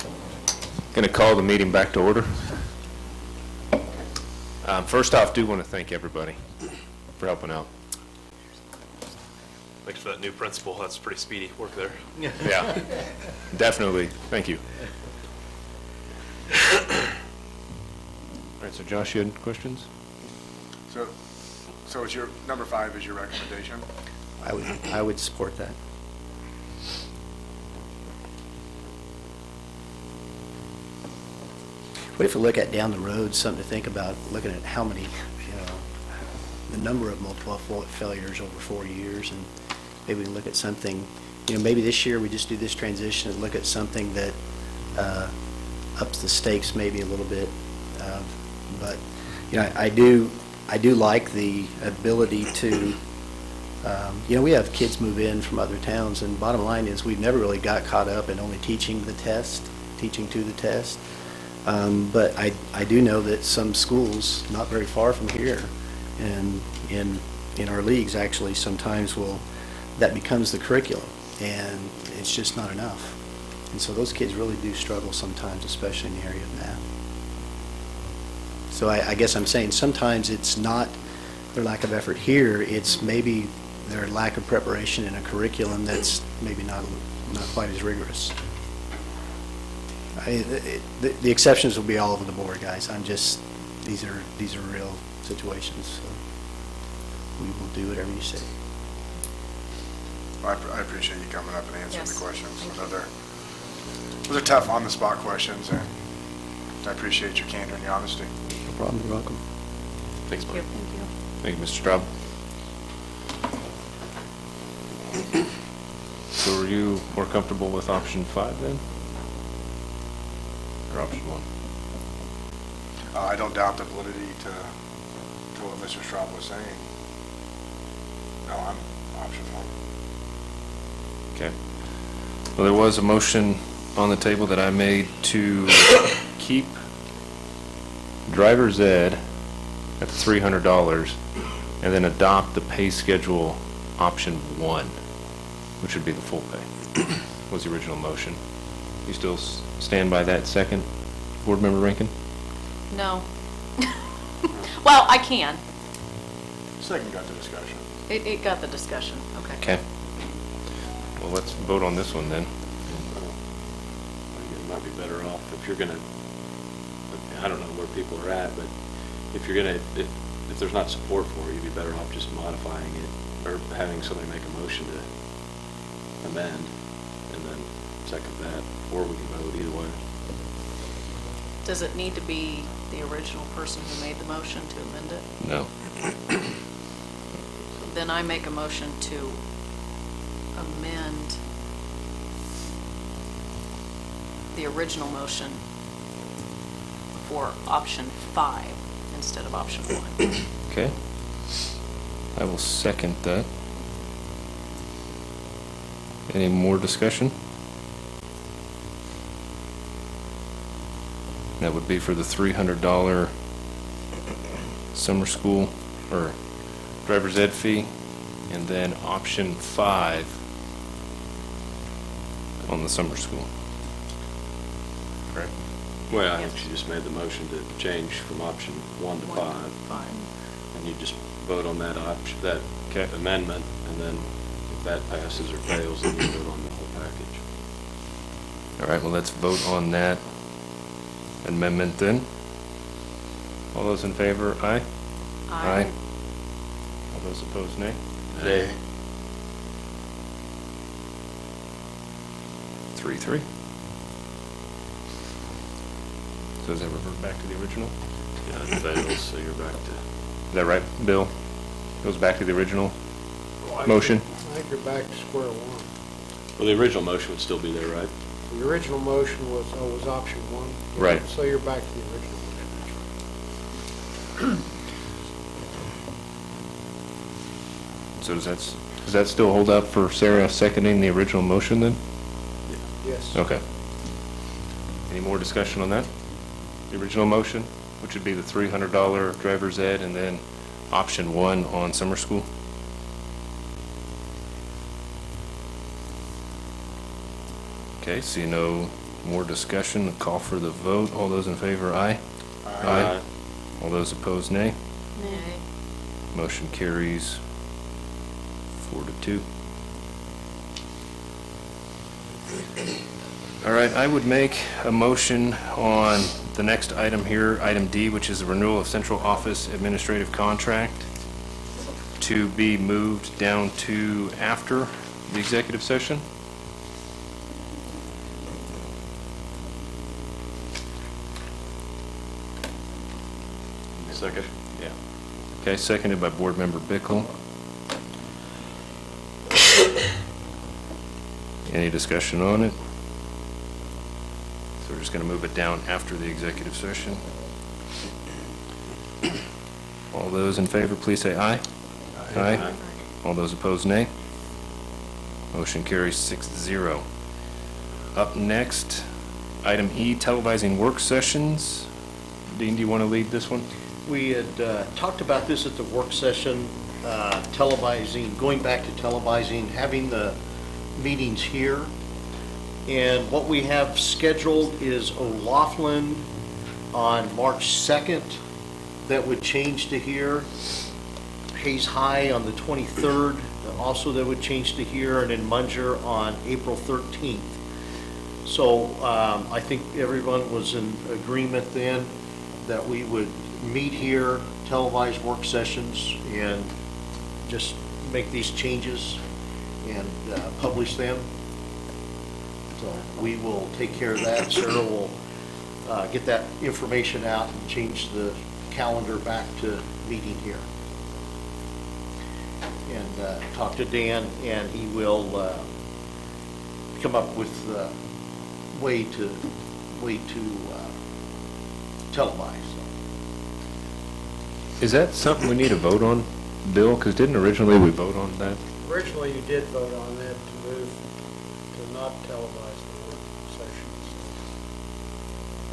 Going to call the meeting back to order. First off, do want to thank everybody for helping out. Thanks for that new principal. That's pretty speedy work there. Yeah, definitely. Thank you. All right, so Josh, you had questions? So is your, number 5 is your recommendation? I would support that. What if we look at down the road, something to think about, looking at how many, the number of multiple failures over 4 years, and maybe we can look at something, maybe this year we just do this transition and look at something that ups the stakes maybe a little bit. But, I do like the ability to, we have kids move in from other towns, and bottom line is we've never really got caught up in only teaching to the test. But I do know that some schools not very far from here and in our leagues actually sometimes that becomes the curriculum, and it's just not enough. And so those kids really do struggle sometimes, especially in the area of math. So I guess I'm saying sometimes it's not their lack of effort here, it's maybe their lack of preparation in a curriculum that's maybe not quite as rigorous. The exceptions will be all over the board, guys. These are real situations, so we will do whatever you say. Well, I appreciate you coming up and answering the questions. I know those are tough on-the-spot questions, and I appreciate your candor and your honesty. No problem. You're welcome. Thanks, Mark. Thank you. Thank you, Mr. Straub. So are you more comfortable with option 5 then? Or option 1? I don't doubt the validity to what Mr. Straub was saying. No, I'm option 1. Okay. Well, there was a motion on the table that I made to keep driver's ed at $300 and then adopt the pay schedule option 1, which would be the full pay, was the original motion. You still stand by that second, Board Member Rankin? No. Well, I can. Second got the discussion. It got the discussion, okay. Okay. Well, let's vote on this one then. It might be better off if you're gonna, I don't know where people are at, but if you're gonna, if there's not support for it, you'd be better off just modifying it or having somebody make a motion to amend and then second that, or we can vote either way. Does it need to be the original person who made the motion to amend it? No. Then I make a motion to amend the original motion for option 5 instead of option 1. Okay. I will second that. Any more discussion? That would be for the $300 summer school or driver's ed fee, and then option 5 on the summer school. Correct? Well, I think she just made the motion to change from option 1 to 5. And you just vote on that option, that amendment, and then if that passes or fails, then you vote on the whole package. All right, well, let's vote on that amendment then. All those in favor, aye? Aye. All those opposed, nay? Nay. 3-3. So does that revert back to the original? Yeah, it fails, so you're back to... Is that right, Bill? Goes back to the original motion? I think you're back to square one. Well, the original motion would still be there, right? The original motion was option 1. Right. So you're back to the original. So does that still hold up for Sarah seconding the original motion then? Yes. Okay. Any more discussion on that? The original motion, which would be the $300 driver's ed, and then option 1 on summer school? Okay, see no more discussion, call for the vote. All those in favor, aye? Aye. All those opposed, nay? Nay. Motion carries 4-2. All right, I would make a motion on the next item here, item D, which is the renewal of central office administrative contract, to be moved down to after the executive session. Second. Yeah. Okay, seconded by Board Member Bickle. Any discussion on it? So we're just going to move it down after the executive session. All those in favor, please say aye. Aye. All those opposed, nay. Motion carries 6-0. Up next, item E, televising work sessions. Dean, do you want to lead this one? We had talked about this at the work session, televising, going back to televising, having the meetings here. And what we have scheduled is O'Laughlin on March 2nd. That would change to here. Hayes High on the 23rd, also that would change to here, and then Munger on April 13th. So I think everyone was in agreement then that we would meet here, televise work sessions, and just make these changes and publish them. So we will take care of that. Sarah will get that information out and change the calendar back to meeting here. And talk to Dan, and he will come up with a way to televise. Is that something we need to vote on, Bill? Because didn't originally we vote on that? Originally, you did vote on that to move to not televise the work sessions.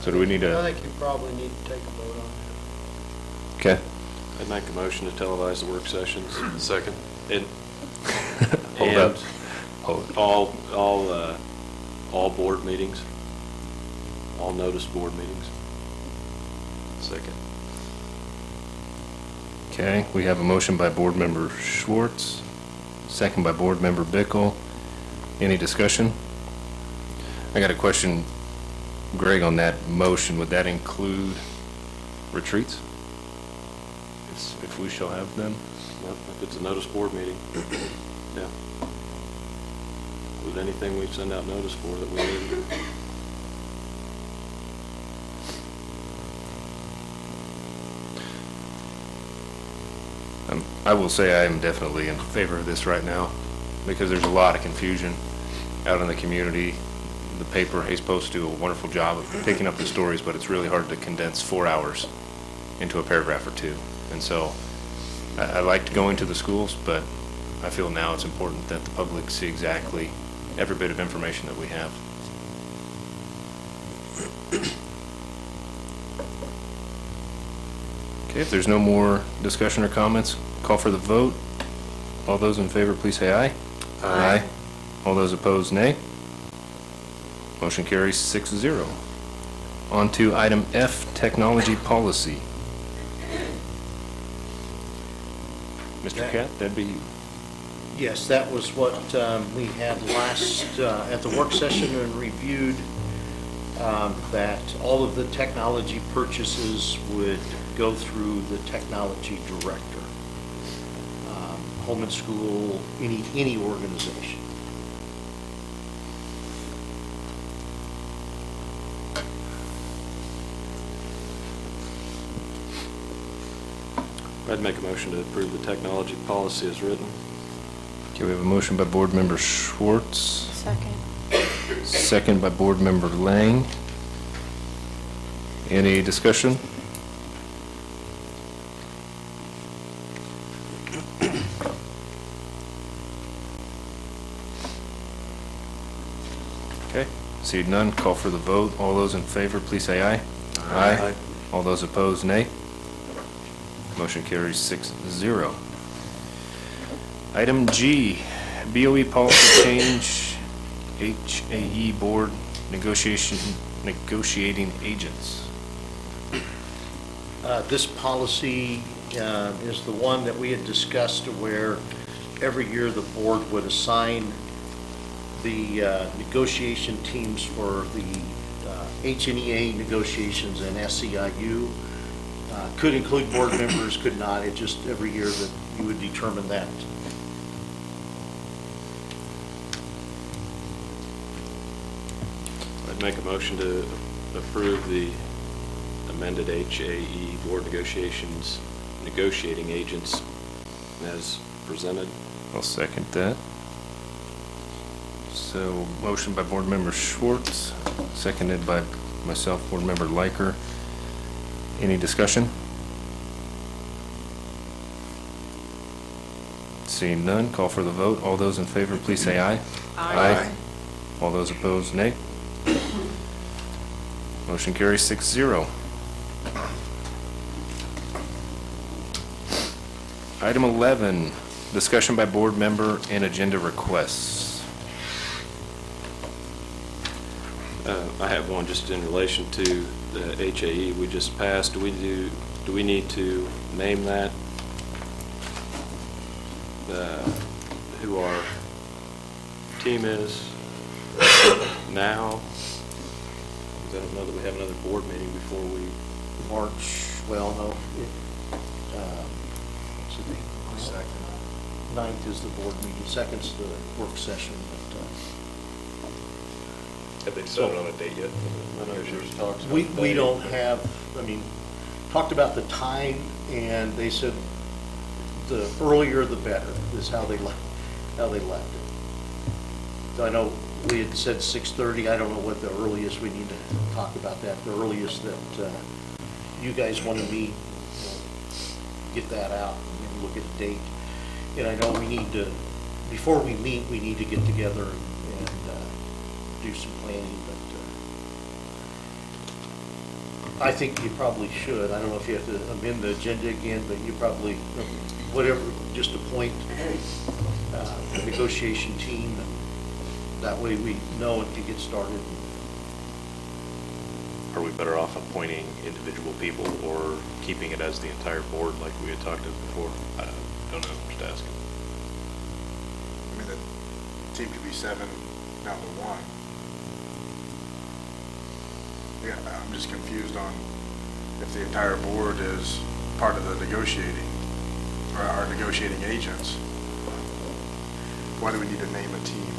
So do we need to? I think you probably need to take a vote on that. Okay. I'd make a motion to televise the work sessions. Second. And Hold up. Hold. All board meetings, all notice board meetings. Second. Okay, we have a motion by Board Member Schwartz, second by Board Member Bickle. Any discussion? I got a question, Greg, on that motion. Would that include retreats? If we shall have them? If it's a notice board meeting, yeah. With anything we send out notice for that we need. I will say I am definitely in favor of this right now because there's a lot of confusion out in the community. The paper, Hayes Post, do a wonderful job of picking up the stories, but it's really hard to condense 4 hours into a paragraph or two. And so I liked going to the schools, but I feel now it's important that the public see exactly every bit of information that we have. Okay, if there's no more discussion or comments, call for the vote. All those in favor, please say aye. Aye. All those opposed, nay. Motion carries 6-0. On to item F, technology policy. Mr. Catt, that'd be you. Yes, that was what we had last, at the work session, and reviewed that all of the technology purchases would go through the technology director, home and school, any organization. I'd make a motion to approve the technology policy as written. Okay, we have a motion by Board Member Schwartz. Second. Second by Board Member Lang. Any discussion? Okay, Seeing none, call for the vote. All those in favor, please say aye. Aye. All those opposed, nay. Motion carries 6-0. Item G, BOE policy change, HAE board negotiating agents. This policy is the one that we had discussed where every year the board would assign the negotiation teams for the HNEA negotiations and SEIU. Could include board members, could not. It just every year that you would determine that. I'd make a motion to approve the amended HAE board negotiations, negotiating agents as presented. I'll second that. So, motion by Board Member Schwartz, seconded by myself, Board Member Liker. Any discussion? Seeing none, call for the vote. All those in favor, please say aye. Aye. All those opposed, nay. Motion carries 6-0. Item 11, discussion by board member and agenda requests. I have one just in relation to the HAE we just passed. Do we need to name that? Who our team is now? I don't know that we have another board meeting before we March, well, no. What's the date? 9th is the board meeting, 2nd's the work session. Have they decided on a date yet? We don't have, I mean, talked about the time, and they said the earlier the better is how they left it. So I know we had said 6:30. I don't know what the earliest, we need to talk about that, the earliest that you guys wanted me to get that out and look at the date. And I know we need to, before we meet, we need to get together and do some planning, but I think you probably should. I don't know if you have to amend the agenda again, but you probably, whatever, just appoint a negotiation team, and that way we know it can get started. Are we better off appointing individual people or keeping it as the entire board like we had talked about before? I don't know, just asking. I mean, the team could be 7 down to 1. Yeah, I'm just confused on if the entire board is part of the negotiating, or our negotiating agents. Why do we need to name a team?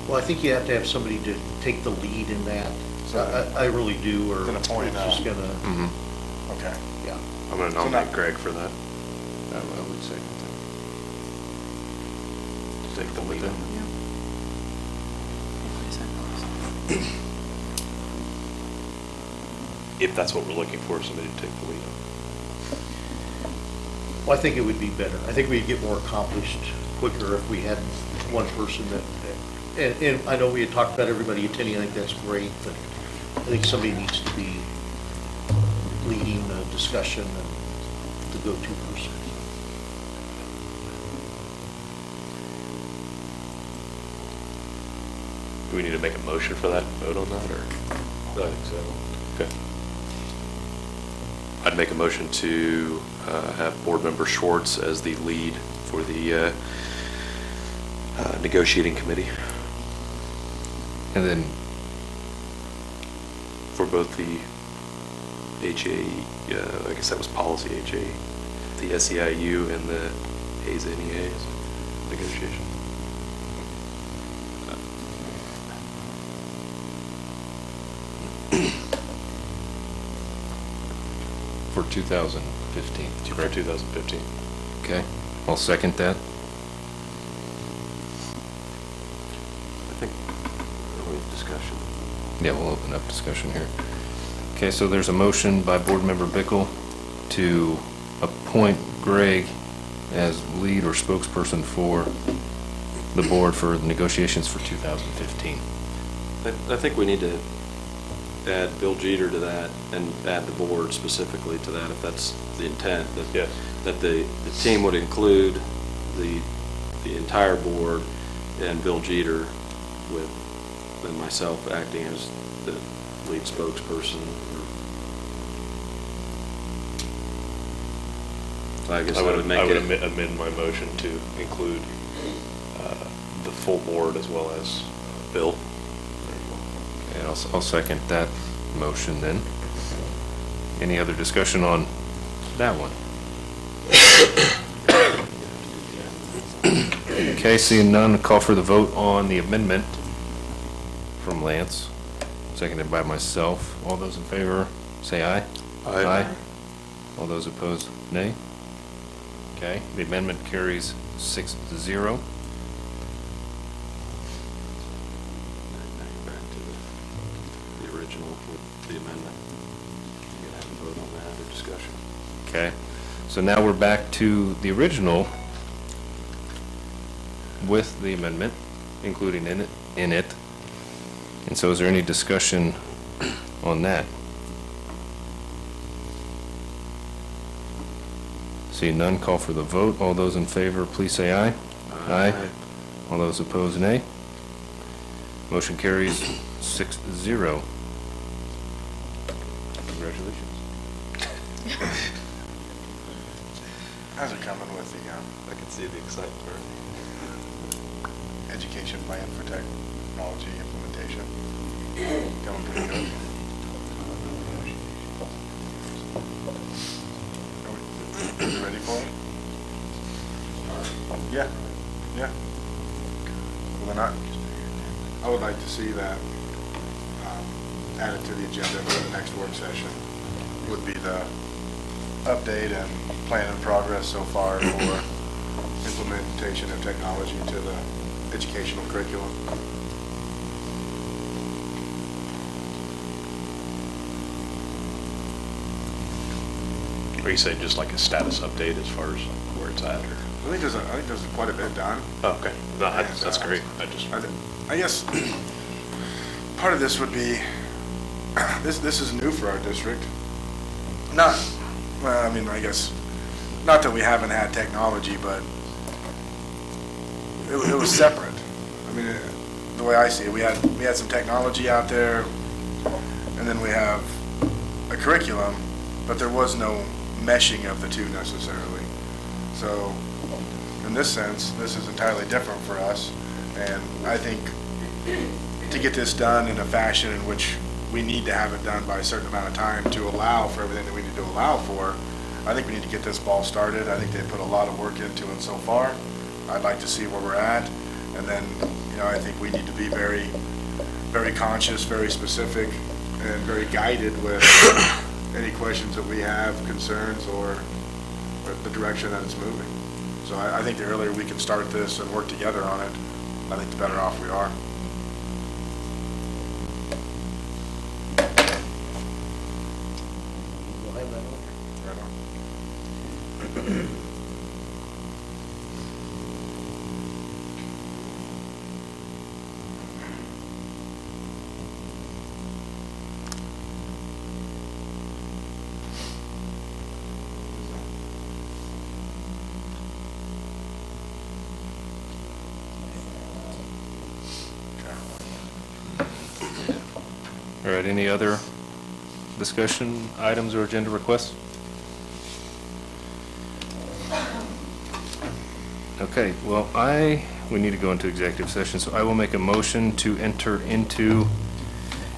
Well, I think you have to have somebody to take the lead in that. So I really do, or gonna point it's out. just gonna. Okay. Yeah. I'm going to nominate Greg for that. I would second To take the lead on it. If that's what we're looking for, somebody to take the lead on. Well, I think it would be better. I think we'd get more accomplished quicker if we had one person that, and I know we had talked about everybody attending, I think that's great, but I think somebody needs to be leading the discussion and the go-to person. Do we need to make a motion for that, vote on that, or? I think so. Okay. I'd make a motion to have Board Member Schwartz as the lead for the negotiating committee. And then for both the HAE, I guess that was policy HAE, the SEIU and the HNEA negotiation. for 2015. For 2015. Okay, I'll second that. I think we have discussion. Yeah, we'll open up discussion here. Okay, so there's a motion by Board Member Bickle to appoint Greg as lead or spokesperson for the board for negotiations for 2015. I think we need to add Bill Jeter to that and add the board specifically to that, if that's the intent. Yes. That the team would include the entire board and Bill Jeter with then myself acting as the lead spokesperson. So I guess I would make I would it. amend my motion to include the full board as well as Bill. And I'll second that motion then. Any other discussion on that one? Okay, seeing none, call for the vote on the amendment from Lance, seconded by myself. All those in favor, say aye. Aye. All those opposed, nay. Okay, the amendment carries 6-0. Back to the original with the amendment. You can have a vote on that or discussion. Okay, so now we're back to the original with the amendment, including in it. And so is there any discussion on that? See none, call for the vote. All those in favor, please say aye. Aye. All those opposed, nay. Motion carries 6-0. Congratulations. How's it coming with the I can see the excitement. education plan for technology implementation? Going pretty good. Are we ready for it? Yeah, yeah. Well, then I would like to see that added to the agenda for the next work session. Would be the update and plan and progress so far for implementation of technology to the educational curriculum. Are you saying just like a status update as far as where it's at, or? I think there's quite a bit done. Oh, okay. No, that's great. I guess part of this would be, this is new for our district. Well, I mean, I guess, not that we haven't had technology, but it was separate. I mean, the way I see it, we had some technology out there, and then we have a curriculum, but there was no meshing of the two necessarily. So, in this sense, this is entirely different for us, and I think to get this done in a fashion in which we need to have it done by a certain amount of time to allow for everything that we need to allow for, I think we need to get this ball started. I think they put a lot of work into it so far. I'd like to see where we're at, and then, I think we need to be very, very conscious, very specific, and very guided with any questions that we have, concerns, or the direction that it's moving. So I think the earlier we can start this and work together on it, I think the better off we are. We'll have that on. Right on. All right, any other discussion items or agenda requests? Okay, well, we need to go into executive session, so I will make a motion to enter into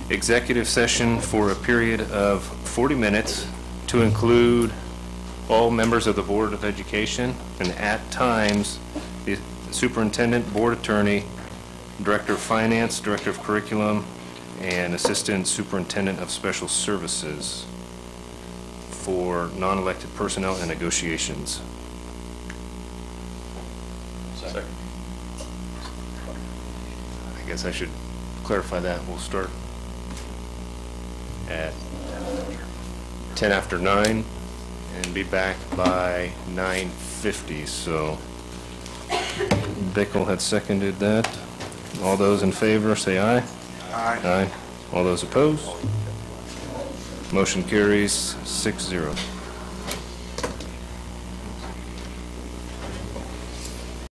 executive session for a period of 40 minutes to include all members of the Board of Education and at times the superintendent, board attorney, director of finance, director of curriculum, and assistant superintendent of special services for non-elected personnel and negotiations. Second. I guess I should clarify that. We'll start at 10 after 9 and be back by 9:50. So Bickle had seconded that. All those in favor, say aye. Aye. Aye. All those opposed? Motion carries 6-0.